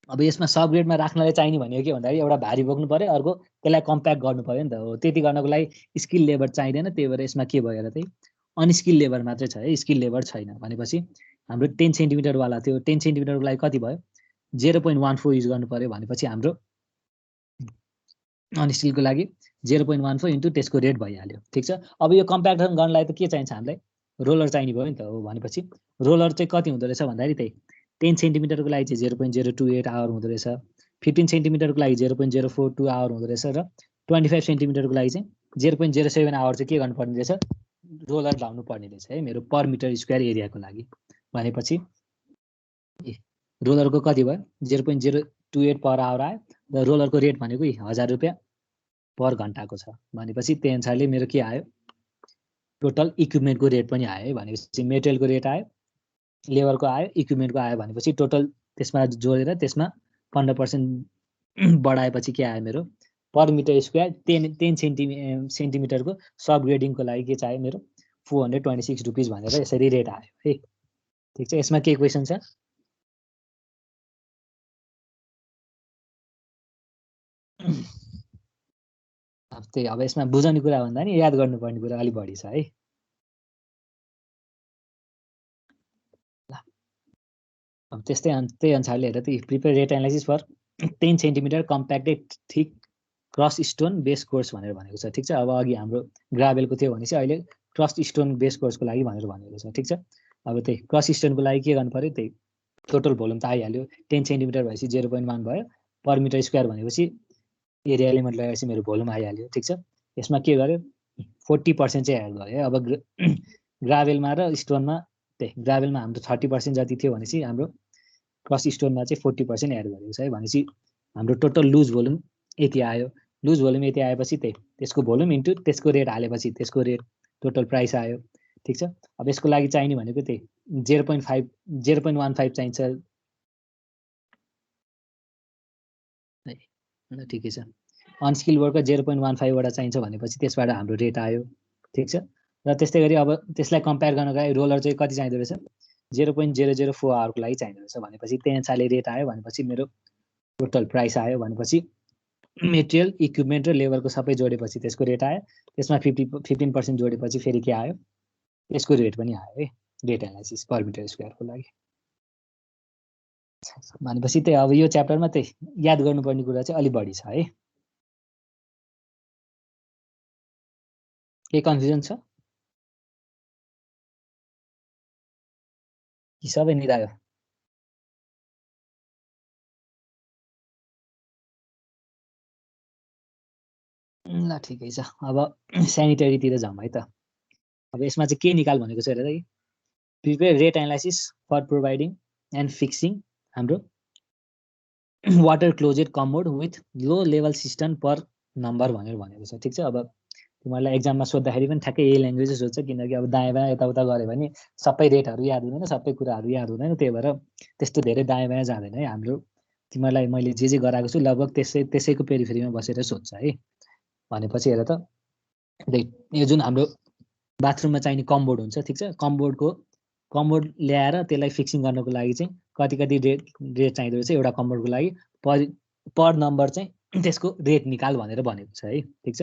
अब यसमा सबग्रेडमा राख्नलाई चाहिने भनेको के भन्दाखेरि एउटा भारी बोक्नु पर्यो, अर्को त्यसलाई कम्प्याक्ट गर्नु पर्यो नि त। हो, त्यति गर्नको लागि स्किल लेबर चाहिँदैन। त्यही भएर यसमा के भयो र त्यही अनस्किल लेबर मात्रै छ है, स्किल लेबर छैन। भनेपछि हाम्रो 10 सेन्टिमिटरवाला थियो 10 सेन्टिमिटरको लागि कति भयो 0.14 युज गर्नु पर्यो भनेपछि हाम्रो अनस्टिलको लागि 0.14 इन्टु त्यसको रेट भइहाल्यो ठिक छ। अब यो कम्प्यारिजन गर्नलाई त के चाहिन्छ हामीलाई रोलर चाहिने भयो नि त हो भनेपछि रोलर चाहिँ कति हुँदो रहेछ भन्दाखेरि त्यही 10 सेन्टिमिटरको लागि चाहिँ 0.028 आवर हुँदो रहेछ 15 सेन्टिमिटरको लागि 0.042 आवर हुँदो रहेछ र 25 सेन्टिमिटरको लागि चाहिँ 0.07 आवर चाहिँ के गर्नुपर्ने रहेछ रोलर लाउनु पर्ने रहेछ है मेरो पर मिटर स्क्वायर एरियाको लागि भनेपछि रोलरको कति भयो 0.028 पर आवर आयो र रोलरको रेट भनेको 1000 रुपियाँ पर घन्टाको छ भनेपछि त्यही अनुसारले मेरो के आयो टोटल इक्विपमेन्टको रेट पनि आयो है भनेपछि मेटेरियलको रेट आयो लेबरको आयो इक्विपमेन्टको आयो भनेपछि टोटल त्यसमा जोडेर त्यसमा 15% बढाएपछि के आयो मेरो पर मिटर स्क्वायर 10 सेन्टिमिटरको सबग्रेडिङको लागि के चाहियो मेरो 426 रुपिस भनेर यसरी रेट आयो है ठिक छ। यसमा के क्वेसन छ त्यही अब यसमा बुझाउने कुरा भन्दा नि याद गर्नुपर्ने कुरा अलि बढी छ है। अब त्यही अनुसारले हेर त prepare rate analysis for 10 centimetre compacted thick crush stone base course भनेर भनेको छ ठिक छ। अब अघि हाम्रो ग्राभेलको थियो भनेपछि अहिले क्रस स्टोन बेस कोर्सको लागि भनेर भनेको छ ठिक छ। अब त्यही क्रस स्टोनको लागि के गर्नु पर्यो त्यही टोटल भोल्युम त आइहाल्यो 10 सेन्टिमिटर भएपछि 0.1 भयो पर मिटर स्क्वायर भनेपछि एरिया एलिमेन्ट लगाएपछि मेरो भोल्युम आइहाल्यो ठिक छ। यसमा के गर्यो 40% चाहिँ एड गर्यो अब ग्राभेलमा र स्टोनमा त्यही ग्राभेलमा हाम्रो 30% जति थियो भनेपछि हाम्रो क्रस स्टोनमा चाहिँ 40% एड गरेको छ है भनेपछि हाम्रो टोटल लुज भोल्युम यति आयो। लुज भोल्युम यति आएपछि त्यही त्यसको भोल्युम इन्टु त्यसको रेट हालेपछि त्यसको रेट टोटल प्राइस आयो ठिक छ। अब यसको लागि चाहिने भनेको त्यही 0.15 चाहिन्छ ठिकै छ। अनस्किल वर्कर 0.15 वटा चाहिन्छ भनेपछि त्यसबाट हाम्रो रेट आयो ठिक छ। र त्यस्तै गरी अब त्यसलाई कम्पेयर गर्नको लागि रोलर चाहिँ कति चाहिँदो रहेछ 0.004 आवरको लागि चाहिँदो रहेछ भनेपछि त्यही अनुसारले रेट आयो भनेपछि मेरो टोटल प्राइस आयो भनेपछि मेटेरियल इक्विपमेन्ट र लेबरको सबै जोडेपछि त्यसको रेट आयो त्यसमा 15% जोडेपछि फेरि के आयो त्यसको रेट पनि आयो है रेट एनालाइसिस पर मिटर स्क्वायरको लागि भनेपछि त्यही अब यो च्याप्टरमा त्यही याद गर्नुपर्ने कुरा चाहिँ अलि बढी छ है। के कन्फ्युजन छ कि सबै निदायो ल ठिकै छ। अब सेनिटरीतिर जाउँ है त। अब यसमा चाहिँ के निकाल भनेको छ हेर त prepare rate analysis for providing and fixing हाम्रो water closed commode with low level system per number भनेर भनेको छ ठिक छ। अब तिमीहरूलाई एक्जाममा सोद्धाखेरि पनि ठ्याक्कै यही ल्याङ्ग्वेजै सोध्छ किनकि अब दायाँ बायाँ यताउता गऱ्यो भने सबै रेटहरू याद हुँदैन सबै कुराहरू याद हुँदैन त्यही भएर त्यस्तो धेरै दायाँ बायाँ जाँदैन है। हाम्रो तिमीहरूलाई मैले जे गराएको छु लगभग त्यसैको पेरिफेरीमा बसेर सोध्छ है। भनेपछि हेर त यो जुन हाम्रो बाथरुममा चाहिने कमोड हुन्छ ठिक छ कमोड ल्याएर त्यसलाई फिक्सिङ गर्नको लागि चाहिँ कति रेट चाहिँदो रहेछ एउटा कमोडको लागि पर नम्बर चाहिँ त्यसको रेट निकाल भनेर भनेको छ है ठिक छ।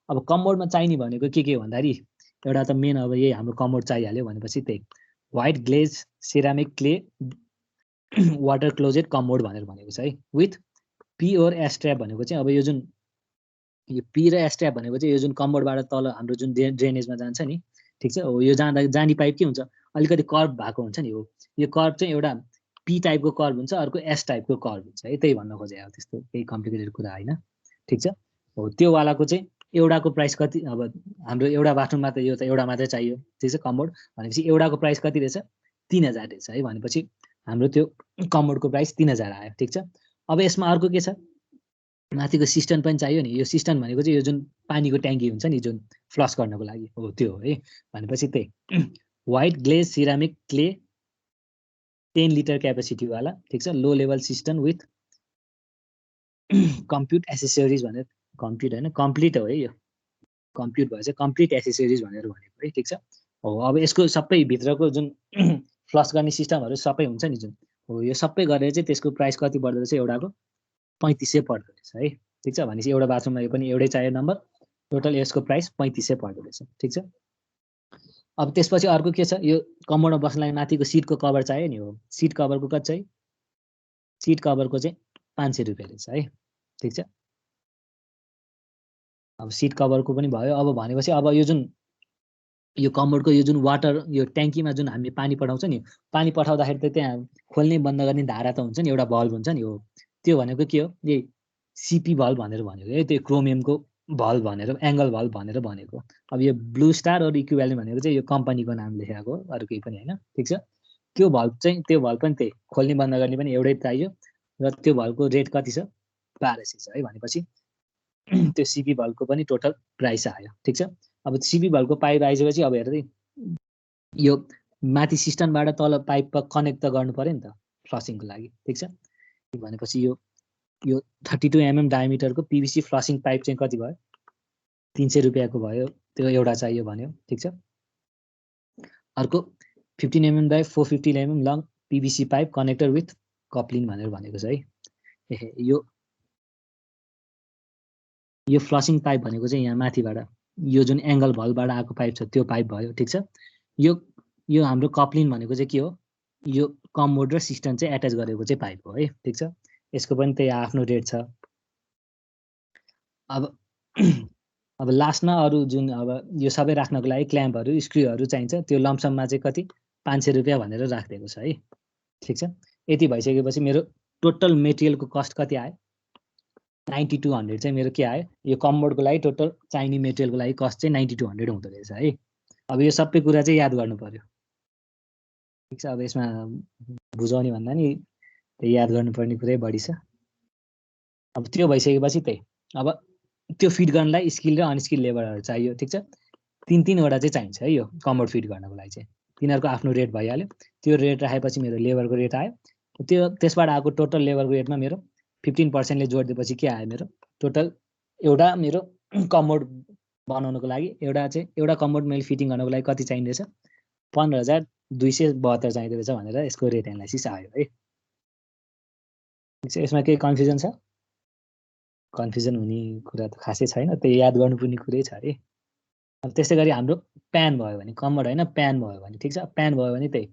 अब कमोडमा चाहिने भनेको के भन्दाखेरि एउटा त मेन अब यही हाम्रो कमोड चाहिहाल्यो भनेपछि त्यही white glaze ceramic clay water closed commode भनेर भनेको छ है विथ पी ओर एस्ट्र्याप भनेको चाहिँ अब यो जुन यो पी र एस्ट्र्याप भनेको चाहिँ यो जुन कमोडबाट तल हाम्रो जुन ड्रेनेजमा जान्छ नि ठिक छ यो जाने पाइप के हुन्छ अलिकति कर्भ भएको हुन्छ नि हो यो कर्भ चाहिँ एउटा पी टाइपको कर्भ हुन्छ अर्को एस टाइपको कर्भ हुन्छ है त्यही भन्न खोजे अब त्यस्तो केही कम्प्लिकेटेड कुरा होइन ठिक छ। हो त्यो वालाको चाहिँ एउटाको प्राइस कति अब हाम्रो एउटा बाथरुममा त यो त एउटा मात्रै चाहियो ठिक छ कमोड भनेपछि एउटाको प्राइस कति रहेछ 3000 रहेछ है भनेपछि हाम्रो त्यो कमोडको प्राइस 3000 आयो ठिक छ। अब यसमा अर्को के छ माथिको सिस्टम पनि चाहियो नि यो सिस्टम भनेको चाहिँ यो जुन पानीको ट्याङ्की हुन्छ नि जुन फ्लस गर्नको लागि हो त्यो है भनेपछि त्यही white glaze ceramic clay 10 litre क्यापेसिटीवाला ठिक छ low level system with compute accessories भनेर कम्प्युट होइन कम्प्लिट हो है यो कम्प्युट भएछ कम्प्लिट एसेसरिज भनेर भनेको है ठिक छ। हो अब यसको सबै भित्रको जुन फ्लस गर्ने सिस्टमहरू सबै हुन्छ नि जुन हो यो सबै गरेर चाहिँ त्यसको प्राइस कति पर्दो रहेछ एउटाको 3500 पर्दो रहेछ है ठिक छ। भनेपछि एउटा बाथरुममा यो पनि एउटै चाहियो नम्बर टोटल यसको प्राइस 3500 पर्दो रहेछ ठिक छ। अब त्यसपछि अर्को के छ यो कम्पाउन्डमा बस्नलाई माथिको सिटको कभर चाहियो नि हो सिट कभरको कति चाहिँ सिट कभरको चाहिँ 500 रुपियाँ रहेछ है ठीक छ अब सिट कभरको पनि भयो अब भनेपछि अब यो जुन यो कम्बोर्डको यो जुन वाटर यो ट्याङ्कीमा जुन हामी पानी पठाउँछ नि पानी पठाउँदाखेरि त त्यहाँ खोल्ने बन्द गर्ने धारा त हुन्छ नि एउटा भल्भ हुन्छ नि हो त्यो भनेको के हो यही सिपी भल्भ भनेर भनेको है त्यो क्रोमियमको भल्भ भनेर एङ्गल भल्भ भनेर भनेको अब यो ब्लू स्टार अरू इक्विभ्यालेन्ट भनेको चाहिँ यो कम्पनीको नाम लेखेको हो अरू केही पनि होइन ठिक छ त्यो भल्भ चाहिँ त्यो भल्भ पनि त्यही खोल्ने बन्द गर्ने पनि एउटै चाहियो र त्यो भल्भको रेट कति छ 1200 छ है भनेपछि त्यो सिपी भल्भको पनि टोटल प्राइस आयो ठिक छ अब सिपी भल्भको पाइप आइसकेपछि अब हेर्दै यो माथि सिस्टमबाट तल पाइप कनेक्ट त गर्नु पर्यो नि त फ्लसिङको लागि ठिक छ भनेपछि यो 32 mm डायमिटरको पिभिसी फ्लसिङ पाइप चाहिँ कति भयो 300 रुपियाँको भयो त्यो एउटा चाहियो भन्यो ठिक छ अर्को 15 mm by 450 mm long PVC pipe connector with coupling भनेर भनेको छ है यो फ्लसिङ पाइप भनेको चाहिँ यहाँ माथिबाट यो जुन एङ्गल भल्भबाट आएको पाइप छ त्यो पाइप भयो ठिक छ यो हाम्रो कप्लिङ भनेको चाहिँ के हो यो कमोड र सिस्टम चाहिँ एट्याच गरेको चाहिँ पाइप हो है ठिक छ यसको पनि त्यही आफ्नो रेट छ अब लास्टमा अरू जुन अब यो सबै राख्नको लागि क्ल्याम्पहरू स्क्रूहरू चाहिन्छ त्यो लम्सममा चाहिँ कति 500 रुपियाँ भनेर राखिदिएको छ है ठिक छ यति भइसकेपछि मेरो टोटल मेटेरियलको कस्ट कति आयो 9200 चाहिँ मेरो के आयो यो कमोडको लागि टोटल चाहिने मेटेरियलको लागि कस्ट चाहिँ 9200 हुँदो रहेछ है अब यो सबै कुरा चाहिँ याद गर्नु पर्यो ठिक छ अब यसमा बुझाउने भन्दा नि त्यो याद गर्नुपर्ने कुरै बढी छ अब त्यो भइसकेपछि त्यही अब त्यो फिट गर्नलाई स्किल र अनस्किल लेबरहरू चाहियो ठिक छ तीनवटा चाहिँ चाहिन्छ है यो कमोड फिट गर्नको लागि चाहिँ तिनीहरूको आफ्नो रेट भइहाल्यो त्यो रेट राखेपछि मेरो लेबरको रेट आयो त्यो त्यसबाट आएको टोटल लेबरको रेटमा मेरो 15% जोडिदिएपछि के आयो मेरो टोटल एउटा मेरो कमोड बनाउनको लागि एउटा कमोड मैले फिटिङ गर्नको लागि कति चाहिँदैछ 15,272 चाहिँदैछ भनेर यसको रेट एनालाइसिस आयो है यसमा केही कन्फ्युजन छ कन्फ्युजन हुने कुरा त खासै छैन त्यो याद गर्नुपर्ने कुरै छ है अब त्यस्तै गरी हाम्रो प्यान भयो भने कमोड होइन प्यान भयो भने ठिक छ प्यान भयो भने त्यही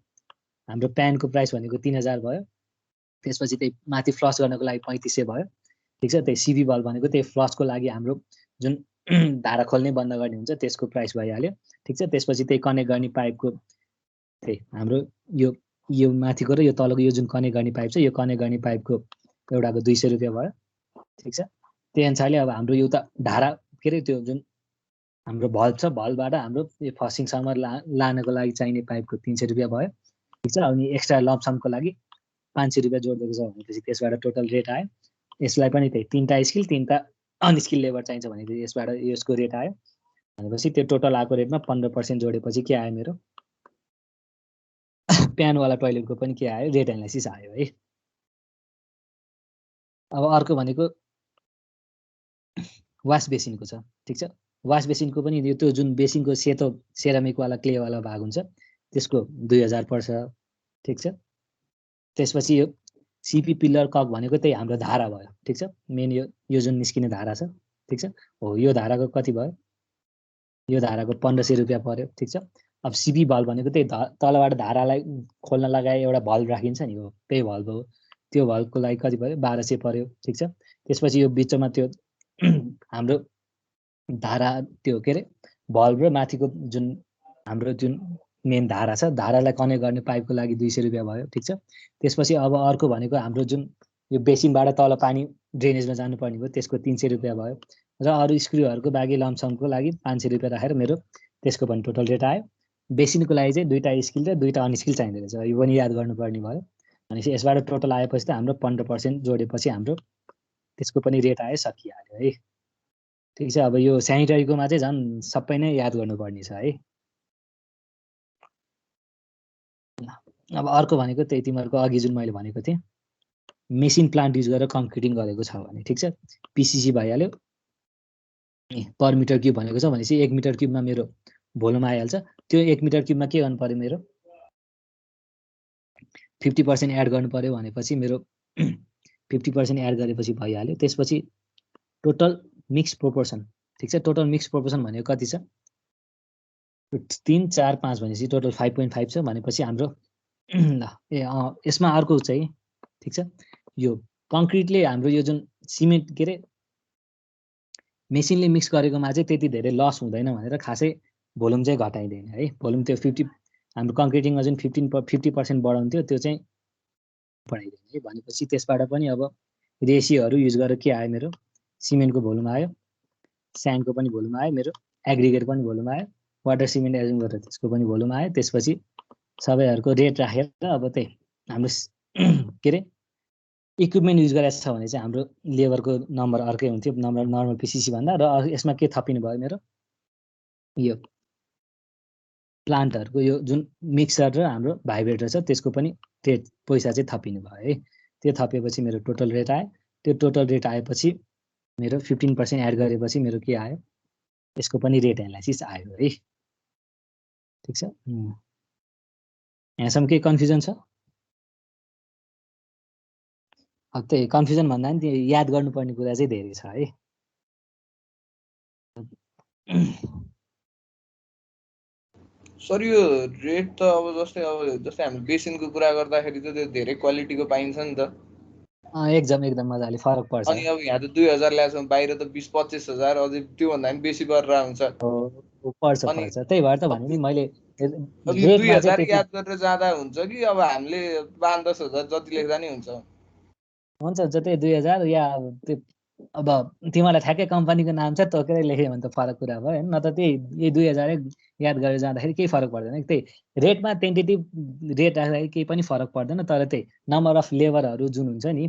हाम्रो प्यानको प्राइस भनेको 3000 भयो त्यसपछि त्यही माथि फ्लस गर्नको लागि 3500 भयो ठिक छ त्यही सिबी बल्ब भनेको त्यही फ्लसको लागि हाम्रो जुन धारा खोल्ने बन्द गर्ने हुन्छ त्यसको प्राइस भइहाल्यो ठिक छ त्यसपछि त्यही कनेक्ट गर्ने पाइपको त्यही हाम्रो यो माथिको र यो तलको यो जुन कनेक्ट गर्ने पाइप छ यो कनेक्ट गर्ने पाइपको एउटाको 200 रुपियाँ भयो ठिक छ त्यही अनुसारले अब हाम्रो यो त धारा के अरे त्यो जुन हाम्रो भल्भ छ भल्भबाट हाम्रो यो फ्लसिङसम्म लानको लागि चाहिने पाइपको 300 रुपियाँ भयो ठिक छ अनि एक्स्ट्रा लम्पसमको लागि 500 रुपियाँ जोडिदिएको छ भनेपछि त्यसबाट टोटल रेट आयो यसलाई पनि त्यही 3टा स्किल 3टा अनस्किल लेबर चाहिन्छ भनेपछि यसबाट यसको रेट आयो भनेपछि त्यो टोटल आएको रेटमा 15% जोडेपछि के आयो मेरो प्यानवाला टोइलेटको पनि के आयो रेट एनालाइसिस आयो है अब अर्को भनेको वास बेसिनको छ ठिक छ वास बेसिनको पनि त्यो जुन बेसिनको सेतो सेरामिकवाला क्लेवाला भाग हुन्छ त्यसको 2000 पर्छ ठिक छ त्यसपछि यो सिपी पिलर कक भनेको त्यही हाम्रो धारा भयो ठिक छ मेन यो जुन निस्किने धारा छ ठिक छ हो यो धाराको कति भयो यो धाराको 1500 रुपियाँ पर्यो ठिक छ अब सिपी भल्भ भनेको त्यही तलबाट धारालाई खोल्न लगाए एउटा भल्भ राखिन्छ नि हो त्यही भल्भ हो त्यो भल्भको लागि कति पर्यो 1200 पर्यो ठिक छ त्यसपछि यो बिचमा त्यो हाम्रो धारा त्यो के अरे भल्भ र माथिको जुन हाम्रो जुन मेन धारा छ धारालाई कनेक्ट गर्ने पाइपको लागि 200 रुपियाँ भयो ठिक छ त्यसपछि अब अर्को भनेको हाम्रो जुन यो बेसिनबाट तल पानी ड्रेनेजमा जानुपर्ने भयो त्यसको 300 रुपियाँ भयो र अरू स्क्रूहरूको बाँकी लम्पसमको लागि 500 रुपियाँ राखेर मेरो त्यसको पनि टोटल रेट आयो बेसिनको लागि चाहिँ 2टा स्किल र 2टा अनस्किल चाहिँदो रहेछ यो पनि याद गर्नुपर्ने भयो भनेपछि यसबाट टोटल आएपछि त हाम्रो 15% जोडेपछि हाम्रो त्यसको पनि रेट आयो सकिहाल्यो है ठिक छ अब यो सेनिटरीकोमा चाहिँ झन् सबै नै याद गर्नुपर्ने छ है अब अर्को भनेको त्यही तिमीहरूको अघि जुन मैले भनेको थिएँ मेसिन प्लान्ट युज गरेर कङ्क्रिटिङ गरेको छ भने ठिक छ पिसिसी भइहाल्यो पर मिटर क्युब भनेको छ भनेपछि 1 मिटर क्युबमा मेरो भोल्युम आइहाल्छ त्यो 1 मिटर क्युबमा के गर्नु पर्यो मेरो 50% एड गर्नु पर्यो भनेपछि मेरो 50% एड गरेपछि भइहाल्यो त्यसपछि टोटल मिक्स प्रोपोर्सन ठिक छ टोटल मिक्स प्रोपोर्सन भनेको कति छ 3 4 5 भनेपछि टोटल 5.5 छ भनेपछि हाम्रो यसमा अर्को चाहिँ ठिक छ यो कङ्क्रिटले हाम्रो यो जुन सिमेन्ट के अरे मेसिनले मिक्स गरेकोमा चाहिँ त्यति धेरै लस हुँदैन भनेर खासै भोल्युम चाहिँ घटाइदैन है भोल्युम त्यो 50 हाम्रो कङ्क्रिटिङमा जुन 50% बढाउँथ्यो त्यो चाहिँ बढाइदैन है भनेपछि त्यसबाट पनि अब रेसियोहरू युज गरेर के आयो मेरो सिमेन्टको भोल्युम आयो स्यान्डको पनि भोल्युम आयो मेरो एग्रिगेट पनि भोल्युम आयो वाटर सिमेन्ट एजुम गरेर त्यसको पनि भोल्युम आयो त्यसपछि सबैहरूको रेट राखेर अब त्यही हाम्रो के अरे इक्विपमेन्ट युज गरेको छ भने चाहिँ हाम्रो लेबरको नम्बर अर्कै हुन्थ्यो नर्मल पिसिसी भन्दा र यसमा के थपिनु भयो मेरो यो प्लान्टहरूको यो जुन मिक्सर र हाम्रो भाइब्रेटर छ त्यसको पनि रेट पैसा चाहिँ थपिनु भयो है त्यो थपेपछि मेरो टोटल रेट आयो त्यो टोटल रेट आएपछि मेरो 15% एड गरेपछि मेरो के आयो यसको पनि रेट एनालाइसिस आयो है ठिक छ यहाँसम्म केही कन्फ्युजन छ अब त्यही कन्फ्युजन भन्दा नि त्यो याद गर्नुपर्ने कुरा चाहिँ धेरै छ है सर यो रेट त अब जस्तै हामी बेसिनको कुरा गर्दाखेरि त त्यो धेरै क्वालिटीको पाइन्छ नि त एकदम मजाले फरक पर्छ अनि अब यहाँ त 2000 ल्याएछौँ बाहिर त 20-25 हजार अझै त्यो भन्दा पनि बेसी गरेर हुन्छ पर्छ त्यही भएर त भने नि मैले 2000 याद गरेर जाँदा हुन्छ कि अब हामीले 5-10 हजार जति लेख्दा नि हुन्छ त्यही 2000 या त्यो अब तिमीलाई ठ्याक्कै कम्पनीको नाम छ तोकेर लेख्यो भने त फरक कुरा भयो हैन न त त्यही 2000 याद गरेर जाँदाखेरि केही फरक पर्दैन त्यही रेटमा टेन्टेटिभ रेट राख्दाखेरि केही पनि फरक पर्दैन तर त्यही नम्बर अफ लेबरहरू जुन हुन्छ नि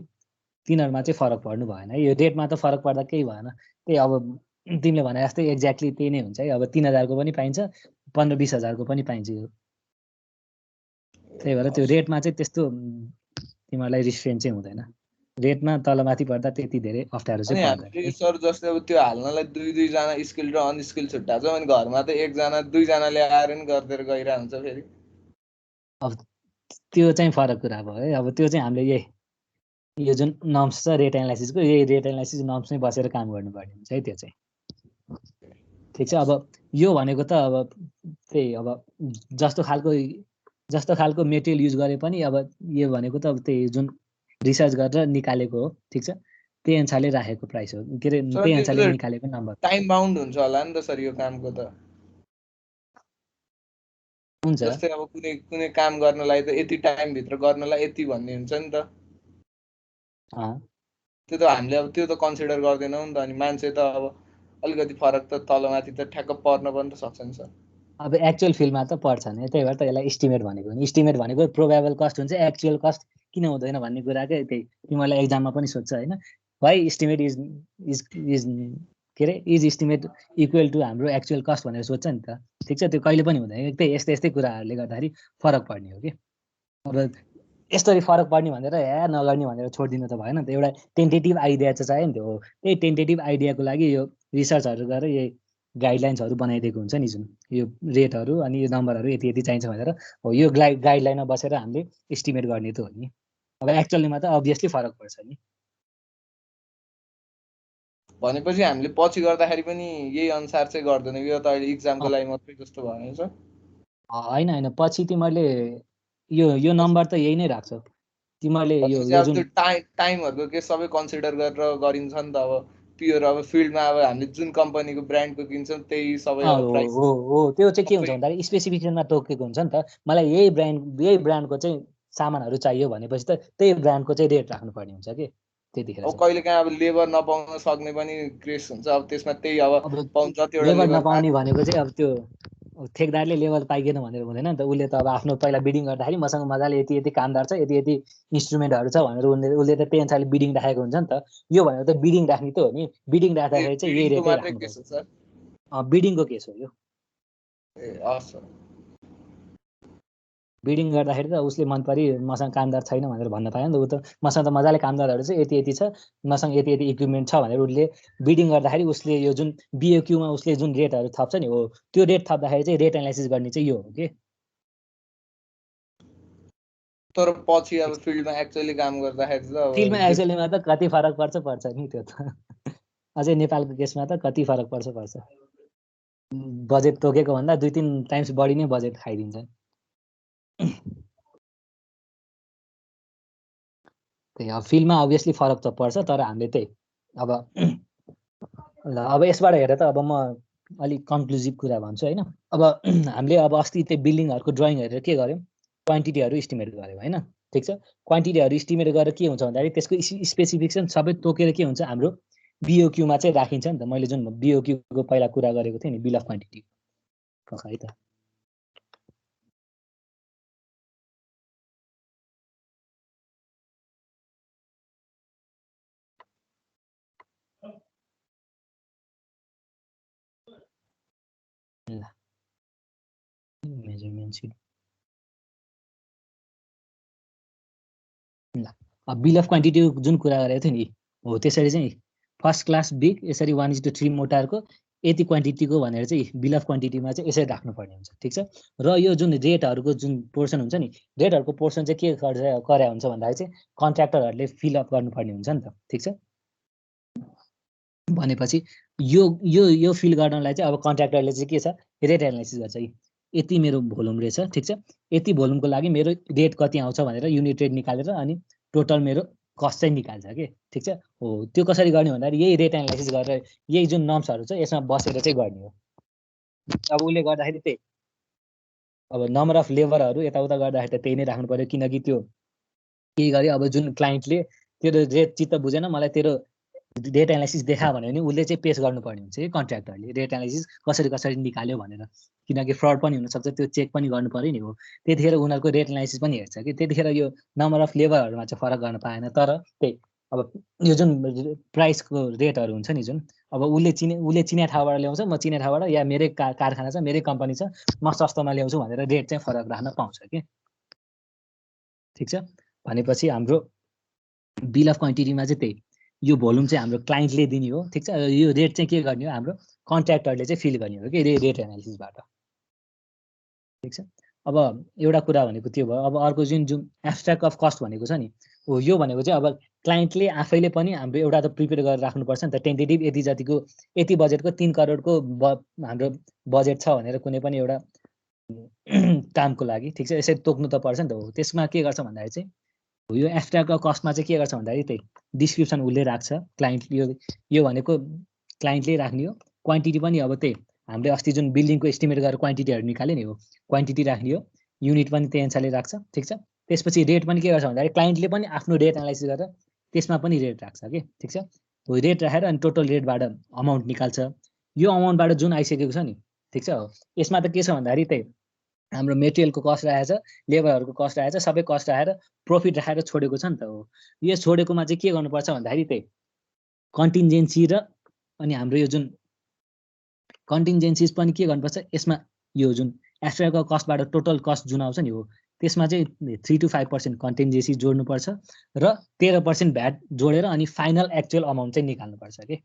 तिनीहरुमा चाहिँ फरक पर्नु भएन यो रेटमा त फरक पर्दा केही भएन त्यही अब तिमीले भने जस्तै एक्ज्याक्टली त्यही नै हुन्छ है अब 3000 को पनि पाइन्छ 15-20 हजार को पनि पाइन्छ यो त्यही भएर त्यो रेटमा चाहिँ त्यस्तो तिमीलाई रिस्ट्रेन्ट चाहिँ हुँदैन रेटमा तलमाथि पर्दा त्यति धेरै अप्ठ्यारो चाहिँ पर्दैन सर जस्तै अब त्यो हाल्नलाई 2 जना स्किल र अनस्किल छुट्टा छ अनि घरमा त 1 जना 2 जनाले आएर नि गर्दै गइरा हुन्छ फेरि अब त्यो चाहिँ फरक कुरा भयो है अब त्यो चाहिँ हामीले यो जुन नर्म्स छ रेट एनालाइसिसको यही रेट एनालाइसिस नर्म्स नै बसेर काम गर्नुपर्ने हुन्छ है त्यो चाहिँ ठिक छ अब यो भनेको त अब त्यही अब जस्तो खालको मेटेरियल युज गरे पनि अब यो भनेको त अब त्यही जुन रिसर्च गरेर निकालेको हो ठिक छ त्यही अनुसारले राखेको प्राइस हो के अरे त्यही अनुसारले निकालेको नम्बर टाइम बाउन्ड हुन्छ होला नि त सर यो कामको त हुन्छ जस्तै अब कुनै काम गर्नलाई त यति टाइम भित्र गर्नलाई यति भन्ने हुन्छ नि त त्यो त हामीले अब त्यो त कन्सिडर गर्दैनौँ नि त अनि मान्छे त अब अलिकति फरक त तलमाथि त ठ्याक्क पर्न पनि त सक्छ नि सर अब एक्चुअल फिल्डमा त पर्छ नि त्यही भएर त यसलाई एस्टिमेट भनेको नि एस्टिमेट भनेको प्रोबेबल कस्ट हुन्छ एक्चुअल कस्ट किन हुँदैन भन्ने कुराकै त्यही तिमीलाई एक्जाममा पनि सोध्छ हैन वाइ एस्टिमेट इज के अरे इज एस्टिमेट इक्वल टु हाम्रो एक्चुअल कस्ट भनेर सोध्छ नि त ठिक छ त्यो कहिले पनि हुँदैन त्यही यस्तै कुराहरूले गर्दाखेरि फरक पर्ने हो कि अब यसरी फरक पर्ने भनेर नगर्ने भनेर छोडिदिनु त भएन नि त एउटा टेन्टेटिभ आइडिया चाहिँ चाहियो नि त हो त्यही टेन्टेटिभ आइडियाको लागि यो रिसर्चहरू गरेर यही गाइडलाइन्सहरू बनाइदिएको हुन्छ नि जुन यो रेटहरू अनि यो नम्बरहरू यति चाहिन्छ भनेर हो यो गाइडलाइनमा बसेर हामीले एस्टिमेट गर्ने त हो नि अब एक्चुअलीमा त अभियसली फरक पर्छ नि भनेपछि हामीले पछि गर्दाखेरि पनि यही अनुसार चाहिँ गर्दैनौँ यो त अहिले इक्जामको लागि मात्रै जस्तो भयो सर हैन पछि तिमीले यो नम्बर त यही नै राख्छौ तिमीले यो जुन टाइमहरुको के सबै कन्सिडर गरेर गरिन्छ नि त अब प्योर अब फिल्डमा अब हामीले जुन कम्पनीको ब्रान्डको किन्छौँ त्यही सबै प्राइस हो त्यो चाहिँ के हुन्छ भन्दाखेरि स्पेसिफिकेसनमा तोकेको हुन्छ नि त मलाई यही ब्रान्डको चाहिँ सामानहरू चाहियो भनेपछि त त्यही ब्रान्डको चाहिँ रेट राख्नु पर्ने हुन्छ के त्यतिखेर अब कहिलेकाहीँ अब लेबर नपाउन सक्ने पनि क्रेस हुन्छ अब त्यसमा त्यही अब पाउँछ त्यो लेबर नपाउने भनेको चाहिँ अब त्यो ठेकदारले लेबर पाइएन भनेर हुँदैन नि त उसले त अब आफ्नो पहिला बिडिङ गर्दाखेरि मसँग मजाले यति कामदार छ यति इन्स्ट्रुमेन्टहरू छ भनेर उसले त त्यही अनुसारले बिडिङ राखेको हुन्छ नि त यो भनेको त बिडिङ राख्ने त हो नि बिडिङ राख्दाखेरि चाहिँ यही रेटै राख्नुपर्छ बिडिङको केस हो यो बिडिङ गर्दाखेरि त उसले मन परि मसँग कामदार छैन भनेर भन्न पायो नि त ऊ त मसँग त मजाले कामदारहरू चाहिँ यति छ मसँग यति इक्विपमेन्ट छ भनेर उसले बिडिङ गर्दाखेरि उसले यो जुन बिओक्यूमा उसले जुन रेटहरू थप्छ नि हो त्यो रेट थप्दाखेरि चाहिँ रेट एनालाइसिस गर्ने चाहिँ यो हो कि तर पछि अब फिल्डमा एक्चुअली काम गर्दाखेरि त फिल्डमा एक्चुअलीमा त कति फरक पर्छ नि त्यो त अझै नेपालको केसमा त कति फरक पर्छ बजेट तोकेको भन्दा 2-3 टाइम्स बढी नै बजेट खाइदिन्छन्। त्यही अब फिल्डमा अभियसली फरक त पर्छ, तर हामीले त्यही अब ल अब यसबाट हेरेर त अब म अलिक कन्क्लुजिभ कुरा भन्छु होइन। अब हामीले अब अस्ति त्यो बिल्डिङहरूको ड्रइङ हेरेर के गर्यौँ, क्वान्टिटीहरू इस्टिमेट गऱ्यौँ होइन, ठिक छ। क्वान्टिटीहरू इस्टिमेट गरेर के हुन्छ भन्दाखेरि त्यसको स्पेसिफिकेसन सबै तोकेर के हुन्छ, हाम्रो बिओक्यूमा चाहिँ राखिन्छ नि त। मैले जुन बिओक्यूको पहिला कुरा गरेको थिएँ नि, बिल अफ क्वान्टिटी है त। ल मेजरमेन्ट सिट ल अब बिल अफ क्वान्टिटी जुन कुरा गरेको थियो नि हो, त्यसरी चाहिँ फर्स्ट क्लास बिग यसरी 1:3 मोटारको यति क्वान्टिटीको भनेर चाहिँ बिल अफ क्वान्टिटीमा चाहिँ यसरी राख्नुपर्ने हुन्छ, ठिक छ। र यो जुन रेटहरूको जुन पोर्सन हुन्छ नि, रेटहरूको पोर्सन चाहिँ के गरे हुन्छ भन्दाखेरि चाहिँ कन्ट्र्याक्टरहरूले फिलअप गर्नुपर्ने हुन्छ नि त, ठिक छ। भनेपछि यो फिल गर्नलाई चाहिँ अब कन्ट्र्याक्टरले चाहिँ के छ, रेट एनालाइसिस गर्छ। यति मेरो भोल्युम रहेछ, ठिक छ, यति भोल्युमको लागि मेरो रेट कति आउँछ भनेर युनिट रेट निकालेर अनि टोटल मेरो कस्ट चाहिँ निकाल्छ कि, ठिक छ। हो त्यो कसरी गर्ने भन्दाखेरि यही रेट एनालाइसिस गरेर यही जुन नर्म्सहरू छ यसमा बसेर चाहिँ गर्ने हो। अब उसले गर्दाखेरि त्यही अब नम्बर अफ लेबरहरू यताउता गर्दाखेरि त त्यही नै राख्नु पर्यो, किनकि त्यो के गर्यो अब जुन क्लाइन्टले तेरो रेट चित्त बुझेन, मलाई तेरो रेट एनालाइसिस देखा भन्यो भने उसले चाहिँ पेस गर्नुपर्ने हुन्छ कि कन्ट्र्याक्टरले रेट एनालाइसिस कसरी निकाल्यो भनेर, किनकि फ्रड पनि हुनसक्छ, त्यो चेक पनि गर्नु पर्यो नि हो। त्यतिखेर उनीहरूको रेट एनालाइसिस पनि हेर्छ कि, त्यतिखेर यो नम्बर अफ लेबरहरूमा चाहिँ फरक गर्न पाएन। तर त्यही अब यो जुन प्राइसको रेटहरू हुन्छ नि, जुन अब उसले चिने ठाउँबाट ल्याउँछ, म चिने ठाउँबाट, या मेरै कारखाना छ, मेरै कम्पनी छ, म सस्तोमा ल्याउँछु भनेर रेट चाहिँ फरक राख्न पाउँछ कि, ठिक छ। भनेपछि हाम्रो बिल अफ क्वान्टिटीमा चाहिँ त्यही यो भोल्युम चाहिँ हाम्रो क्लाइन्टले दिने हो, ठिक छ। यो रेट चाहिँ के गर्ने हो, हाम्रो कन्ट्र्याक्टरले चाहिँ फिल गर्ने हो कि रेट एनालिसिसबाट, ठिक छ। अब एउटा कुरा भनेको त्यो भयो। अब अर्को जुन एब्स्ट्र्याक्ट अफ कस्ट भनेको छ नि, हो यो भनेको चाहिँ अब क्लाइन्टले आफैले पनि हाम्रो एउटा त प्रिपेयर गरेर राख्नुपर्छ नि त, टेन्टेटिभ यति जतिको यति बजेटको 3 करोडको हाम्रो बजेट छ भनेर कुनै पनि एउटा कामको लागि, ठिक छ, यसरी तोक्नु त पर्छ नि त। हो त्यसमा के गर्छ भन्दाखेरि चाहिँ यो एब्स्ट्र्याक्ट अफ कस्टमा चाहिँ के गर्छ भन्दाखेरि त्यही डिस्क्रिप्सन उसले राख्छ, क्लाइन्ट यो भनेको क्लाइन्टले राख्ने हो। क्वान्टिटी पनि अब त्यही हामीले अस्ति जुन बिल्डिङको एस्टिमेट गरेर क्वान्टिटीहरू निकाल्यो नि, हो क्वान्टिटी राख्ने हो। युनिट पनि त्यही अनुसारले राख्छ, ठिक छ। त्यसपछि रेट पनि के गर्छ भन्दाखेरि क्लाइन्टले पनि आफ्नो रेट एनालाइसिस गरेर त्यसमा पनि रेट राख्छ कि, ठिक छ। हो रेट राखेर अनि टोटल रेटबाट अमाउन्ट निकाल्छ। यो अमाउन्टबाट जुन आइसकेको छ नि, ठिक छ, हो यसमा त के छ भन्दाखेरि त्यही हाम्रो मेटेरियलको कस्ट राखेको छ, लेबरहरूको कस्ट राखेको छ, सबै कस्ट राखेर प्रफिट राखेर छोडेको छ नि त। हो यो छोडेकोमा चाहिँ के गर्नुपर्छ भन्दाखेरि त्यही कन्टिन्जेन्सी र अनि हाम्रो यो जुन कन्टिन्जेन्सिज पनि के गर्नुपर्छ, यसमा यो जुन एब्स्ट्र्याक्ट अफ कस्टबाट टोटल कस्ट जुन आउँछ नि, हो त्यसमा चाहिँ 3 to 5% कन्टिन्जेन्सी जोड्नुपर्छ र 13% भ्याट जोडेर अनि फाइनल एक्चुअल अमाउन्ट चाहिँ निकाल्नुपर्छ कि,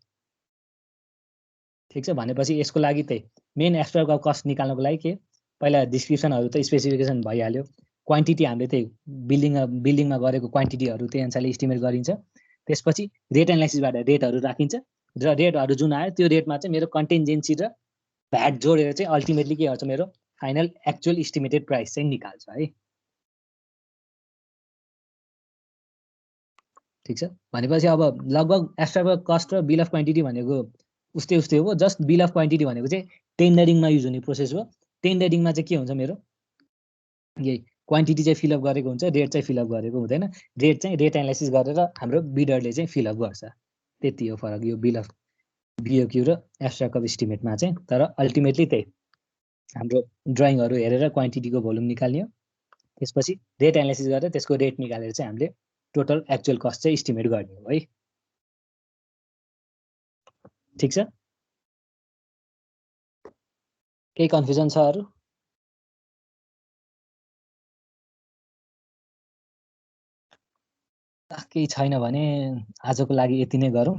ठिक छ। भनेपछि यसको लागि त्यही मेन एब्स्ट्र्याक्ट अफ कस्ट निकाल्नको लागि के पहिला डिस्क्रिप्सनहरू त स्पेसिफिकेसन भइहाल्यो। क्वान्टिटी हामीले त्यही बिल्डिङमा गरेको क्वान्टिटीहरू त्यही अनुसारले इस्टिमेट गरिन्छ। त्यसपछि रेट एनालाइसिसबाट रेटहरू राखिन्छ र रेटहरू जुन आयो त्यो रेटमा चाहिँ मेरो कन्टिन्जेन्सी र भ्याट जोडेर चाहिँ अल्टिमेटली के गर्छ, मेरो फाइनल एक्चुअल इस्टिमेटेड प्राइस चाहिँ निकाल्छ है, ठिक छ। भनेपछि अब लगभग एब्स्ट्र्याक्ट कस्ट र बिल अफ क्वान्टिटी भनेको उस्तै हो। जस्ट बिल अफ क्वान्टिटी भनेको चाहिँ टेन्डरिङमा युज हुने प्रोसेस हो। टेन्डरिङमा चाहिँ के हुन्छ, मेरो यही क्वान्टिटी चाहिँ फिलअप गरेको हुन्छ, रेट चाहिँ फिलअप गरेको हुँदैन। रेट चाहिँ रेट एनालाइसिस गरेर हाम्रो बिडरले चाहिँ फिलअप गर्छ, त्यति हो फरक यो बिल अफ बिओक्यू र एब्स्ट्र्याक्ट अफ इस्टिमेटमा चाहिँ। तर अल्टिमेटली त्यही हाम्रो ड्रइङहरू हेरेर क्वान्टिटीको भोल्युम निकाल्ने हो। त्यसपछि रेट एनालाइसिस गरेर त्यसको रेट निकालेर चाहिँ हामीले टोटल एक्चुअल कस्ट चाहिँ इस्टिमेट गर्ने हो है, ठिक छ। केही कन्फ्युजन छ अरू? केही छैन भने आजको लागि यति नै गरौँ।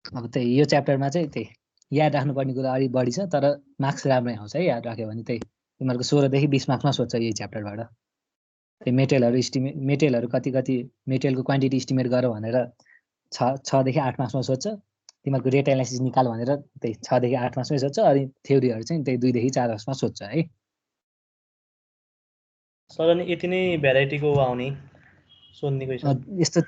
अब त्यही यो च्याप्टरमा चाहिँ त्यही याद राख्नुपर्ने कुरा अलिक बढी छ तर मार्क्स राम्रै आउँछ है याद राख्यो भने त्यही तिमीहरूको 16 देखि 20 मार्क्समा सोध्छ यही च्याप्टरबाट त्यो मेटेरियलहरू कति मेटेरियलको क्वान्टिटी इस्टिमेट गर भनेर 6 देखि 8 मार्क्समा सोध्छ तिमीहरूको रेट एनालाइसिस निकाल भनेर त्यही 6 देखि 8 मार्क्समै सोध्छ अनि थ्योरीहरू चाहिँ त्यही 2 देखि 4 मार्क्समा सोध्छ है सर अनि यति नै भेराइटीको आउने सोध्ने क्वेसन यस्तो